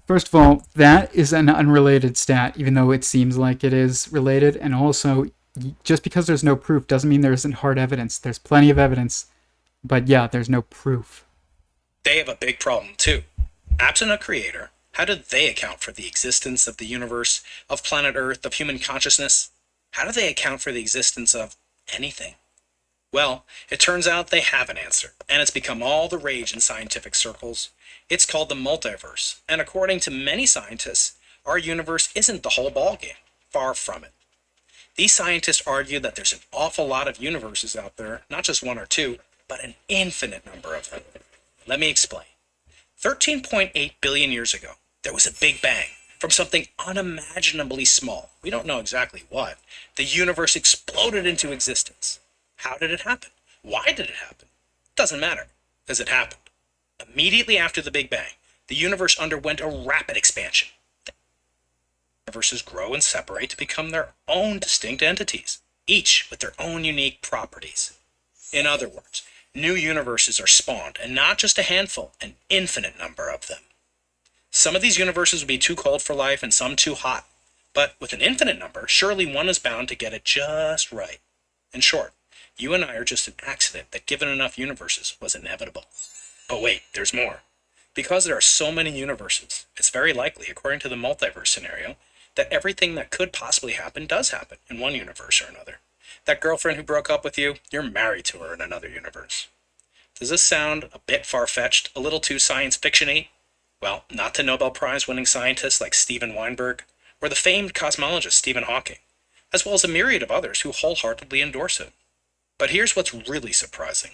First of all, that is an unrelated stat, even though it seems like it is related. And also, just because there's no proof doesn't mean there isn't hard evidence. There's plenty of evidence, but yeah, there's no proof. They have a big problem too. Absent a creator, how do they account for the existence of the universe, of planet Earth, of human consciousness? How do they account for the existence of anything? Well, it turns out they have an answer, and it's become all the rage in scientific circles. It's called the multiverse, and according to many scientists, our universe isn't the whole ballgame. Far from it. These scientists argue that there's an awful lot of universes out there, not just one or two, but an infinite number of them. Let me explain. 13.8 billion years ago, there was a big bang. From something unimaginably small, we don't know exactly what, the universe exploded into existence. How did it happen? Why did it happen? Doesn't matter, because it happened. Immediately after the Big Bang, the universe underwent a rapid expansion. Universes grow and separate to become their own distinct entities, each with their own unique properties. In other words, new universes are spawned, and not just a handful, an infinite number of them. Some of these universes would be too cold for life and some too hot, but with an infinite number, surely one is bound to get it just right. In short, you and I are just an accident that, given enough universes, was inevitable. But wait, there's more. Because there are so many universes, it's very likely, according to the multiverse scenario, that everything that could possibly happen does happen in one universe or another. That girlfriend who broke up with you, you're married to her in another universe. Does this sound a bit far-fetched, a little too science fiction-y? Well, not to Nobel Prize-winning scientists like Steven Weinberg, or the famed cosmologist Stephen Hawking, as well as a myriad of others who wholeheartedly endorse it. But here's what's really surprising.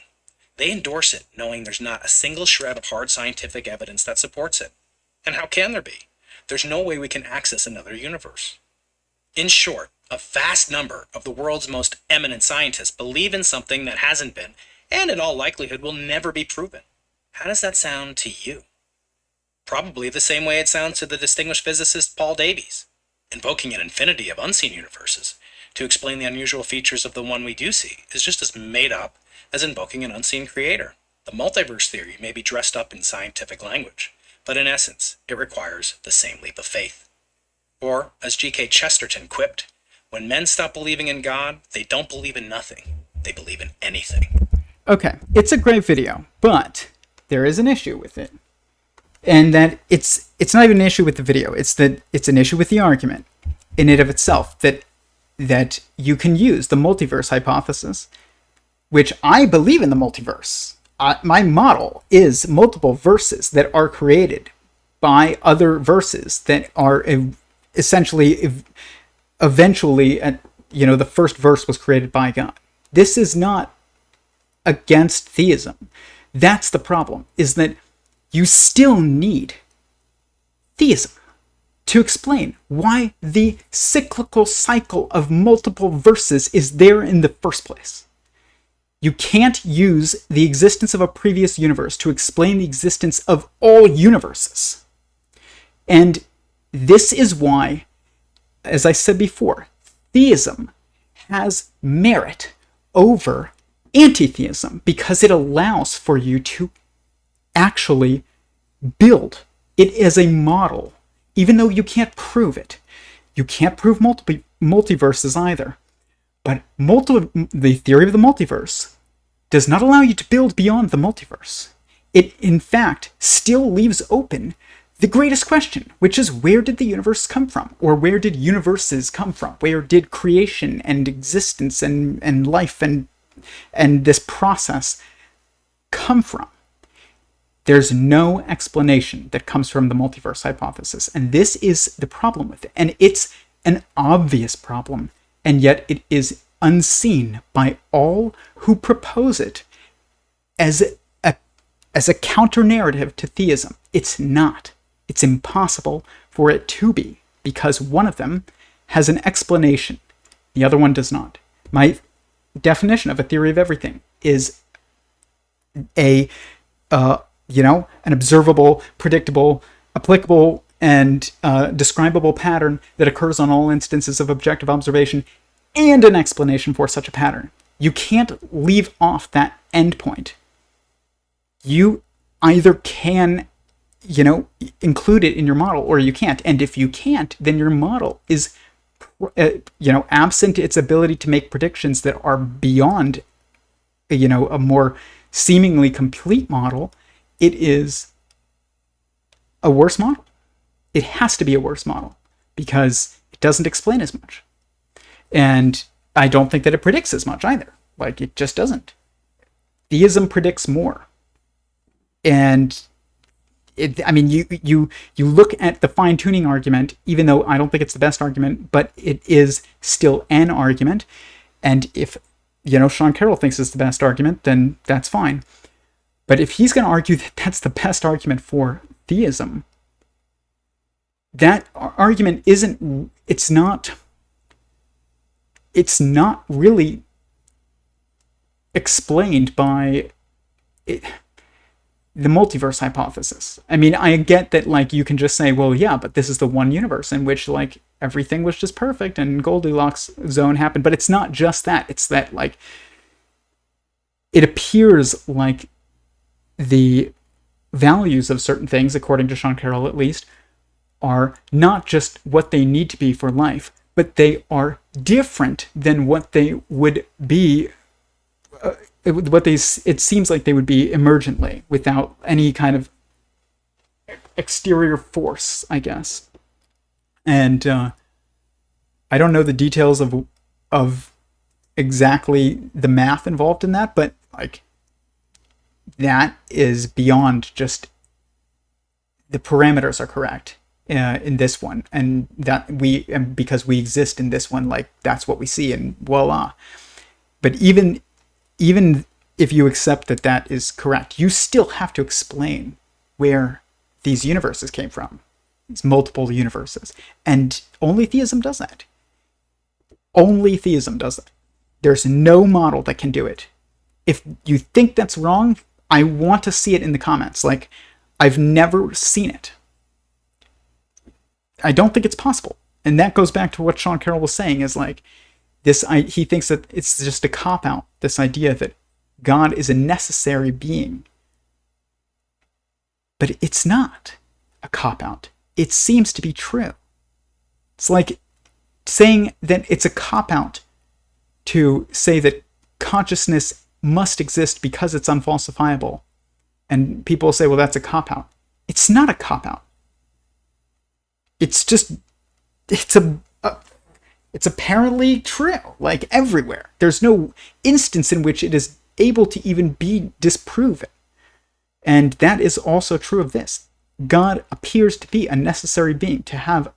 They endorse it knowing there's not a single shred of hard scientific evidence that supports it. And how can there be? There's no way we can access another universe. In short, a vast number of the world's most eminent scientists believe in something that hasn't been, and in all likelihood will never be proven. How does that sound to you? Probably the same way it sounds to the distinguished physicist Paul Davies, invoking an infinity of unseen universes to explain the unusual features of the one we do see is just as made up as invoking an unseen creator. The multiverse theory may be dressed up in scientific language, but in essence, it requires the same leap of faith. Or, as G.K. Chesterton quipped, when men stop believing in God, they don't believe in nothing. They believe in anything. Okay, it's a great video, but there is an issue with it. And that it's not even an issue with the video. It's that it's an issue with the argument in and of itself that you can use the multiverse hypothesis, which I believe in the multiverse. My model is multiple verses that are created by other verses that are essentially eventually, the first verse was created by God. This is not against theism. That's the problem, is that you still need theism to explain why the cyclical cycle of multiple verses is there in the first place. You can't use the existence of a previous universe to explain the existence of all universes. And this is why, as I said before, theism has merit over anti-theism, because it allows for you to actually build it as a model, even though you can't prove it. You can't prove multiverses either. But the theory of the multiverse does not allow you to build beyond the multiverse. It, in fact, still leaves open the greatest question, which is, where did the universe come from? Or where did universes come from? Where did creation and existence and life and this process come from? There's no explanation that comes from the multiverse hypothesis. And this is the problem with it. And it's an obvious problem. And yet it is unseen by all who propose it as a counter-narrative to theism. It's not. It's impossible for it to be, because one of them has an explanation. The other one does not. My definition of a theory of everything is an observable, predictable, applicable, and describable pattern that occurs on all instances of objective observation, and an explanation for such a pattern. You can't leave off that endpoint. You either can, include it in your model, or you can't. And if you can't, then your model is, absent its ability to make predictions that are beyond, a more seemingly complete model, it is a worse model. It has to be a worse model because it doesn't explain as much. And I don't think that it predicts as much either. Like, it just doesn't. Theism predicts more. And you look at the fine-tuning argument, even though I don't think it's the best argument, but it is still an argument. And if, Sean Carroll thinks it's the best argument, then that's fine. But if he's going to argue that that's the best argument for theism, that argument it's not really explained by the multiverse hypothesis. I mean, I get that, like, you can just say, well, yeah, but this is the one universe in which, like, everything was just perfect and Goldilocks zone happened. But it's not just that. It's that, like, it appears like the values of certain things, according to Sean Carroll at least, are not just what they need to be for life, but they are different than what they would be, it seems like they would be emergently, without any kind of exterior force, I guess. And I don't know the details of exactly the math involved in that, but, like, that is beyond just the parameters are correct in this one, and because we exist in this one, like, that's what we see, and voila. But even if you accept that that is correct, you still have to explain where these universes came from, these multiple universes, and only theism does that. Only theism does that. There's no model that can do it. If you think that's wrong, I want to see it in the comments. Like, I've never seen it. I don't think it's possible. And that goes back to what Sean Carroll was saying, is like, he thinks that it's just a cop-out, this idea that God is a necessary being. But it's not a cop-out. It seems to be true. It's like saying that it's a cop-out to say that consciousness must exist because it's unfalsifiable. And people say, well, that's a cop-out. It's not a cop-out. It's just, it's apparently true, like, everywhere. There's no instance in which it is able to even be disproven. And that is also true of this. God appears to be a necessary being to have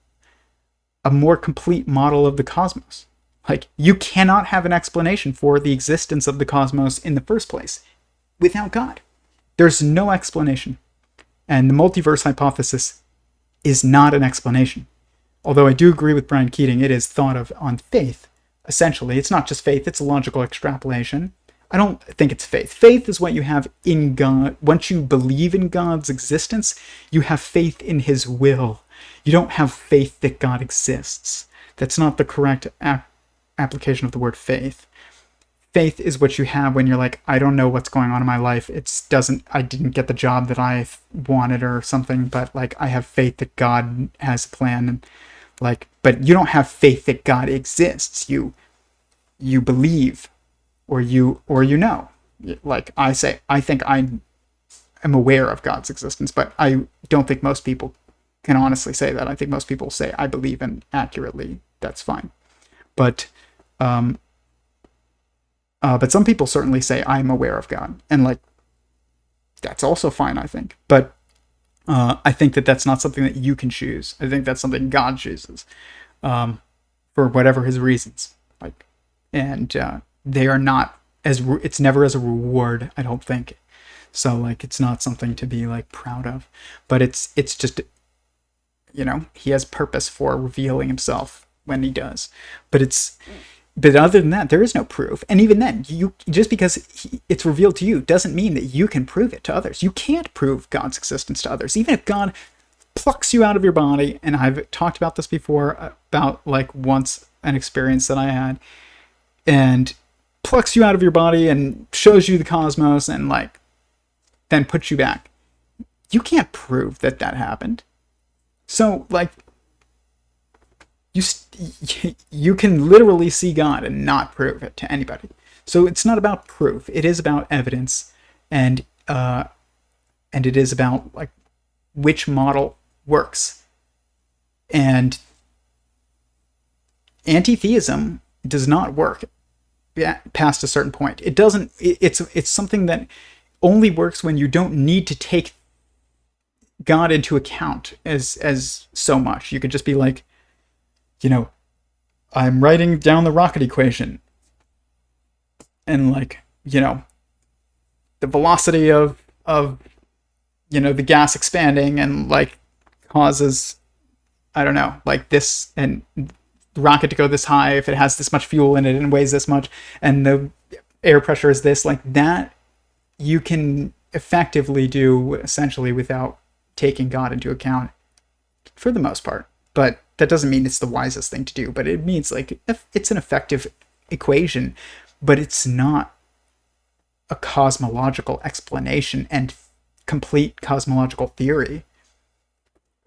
a more complete model of the cosmos. Like, you cannot have an explanation for the existence of the cosmos in the first place without God. There's no explanation. And the multiverse hypothesis is not an explanation. Although I do agree with Brian Keating, it is thought of on faith, essentially. It's not just faith, it's a logical extrapolation. I don't think it's faith. Faith is what you have in God. Once you believe in God's existence, you have faith in his will. You don't have faith that God exists. That's not the correct application of the word faith. Faith is what you have when you're like, I don't know what's going on in my life. I didn't get the job that I wanted or something, but like I have faith that God has a plan, and like, but you don't have faith that God exists. You believe, or you know. Like I say, I think I am aware of God's existence, but I don't think most people can honestly say that. I think most people say I believe, and accurately, that's fine. But some people certainly say I'm aware of God, and like that's also fine, I think. But I think that that's not something that you can choose. I think that's something God chooses for whatever his reasons. Like, and they are not it's never as a reward, I don't think. So like it's not something to be like proud of, but it's just, you know, he has purpose for revealing himself when he does. But other than that, there is no proof. And even then, just because it's revealed to you doesn't mean that you can prove it to others. You can't prove God's existence to others. Even if God plucks you out of your body, and I've talked about this before, about like once an experience that I had, and plucks you out of your body and shows you the cosmos and like then puts you back. You can't prove that happened. So like, you can literally see God and not prove it to anybody. So it's not about proof. It is about evidence, and it is about like which model works. And anti-theism does not work past a certain point. It doesn't. It's something that only works when you don't need to take God into account as so much. You could just be like, you know, I'm writing down the rocket equation, and like, you know, the velocity of you know, the gas expanding and like causes, I don't know, like this, and the rocket to go this high if it has this much fuel in it and weighs this much, and the air pressure is this, like that you can effectively do essentially without taking God into account for the most part. But that doesn't mean it's the wisest thing to do, but it means like it's an effective equation, but it's not a cosmological explanation and complete cosmological theory.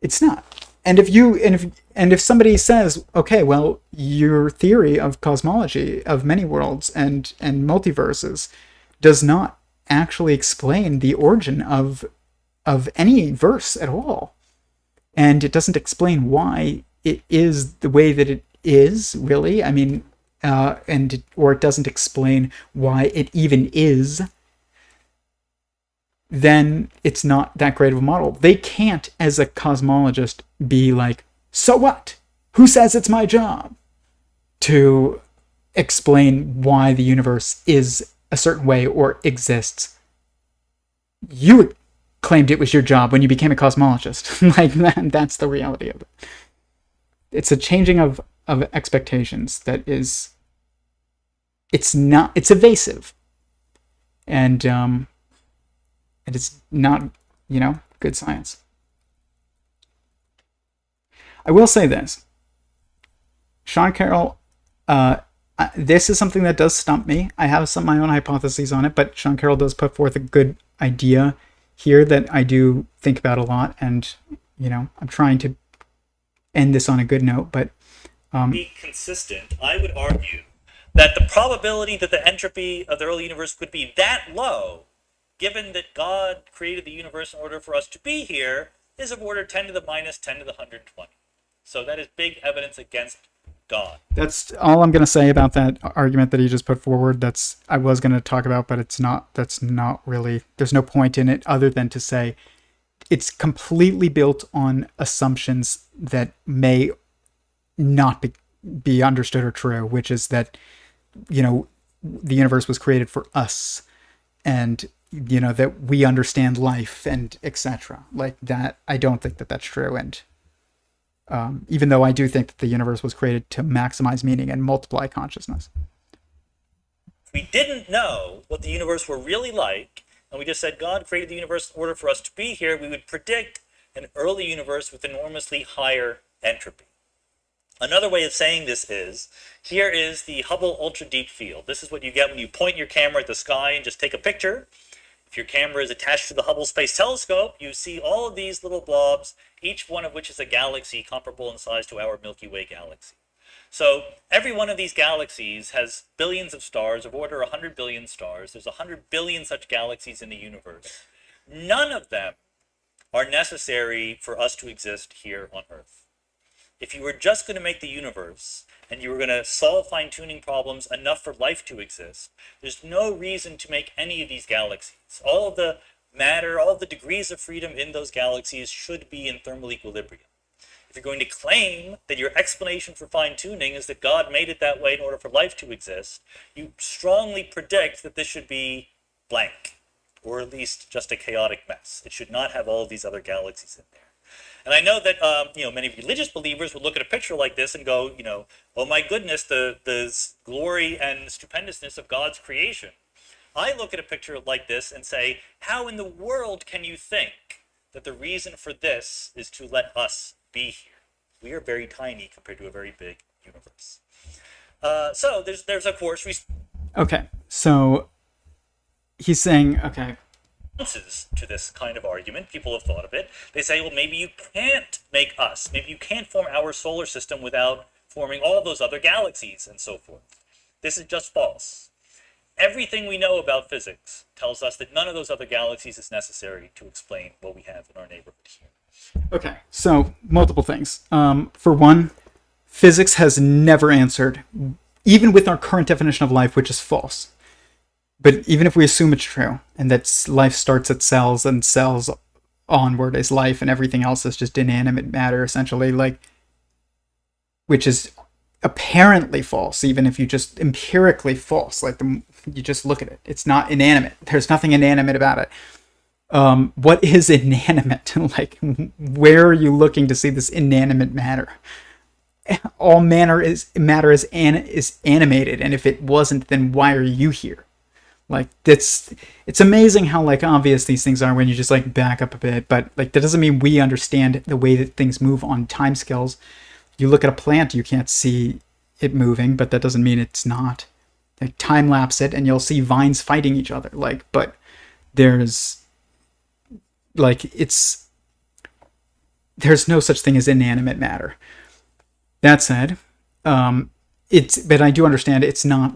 It's not. And if somebody says, okay, well, your theory of cosmology, of many worlds and multiverses, does not actually explain the origin of any verse at all, and it doesn't explain why it is the way that it is, really. I mean, or it doesn't explain why it even is, then it's not that great of a model. They can't, as a cosmologist, be like, so what? Who says it's my job to explain why the universe is a certain way or exists? You claimed it was your job when you became a cosmologist. Like that's the reality of it. It's a changing of expectations that is, it's evasive, and it's not, you know, good science. I will say this. Sean Carroll, this is something that does stump me. I have some of my own hypotheses on it, but Sean Carroll does put forth a good idea here that I do think about a lot, and, you know, I'm trying to end this on a good note, but be consistent, I would argue that the probability that the entropy of the early universe could be that low, given that God created the universe in order for us to be here, is of order 10 to the minus 10 to the 120. So that is big evidence against God. That's all I'm going to say about that argument that he just put forward. I was going to talk about, but that's not really, there's no point in it other than to say it's completely built on assumptions that may not be understood or true, which is that, you know, the universe was created for us, and you know, that we understand life and etc. Like that, I don't think that that's true. And even though I do think that the universe was created to maximize meaning and multiply consciousness. If we didn't know what the universe were really like, and we just said God created the universe in order for us to be here, we would predict an early universe with enormously higher entropy. Another way of saying this is, here is the Hubble Ultra Deep Field. This is what you get when you point your camera at the sky and just take a picture. If your camera is attached to the Hubble Space Telescope, you see all of these little blobs, each one of which is a galaxy comparable in size to our Milky Way galaxy. So every one of these galaxies has billions of stars, of order 100 billion stars. There's 100 billion such galaxies in the universe. None of them are necessary for us to exist here on Earth. If you were just going to make the universe, and you were going to solve fine-tuning problems enough for life to exist, there's no reason to make any of these galaxies. All of the matter, all of the degrees of freedom in those galaxies should be in thermal equilibrium. If you're going to claim that your explanation for fine-tuning is that God made it that way in order for life to exist, you strongly predict that this should be blank, or at least just a chaotic mess. It should not have all of these other galaxies in there. And I know that many religious believers would look at a picture like this and go, oh my goodness, the glory and stupendousness of God's creation. I look at a picture like this and say, how in the world can you think that the reason for this is to let us be here? We are very tiny compared to a very big universe. So there's of course Okay, so he's saying, okay, responses to this kind of argument. People have thought of it. They say, well, maybe you can't make us. Maybe you can't form our solar system without forming all those other galaxies and so forth. This is just false. Everything we know about physics tells us that none of those other galaxies is necessary to explain what we have in our neighborhood here. Okay, so multiple things. For one, physics has never answered, even with our current definition of life, which is false. But even if we assume it's true, and that life starts at cells, and cells onward is life, and everything else is just inanimate matter, essentially, which is apparently false, even if you just empirically false, you just look at it. It's not inanimate. There's nothing inanimate about it. What is inanimate? Where are you looking to see this inanimate matter? All matter is animated, and if it wasn't, then why are you here? It's amazing how obvious these things are when you just back up a bit, but that doesn't mean we understand the way that things move on timescales. You look at a plant, you can't see it moving, but that doesn't mean it's not. Time lapse it and you'll see vines fighting each other. But there's there's no such thing as inanimate matter. That said, but I do understand it's not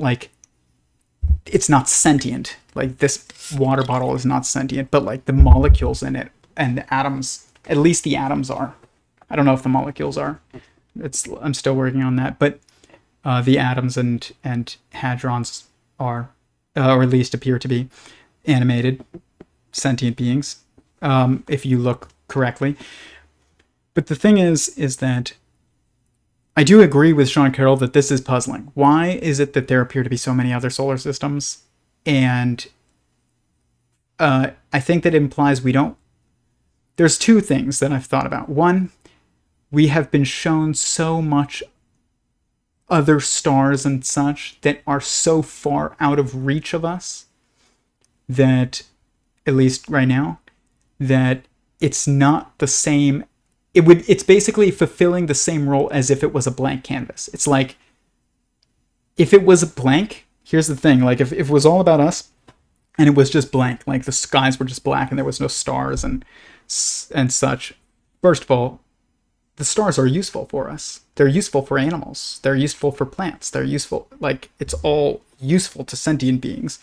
sentient. This water bottle is not sentient, but the molecules in it and the atoms, at least the atoms are. I don't know if the molecules are. I'm still working on that, but the atoms and hadrons are, or at least appear to be, animated, sentient beings, if you look correctly. But the thing is that I do agree with Sean Carroll that this is puzzling. Why is it that there appear to be so many other solar systems? And I think that implies we don't... There's two things that I've thought about. One, we have been shown so much other stars and such that are so far out of reach of us that, at least right now, that it's not the same... It's basically fulfilling the same role as if it was a blank canvas. It's if it was a blank, here's the thing, if it was all about us and it was just blank, the skies were just black and there was no stars and such. First of all, the stars are useful for us. They're useful for animals. They're useful for plants. They're useful, it's all useful to sentient beings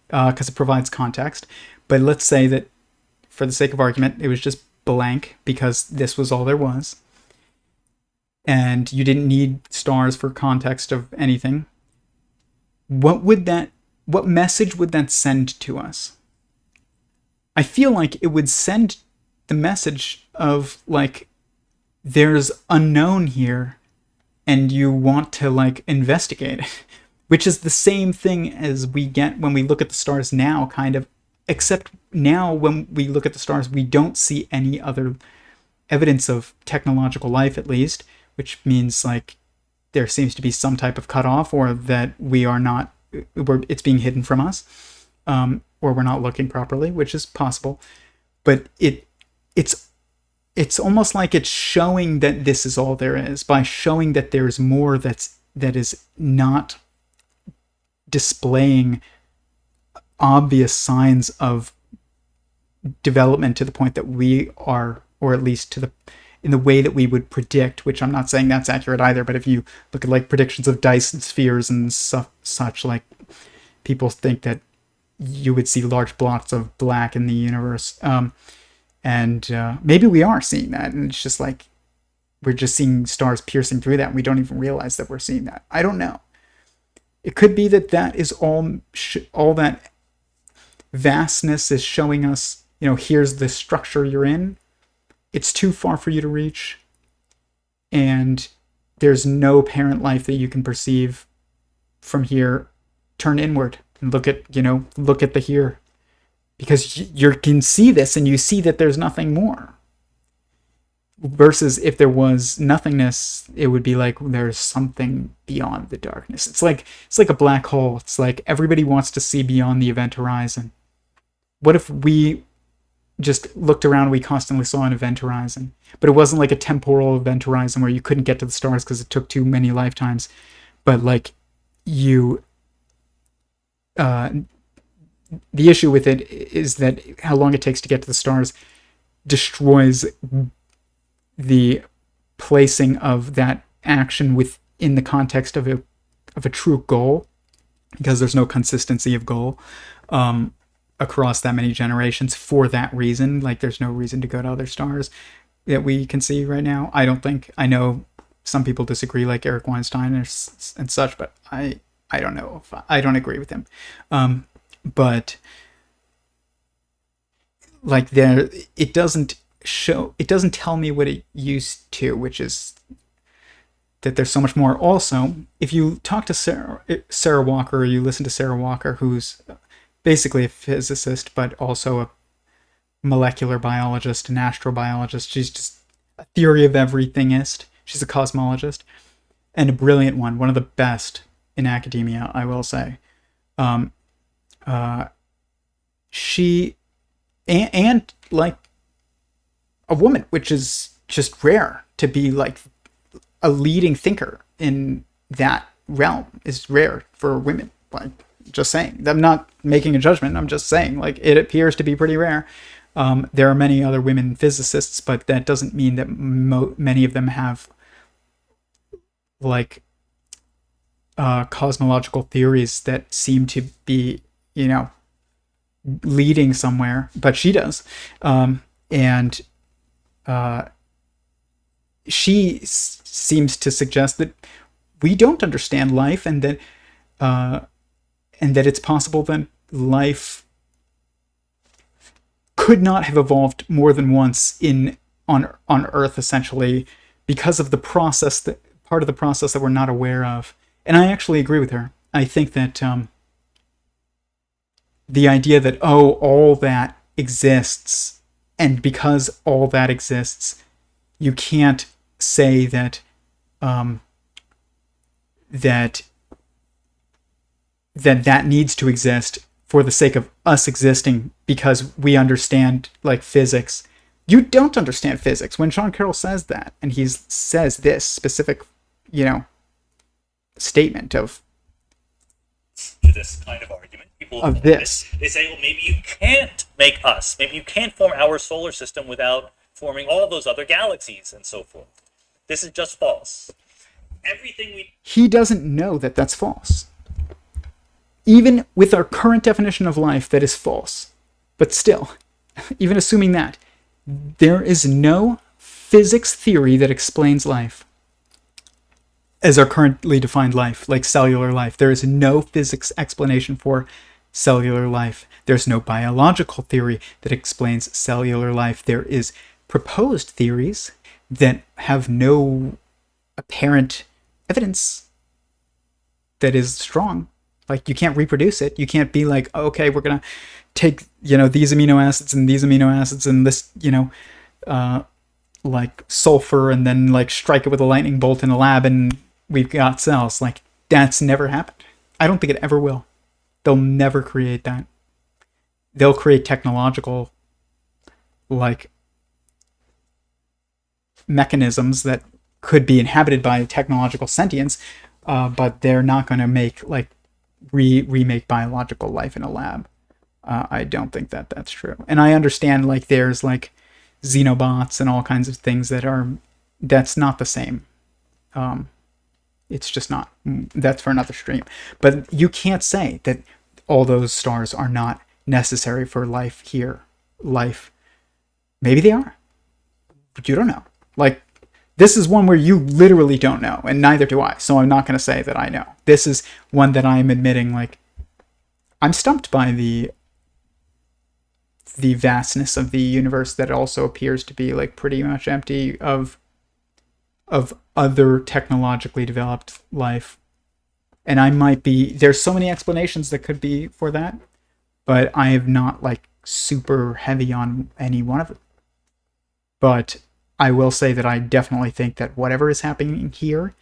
because it provides context. But let's say that, for the sake of argument, it was just blank because this was all there was, and you didn't need stars for context of anything. What message would that send to us? I feel like it would send the message of there's unknown here and you want to investigate it, which is the same thing as we get when we look at the stars now, kind of except now when we look at the stars, we don't see any other evidence of technological life, at least, which means like there seems to be some type of cutoff, or that we are not, it's being hidden from us, or we're not looking properly, which is possible. But it's almost like it's showing that this is all there is, by showing that there's more that is not displaying obvious signs of development to the point that we are, or at least in the way that we would predict, which I'm not saying that's accurate either, but if you look at like predictions of Dyson spheres and such, like people think that you would see large blots of black in the universe. And maybe we are seeing that, and it's just like we're just seeing stars piercing through that, and we don't even realize that we're seeing that. I don't know. It could be that that is all that vastness is showing us, here's the structure you're in. It's too far for you to reach, and there's no apparent life that you can perceive from here. Turn inward and look at the here. Because you can see this and you see that there's nothing more. Versus if there was nothingness, it would be like there's something beyond the darkness. It's like a black hole. It's like everybody wants to see beyond the event horizon. What if we just looked around and we constantly saw an event horizon? But it wasn't like a temporal event horizon where you couldn't get to the stars because it took too many lifetimes. But like the issue with it is that how long it takes to get to the stars destroys the placing of that action within the context of a true goal, because there's no consistency of goal across that many generations. For that reason, like there's no reason to go to other stars that we can see right now. I don't think. I know some people disagree, like Eric Weinstein and such, but I don't know if I don't agree with him. But like it doesn't tell me what it used to, which is that there's so much more. Also, if you talk to Sarah Walker, or you listen to Sarah Walker, who's basically a physicist, but also a molecular biologist, an astrobiologist, she's just a theory of everythingist. She's a cosmologist, and a brilliant one of the best in academia, I will say. She and like a woman, which is just rare to be like a leading thinker in that realm, is rare for women. Like, just saying, I'm not making a judgment. I'm just saying, like, it appears to be pretty rare. There are many other women physicists, but that doesn't mean that many of them have like cosmological theories that seem to be, leading somewhere, but she does. And she seems to suggest that we don't understand life, and that it's possible that life could not have evolved more than once on Earth, essentially, because of the process, that part of the process that we're not aware of. And I actually agree with her. I think that the idea that, all that exists, and because all that exists, you can't say that that needs to exist for the sake of us existing because we understand, like, physics. You don't understand physics. When Sean Carroll says that, and he says this specific, statement of to this kind of argument, people of this, they say, well, maybe you can't make us. Maybe you can't form our solar system without forming all those other galaxies and so forth. This is just false. He doesn't know that that's false. Even with our current definition of life, that is false. But still, even assuming that, there is no physics theory that explains life as our currently defined life, like cellular life. There is no physics explanation for cellular life. There's no biological theory that explains cellular life. There is proposed theories that have no apparent evidence that is strong Like, you can't reproduce it. You can't be like, okay, we're gonna take, you know, these amino acids and these amino acids and this, you know, like sulfur, and then like strike it with a lightning bolt in a lab and we've got cells. Like, that's never happened. I don't think it ever will. They'll never create that. They'll create technological, like, mechanisms that could be inhabited by technological sentience, but they're not going to make, like, remake biological life in a lab. I don't think that that's true. And I understand, like, there's, like, xenobots and all kinds of things that's not the same. It's just not. That's for another stream. But you can't say that all those stars are not necessary for life here. Life. Maybe they are. But you don't know. Like, this is one where you literally don't know, and neither do I. So I'm not going to say that I know. This is one that I'm admitting, like, I'm stumped by the vastness of the universe that also appears to be, like, pretty much empty of other technologically developed life. And I might be, there's so many explanations that could be for that, but I have not, like, super heavy on any one of it. But I will say that I definitely think that whatever is happening here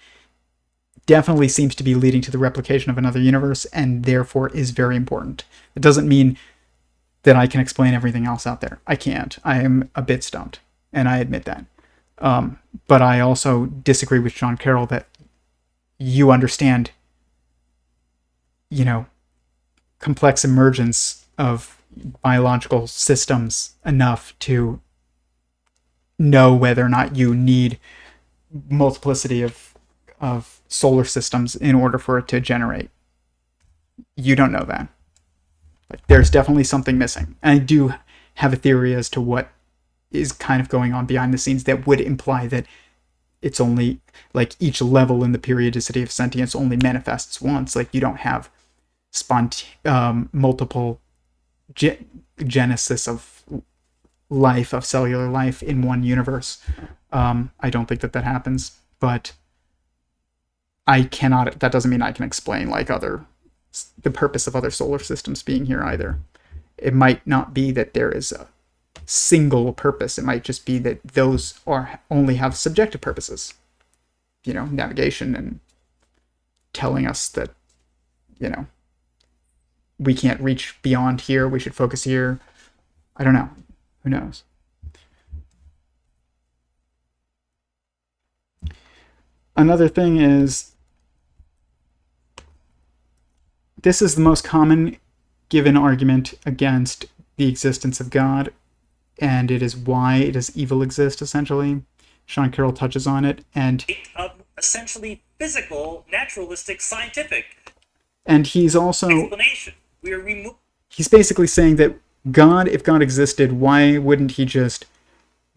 definitely seems to be leading to the replication of another universe, and therefore is very important. It doesn't mean that I can explain everything else out there. I can't. I am a bit stumped, and I admit that. But I also disagree with Sean Carroll that you understand, you know, complex emergence of biological systems enough to know whether or not you need multiplicity of solar systems in order for it to generate. You don't know that. Like, there's definitely something missing. And I do have a theory as to what is kind of going on behind the scenes that would imply that it's only, like, each level in the periodicity of sentience only manifests once. Like, you don't have multiple genesis of life, of cellular life in one universe. I don't think that happens, but I cannot, that doesn't mean I can explain, like, the purpose of other solar systems being here either. It might not be that there is a single purpose. It might just be that those only have subjective purposes. You know, navigation and telling us that, you know, we can't reach beyond here, we should focus here. I don't know. Who knows? Another thing is, this is the most common given argument against the existence of God, and it is why does evil exist, essentially. Sean Carroll touches on it, and essentially physical, naturalistic, scientific. And he's also explanation. We are he's basically saying that God, if God existed, why wouldn't he just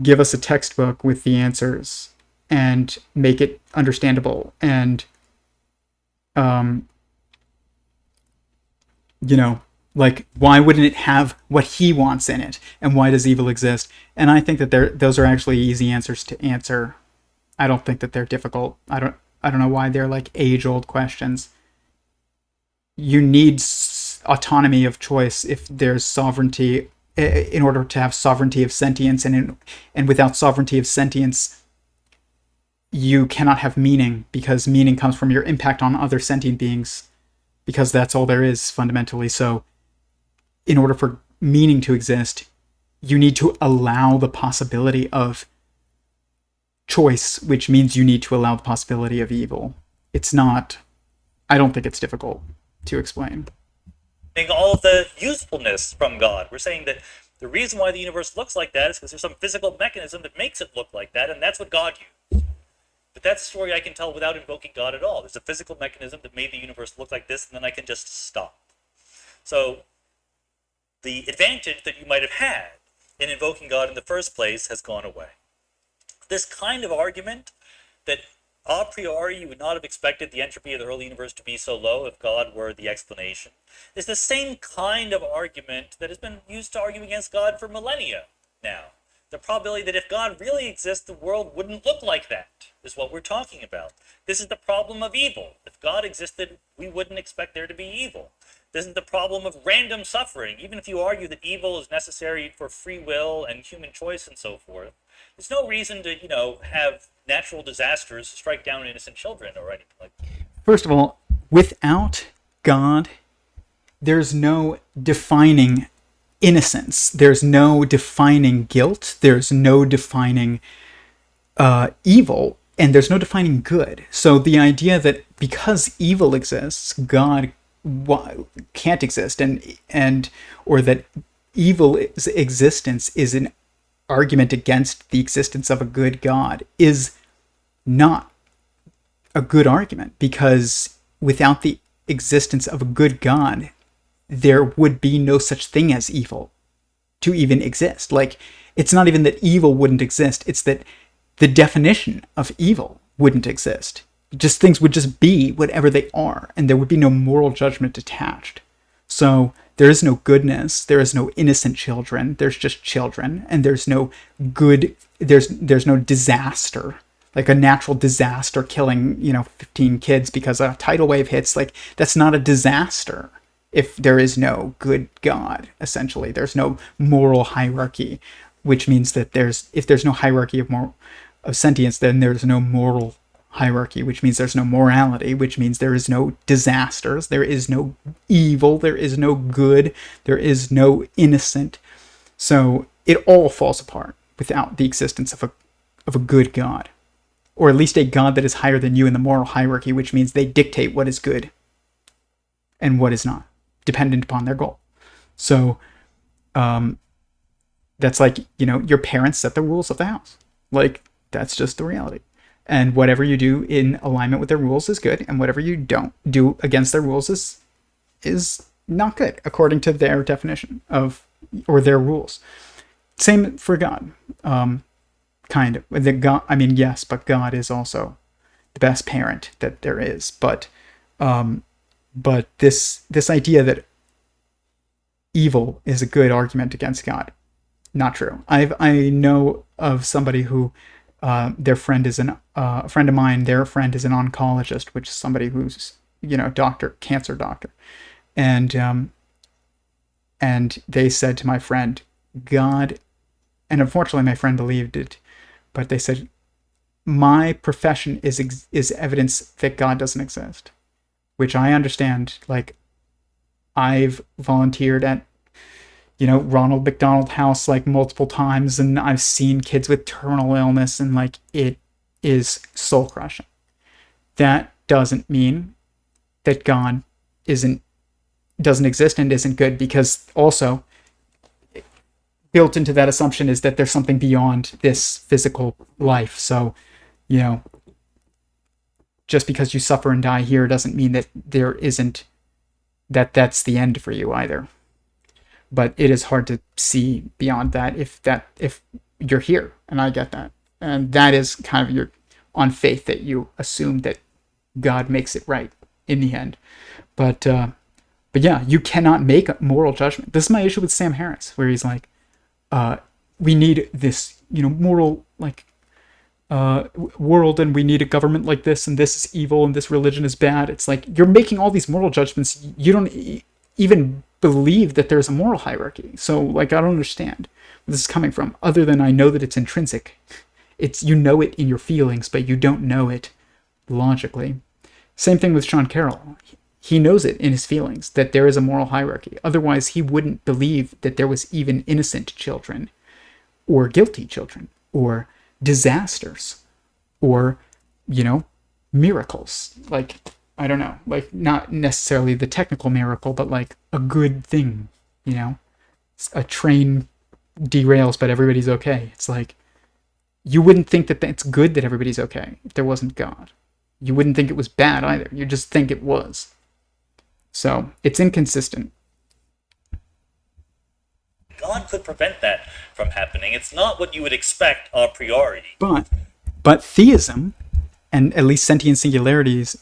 give us a textbook with the answers and make it understandable? And, you know, like, why wouldn't it have what he wants in it? And why does evil exist? And I think that those are actually easy answers to answer. I don't think that they're difficult. I don't know why they're, like, age-old questions. You need autonomy of choice if there's sovereignty, in order to have sovereignty of sentience, and without sovereignty of sentience, you cannot have meaning, because meaning comes from your impact on other sentient beings, because that's all there is fundamentally. So in order for meaning to exist, you need to allow the possibility of choice, which means you need to allow the possibility of evil. It's not, I don't think it's difficult to explain. All of the usefulness from God. We're saying that the reason why the universe looks like that is because there's some physical mechanism that makes it look like that, and that's what God used. But that's a story I can tell without invoking God at all. There's a physical mechanism that made the universe look like this, and then I can just stop. So the advantage that you might have had in invoking God in the first place has gone away. This kind of argument that a priori you would not have expected the entropy of the early universe to be so low if God were the explanation is the same kind of argument that has been used to argue against God for millennia now. The probability that if God really exists, the world wouldn't look like that is what we're talking about. This is the problem of evil. If God existed, we wouldn't expect there to be evil. This is the problem of random suffering. Even if you argue that evil is necessary for free will and human choice and so forth, there's no reason to, have natural disasters strike down innocent children or anything like that. First of all, without God, there's no defining innocence. There's no defining guilt. There's no defining evil. And there's no defining good. So the idea that because evil exists, God can't exist, or that evil's existence is an argument against the existence of a good God is not a good argument, because without the existence of a good God, there would be no such thing as evil to even exist. Like, it's not even that evil wouldn't exist, it's that the definition of evil wouldn't exist. Just things would just be whatever they are, and there would be no moral judgment attached. So there is no goodness, there is no innocent children, there's just children, and there's no good, there's no disaster, like a natural disaster killing, 15 kids because a tidal wave hits. Like, that's not a disaster if there is no good God, essentially. There's no moral hierarchy, which means that if there's no hierarchy of sentience, then there's no moral hierarchy, which means there's no morality, which means there is no disasters, there is no evil, there is no good, there is no innocent. So it all falls apart without the existence of a good God, or at least a God that is higher than you in the moral hierarchy, which means they dictate what is good and what is not, dependent upon their goal. So that's like, your parents set the rules of the house. Like, that's just the reality. And whatever you do in alignment with their rules is good, and whatever you don't do against their rules is not good, according to their definition or their rules. Same for God, kind of. Yes, but God is also the best parent that there is. But this idea that evil is a good argument against God, not true. I know of somebody who. Their friend is a friend of mine. Their friend is an oncologist, which is somebody who's cancer doctor, and they said to my friend, God, and unfortunately my friend believed it, but they said, my profession is evidence that God doesn't exist, which I understand. Like, I've volunteered at Ronald McDonald House like multiple times, and I've seen kids with terminal illness, and like, it is soul crushing. That doesn't mean that God doesn't exist and isn't good, because also built into that assumption is that there's something beyond this physical life. So, just because you suffer and die here doesn't mean that that's the end for you either. But it is hard to see beyond that if you're here, and I get that. And that is kind of your on faith that you assume that God makes it right in the end. But yeah, you cannot make a moral judgment. This is my issue with Sam Harris, where he's like, we need this, moral world, and we need a government like this, and this is evil, and this religion is bad. It's like, you're making all these moral judgments. You don't even believe that there's a moral hierarchy. So, like, I don't understand where this is coming from, other than I know that it's intrinsic. You know it in your feelings, but you don't know it logically. Same thing with Sean Carroll. He knows it in his feelings that there is a moral hierarchy. Otherwise, he wouldn't believe that there was even innocent children, or guilty children, or disasters, or, miracles. Like, I don't know, like, not necessarily the technical miracle, but like a good thing, a train derails, but everybody's okay. It's like, you wouldn't think that it's good that everybody's okay if there wasn't God. You wouldn't think it was bad either. You just think it was. So it's inconsistent. God could prevent that from happening. It's not what you would expect a priori. But theism, and at least sentient singularity's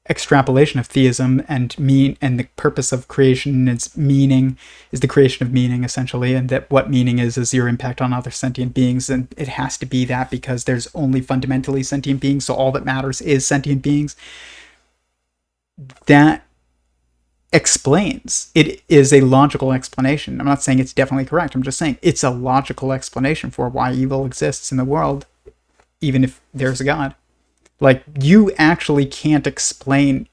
extrapolation of theism and the purpose of creation and its meaning is the creation of meaning, essentially, and that what meaning is your impact on other sentient beings, and it has to be that because there's only fundamentally sentient beings, so all that matters is sentient beings. that explains. It is a logical explanation. I'm not saying it's definitely correct. I'm just saying it's a logical explanation for why evil exists in the world, even if there's a God. Like, you actually can't explain,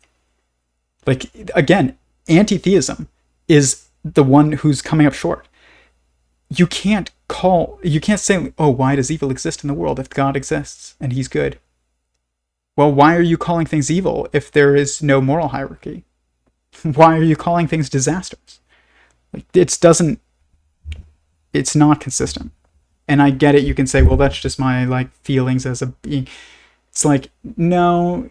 like, again, anti-theism is the one who's coming up short. You can't say, oh, why does evil exist in the world if God exists and he's good? Well, why are you calling things evil if there is no moral hierarchy? Why are you calling things disasters? Like, it's not consistent. And I get it. You can say, well, that's just my, like, feelings as a being. It's like, no.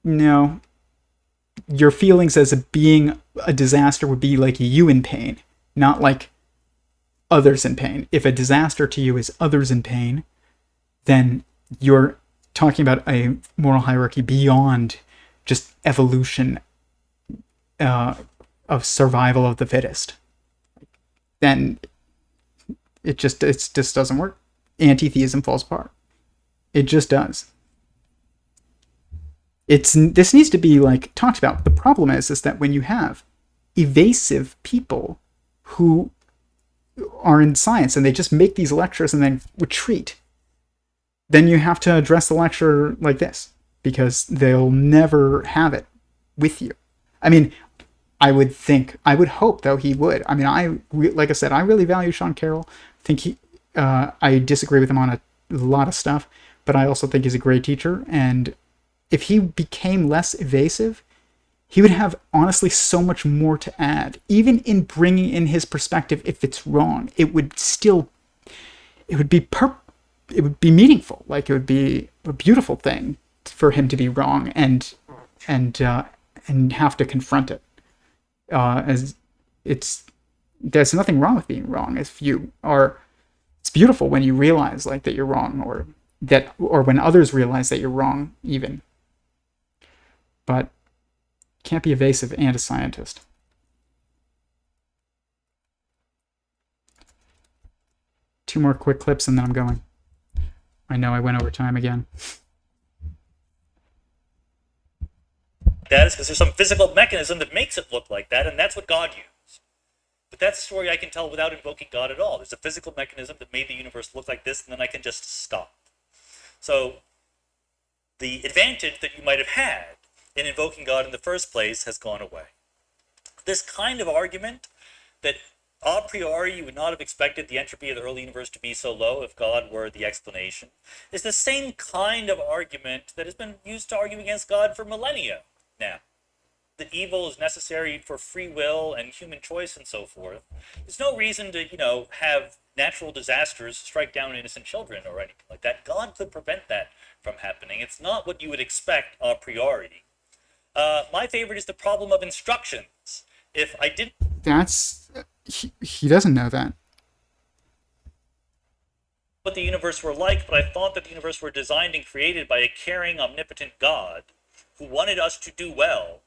Your feelings as a being a disaster would be like you in pain, not like others in pain. If a disaster to you is others in pain, then you're talking about a moral hierarchy beyond just evolution of survival of the fittest. Then it just doesn't work. Anti-theism falls apart. It just does. This needs to be, like, talked about. The problem is that when you have evasive people who are in science and they just make these lectures and then retreat, then you have to address the lecture like this, because they'll never have it with you. I mean, I would hope, though, he would. I mean, like I said, I really value Sean Carroll. I disagree with him on a lot of stuff, but I also think he's a great teacher. And if he became less evasive, he would have, honestly, so much more to add. Even in bringing in his perspective, if it's wrong, it would be meaningful. Like, it would be a beautiful thing for him to be wrong and have to confront it. There's nothing wrong with being wrong. It's beautiful when you realize, like, that you're wrong, or when others realize that you're wrong, even. But can't be evasive and a scientist. Two more quick clips and then I'm going. I know I went over time again. That is because there's some physical mechanism that makes it look like that, and that's what God used. But that's a story I can tell without invoking God at all. There's a physical mechanism that made the universe look like this, and then I can just stop. So the advantage that you might have had in invoking God in the first place has gone away. This kind of argument that a priori you would not have expected the entropy of the early universe to be so low if God were the explanation is the same kind of argument that has been used to argue against God for millennia now. That evil is necessary for free will and human choice and so forth. There's no reason to, have natural disasters strike down innocent children or anything like that. God could prevent that from happening. It's not what you would expect a priori. My favorite is the problem of instructions. If I didn't... He doesn't know that. What the universe were like, but I thought that the universe were designed and created by a caring, omnipotent God who wanted us to do well,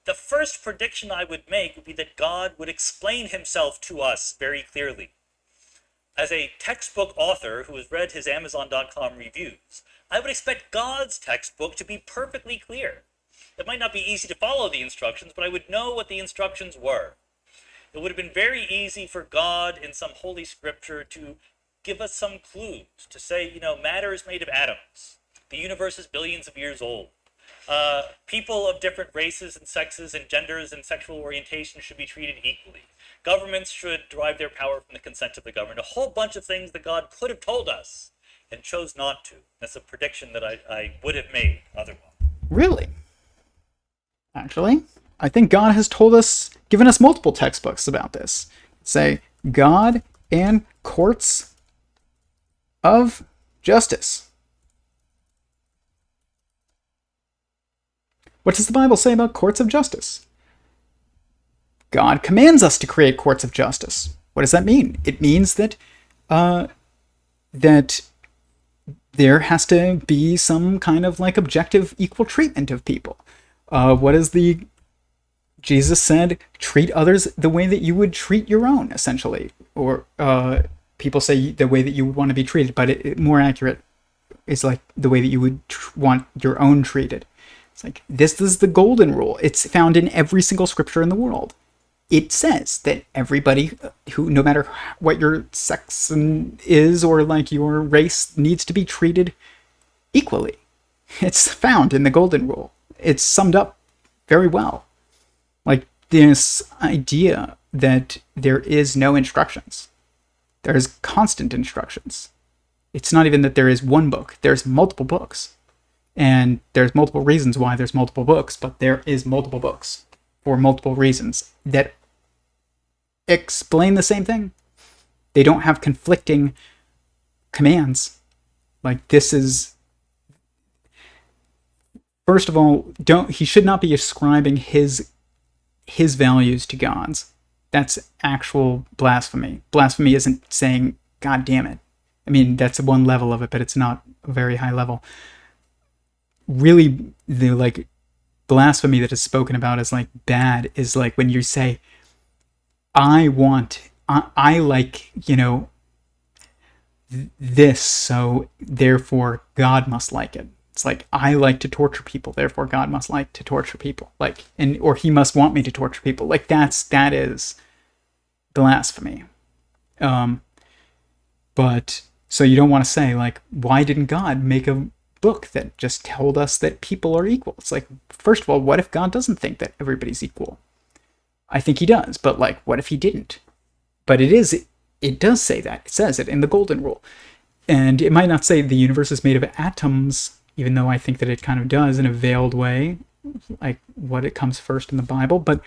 the first prediction I would make would be that God would explain himself to us very clearly. As a textbook author who has read his Amazon.com reviews, I would expect God's textbook to be perfectly clear. It might not be easy to follow the instructions, but I would know what the instructions were. It would have been very easy for God in some holy scripture to give us some clues, to say, matter is made of atoms. The universe is billions of years old. People of different races and sexes and genders and sexual orientations should be treated equally. Governments should derive their power from the consent of the governed. A whole bunch of things that God could have told us and chose not to. That's a prediction that I would have made otherwise. Really? Actually, I think God has given us multiple textbooks about this. Say, God and courts of justice. What does the Bible say about courts of justice? God commands us to create courts of justice. What does that mean? It means that that there has to be some kind of like objective equal treatment of people. Jesus said, treat others the way that you would treat your own, essentially. Or people say the way that you would want to be treated, but more accurate is like the way that you would want your own treated. It's like, this is the golden rule. It's found in every single scripture in the world. It says that everybody who, no matter what your sex is or like your race, needs to be treated equally. It's found in the golden rule. It's summed up very well. Like this idea that there is no instructions. There's constant instructions. It's not even that there is one book. There's multiple books. And there's multiple reasons why there's multiple books, but there is multiple books for multiple reasons that explain the same thing. They don't have conflicting commands. Like this is, first of all, he should not be ascribing his values to God's. That's actual blasphemy. Blasphemy isn't saying, God damn it. I mean, that's one level of it, but it's not a very high level. Really, the like blasphemy that is spoken about as like bad is like when you say, I like, this, so therefore God must like it. It's like, I like to torture people, therefore God must like to torture people. Like, or he must want me to torture people. Like that is blasphemy. But so you don't want to say like, why didn't God make a book that just told us that people are equal? It's like, first of all, what if God doesn't think that everybody's equal? I think he does, but like, what if he didn't? But it does say that. It says it in the golden rule. And it might not say the universe is made of atoms, even though I think that it kind of does in a veiled way, like what it comes first in the Bible. But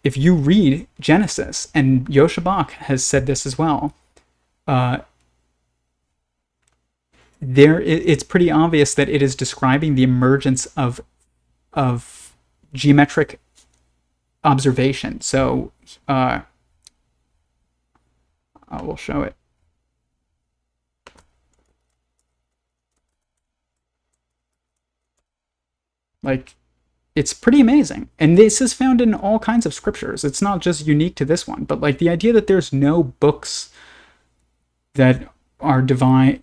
if you read Genesis, and Yosha Bach has said this as well, it's pretty obvious that it is describing the emergence of geometric observation. So I will show it. Like, it's pretty amazing. And this is found in all kinds of scriptures. It's not just unique to this one, but like the idea that there's no books that are divine,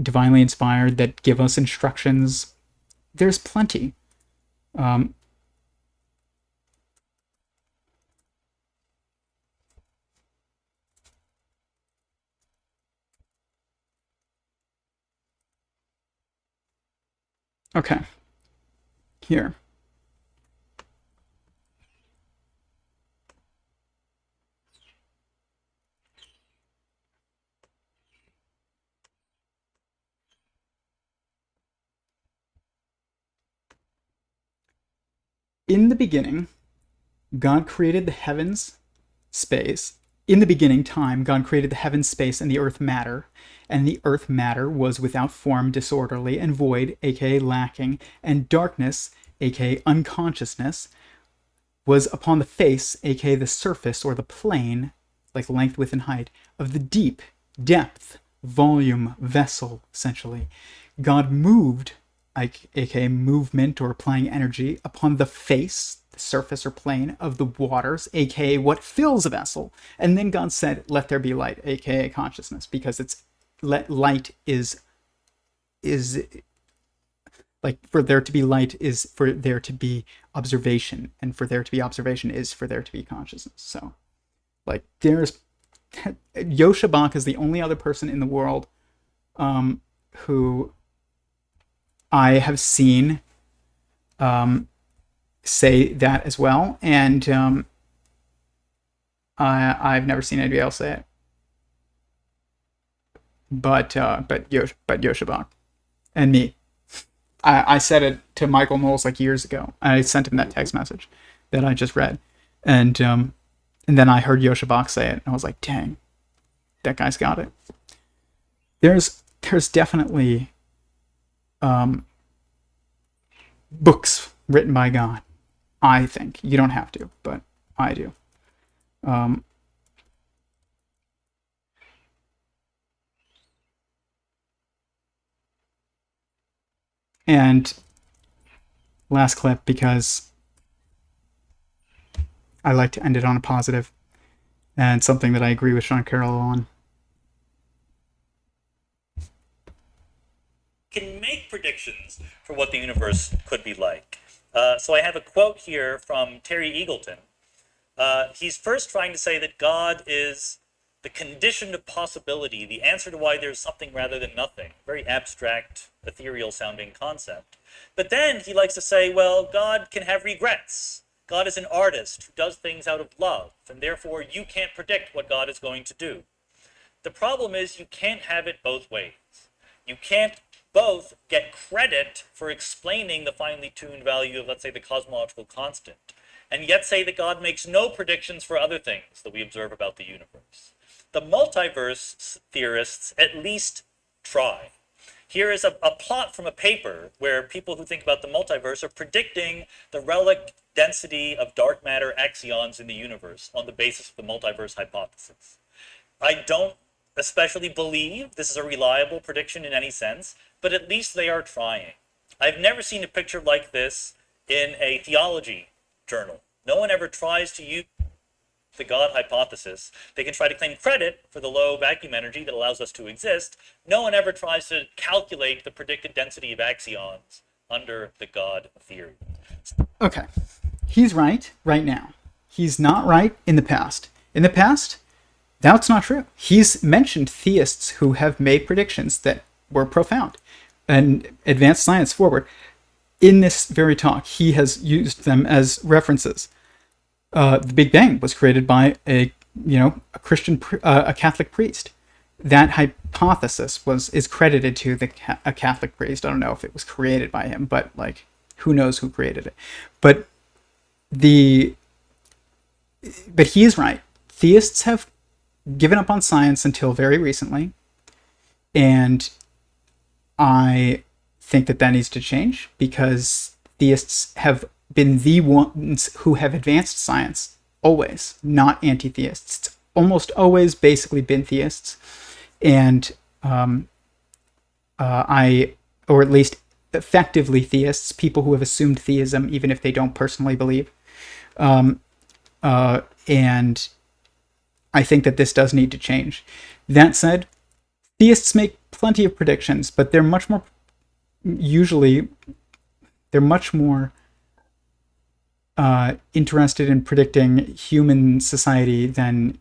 divinely inspired, that give us instructions. There's plenty. Okay. Here. In the beginning, God created the heavens, space. In the beginning, time, God created the heavens, space, and the earth matter. And the earth matter was without form, disorderly, and void, aka lacking, and darkness, aka unconsciousness, was upon the face, aka the surface or the plane, like length, width, and height, of the deep, depth, volume, vessel, essentially. God moved, like aka movement or applying energy, upon the face, the surface or plane of the waters, aka what fills a vessel. And then God said, let there be light, aka consciousness, because it's light is like, for there to be light is for there to be observation, and for there to be observation is for there to be consciousness. So like there's Yosha Bach is the only other person in the world who I have seen say that as well, and I've never seen anybody else say it. But Yosha Bach and me. I said it to Michael Knowles like years ago. I sent him that text message that I just read, and then I heard Yosha Bach say it, and I was like, dang, that guy's got it. There's definitely books written by God. I think you don't have to, but I do. And last clip, because I like to end it on a positive, and something that I agree with Sean Carroll on. Can make predictions for what the universe could be like. So I have a quote here from Terry Eagleton. He's first trying to say that God is the condition of possibility, the answer to why there's something rather than nothing. Very abstract, ethereal sounding concept. But then he likes to say, well, God can have regrets. God is an artist who does things out of love, and therefore you can't predict what God is going to do. The problem is you can't have it both ways. You can't both get credit for explaining the finely tuned value of, let's say, the cosmological constant, and yet say that God makes no predictions for other things that we observe about the universe. The multiverse theorists at least try. Here is a plot from a paper where people who think about the multiverse are predicting the relic density of dark matter axions in the universe on the basis of the multiverse hypothesis. I don't especially believe this is a reliable prediction in any sense, but at least they are trying. I've never seen a picture like this in a theology journal. No one ever tries to use the God hypothesis. They can try to claim credit for the low vacuum energy that allows us to exist. No one ever tries to calculate the predicted density of axions under the God theory. Okay. He's right now. He's not right in the past. In the past, that's not true. He's mentioned theists who have made predictions that were profound and advanced science forward. In this very talk, he has used them as references. The Big Bang was created by a Catholic priest. That hypothesis is credited to a Catholic priest. I don't know if it was created by him, but like, who knows who created it? But he is right. Theists have given up on science until very recently, and I think that needs to change, because theists have been the ones who have advanced science, always, not anti-theists. It's almost always basically been theists, and or at least effectively theists, people who have assumed theism even if they don't personally believe. And I think that this does need to change. That said, theists make plenty of predictions, but they're much more interested in predicting human society than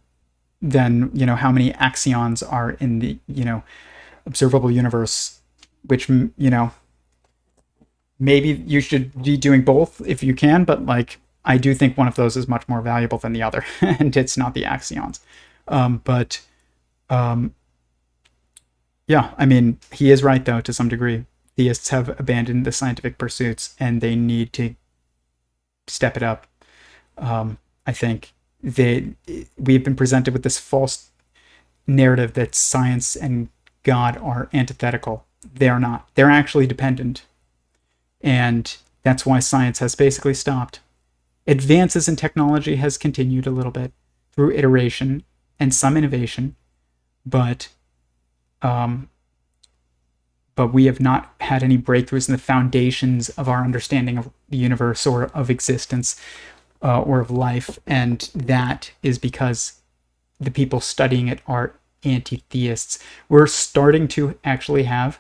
how many axions are in the observable universe, which maybe you should be doing both if you can, but like, I do think one of those is much more valuable than the other, and it's not the axions. Yeah, I mean, he is right, though, to some degree. Theists have abandoned the scientific pursuits, and they need to step it up. I think we've been presented with this false narrative that science and God are antithetical. They are not. They're actually dependent. And that's why science has basically stopped. Advances in technology has continued a little bit through iteration and some innovation, but we have not had any breakthroughs in the foundations of our understanding of the universe or of existence or of life, and that is because the people studying it are anti-theists. We're starting to actually have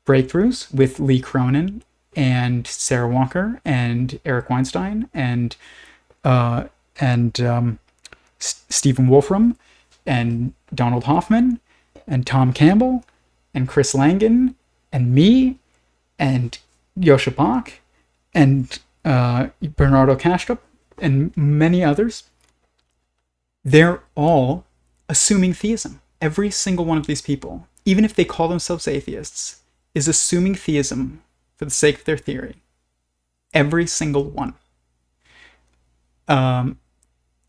breakthroughs with Lee Cronin and Sarah Walker and Eric Weinstein and Stephen Wolfram and Donald Hoffman and Tom Campbell and Chris Langan and me and Yosha Bach and Bernardo Kastrup and many others. They're all assuming theism. Every single one of these people, even if they call themselves atheists, is assuming theism for the sake of their theory. Every single one. The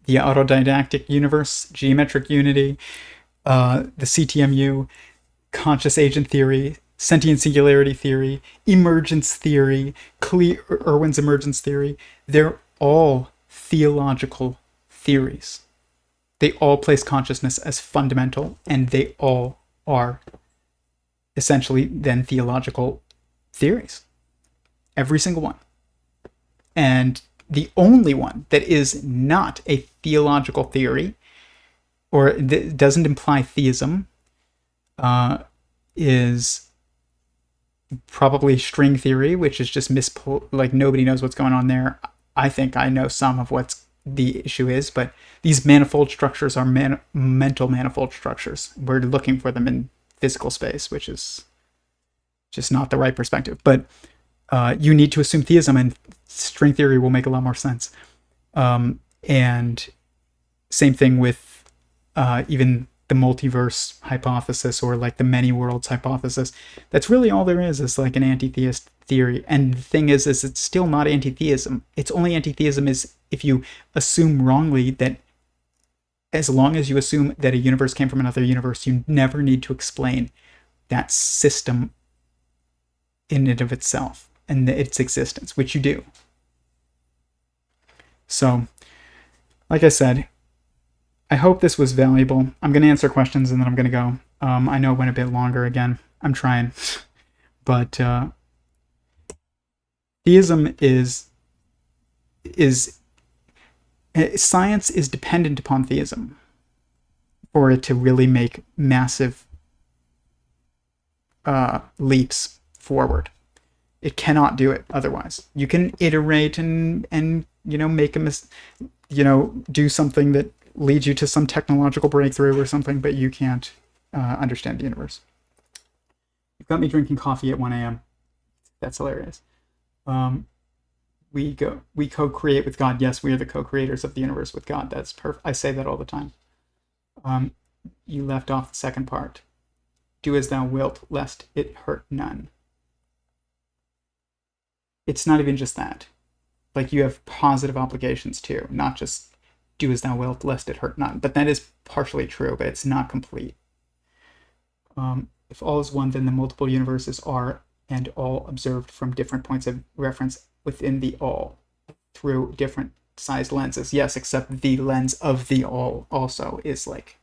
autodidactic universe, geometric unity, the CTMU, conscious agent theory, sentient singularity theory, emergence theory, Irwin's emergence theory, they're all theological theories. They all place consciousness as fundamental, and they all are essentially then theological theories. Every single one. And the only one that is not a theological theory, or that doesn't imply theism, is probably string theory, which is just like nobody knows what's going on there. I think I know some of what's the issue is, but these manifold structures are mental manifold structures. We're looking for them in physical space, which is just not the right perspective. But you need to assume theism, and string theory will make a lot more sense. And same thing with even the multiverse hypothesis, or like the many worlds hypothesis. That's really all there is like an anti-theist theory. And the thing is it's still not anti-theism. It's only anti-theism is if you assume wrongly that, as long as you assume that a universe came from another universe, you never need to explain that system in and of itself and its existence, which you do. So, like I said, I hope this was valuable. I'm going to answer questions and then I'm going to go. I know it went a bit longer again. I'm trying. But theism is science is dependent upon theism for it to really make massive leaps forward. It cannot do it otherwise. You can iterate and make do something that leads you to some technological breakthrough or something, but you can't understand the universe. You've got me drinking coffee at 1 a.m. That's hilarious. We co-create with God. Yes, we are the co-creators of the universe with God. That's perfect. I say that all the time. You left off the second part. Do as thou wilt, lest it hurt none. It's not even just that. Like, you have positive obligations too, not just do as thou wilt, lest it hurt none. But that is partially true, but it's not complete. If all is one, then the multiple universes are and all observed from different points of reference within the all through different sized lenses. Yes, except the lens of the all also is like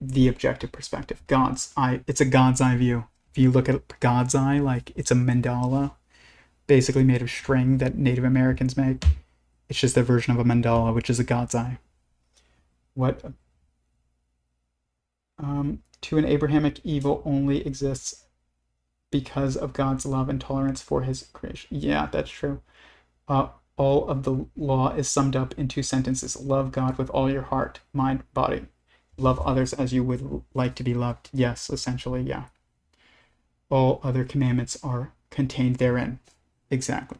the objective perspective. God's eye. It's a God's eye view. If you look at God's eye, like it's a mandala, basically made of string that Native Americans make. It's just their version of a mandala, which is a God's eye. What? To an Abrahamic, evil only exists because of God's love and tolerance for his creation. Yeah, that's true. All of the law is summed up in 2 sentences. Love God with all your heart, mind, body. Love others as you would like to be loved. Yes, essentially, yeah. All other commandments are contained therein. Exactly.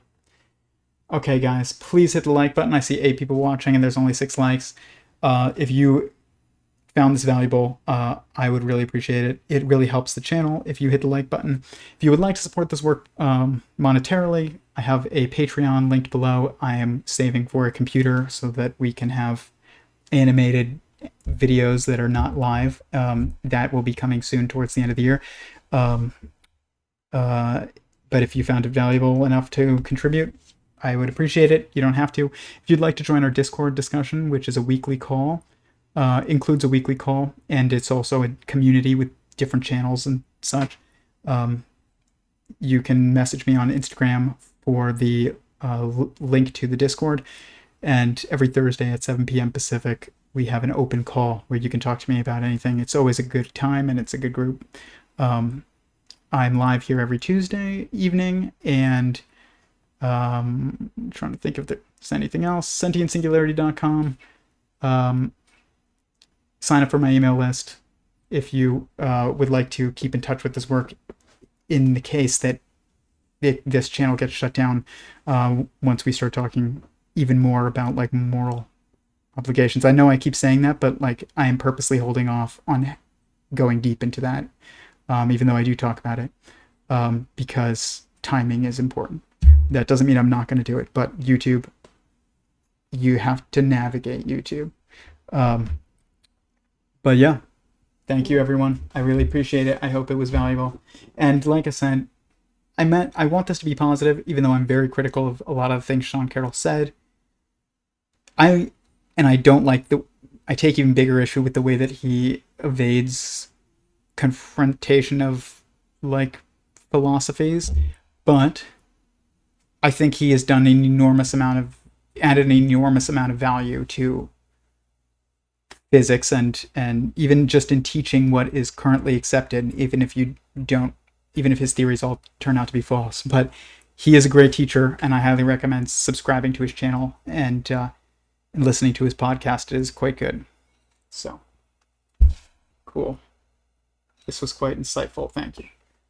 Okay, guys, please hit the like button. I see 8 people watching and there's only 6 likes. If you found this valuable, I would really appreciate it. It really helps the channel if you hit the like button. If you would like to support this work monetarily, I have a Patreon linked below. I am saving for a computer so that we can have animated videos that are not live. That will be coming soon towards the end of the year. But if you found it valuable enough to contribute, I would appreciate it. You don't have to. If you'd like to join our Discord discussion, which is a weekly call, includes a weekly call, and it's also a community with different channels and such, you can message me on Instagram for the link to the Discord. And every Thursday at 7 p.m. Pacific, we have an open call where you can talk to me about anything. It's always a good time, and it's a good group. I'm live here every Tuesday evening, and I'm trying to think if there's anything else. SentientSingularity.com. Sign up for my email list if you would like to keep in touch with this work in the case that this channel gets shut down once we start talking even more about like moral obligations. I know I keep saying that, but like I am purposely holding off on going deep into that, even though I do talk about it, because timing is important. That doesn't mean I'm not going to do it, but YouTube, you have to navigate YouTube. But yeah, thank you everyone. I really appreciate it. I hope it was valuable. And like I said, I want this to be positive, even though I'm very critical of a lot of the things Sean Carroll said. I don't like I take even bigger issue with the way that he evades confrontation of like philosophies, but I think he has added an enormous amount of value to physics and even just in teaching what is currently accepted, even if his theories all turn out to be false. But he is a great teacher, and I highly recommend subscribing to his channel and listening to his podcast. It is quite good. So, cool. This was quite insightful. Thank you.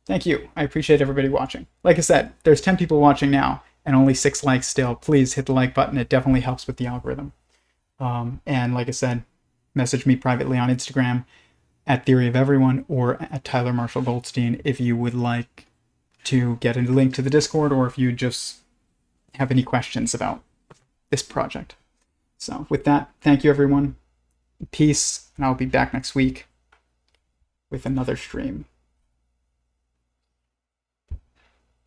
Thank you. I appreciate everybody watching. Like I said, there's 10 people watching now and only 6 likes still. Please hit the like button. It definitely helps with the algorithm. And like I said, message me privately on Instagram at Theory of Everyone or at Tyler Marshall Goldstein if you would like to get a link to the Discord or if you just have any questions about this project. So with that, thank you everyone. Peace, and I'll be back next week with another stream.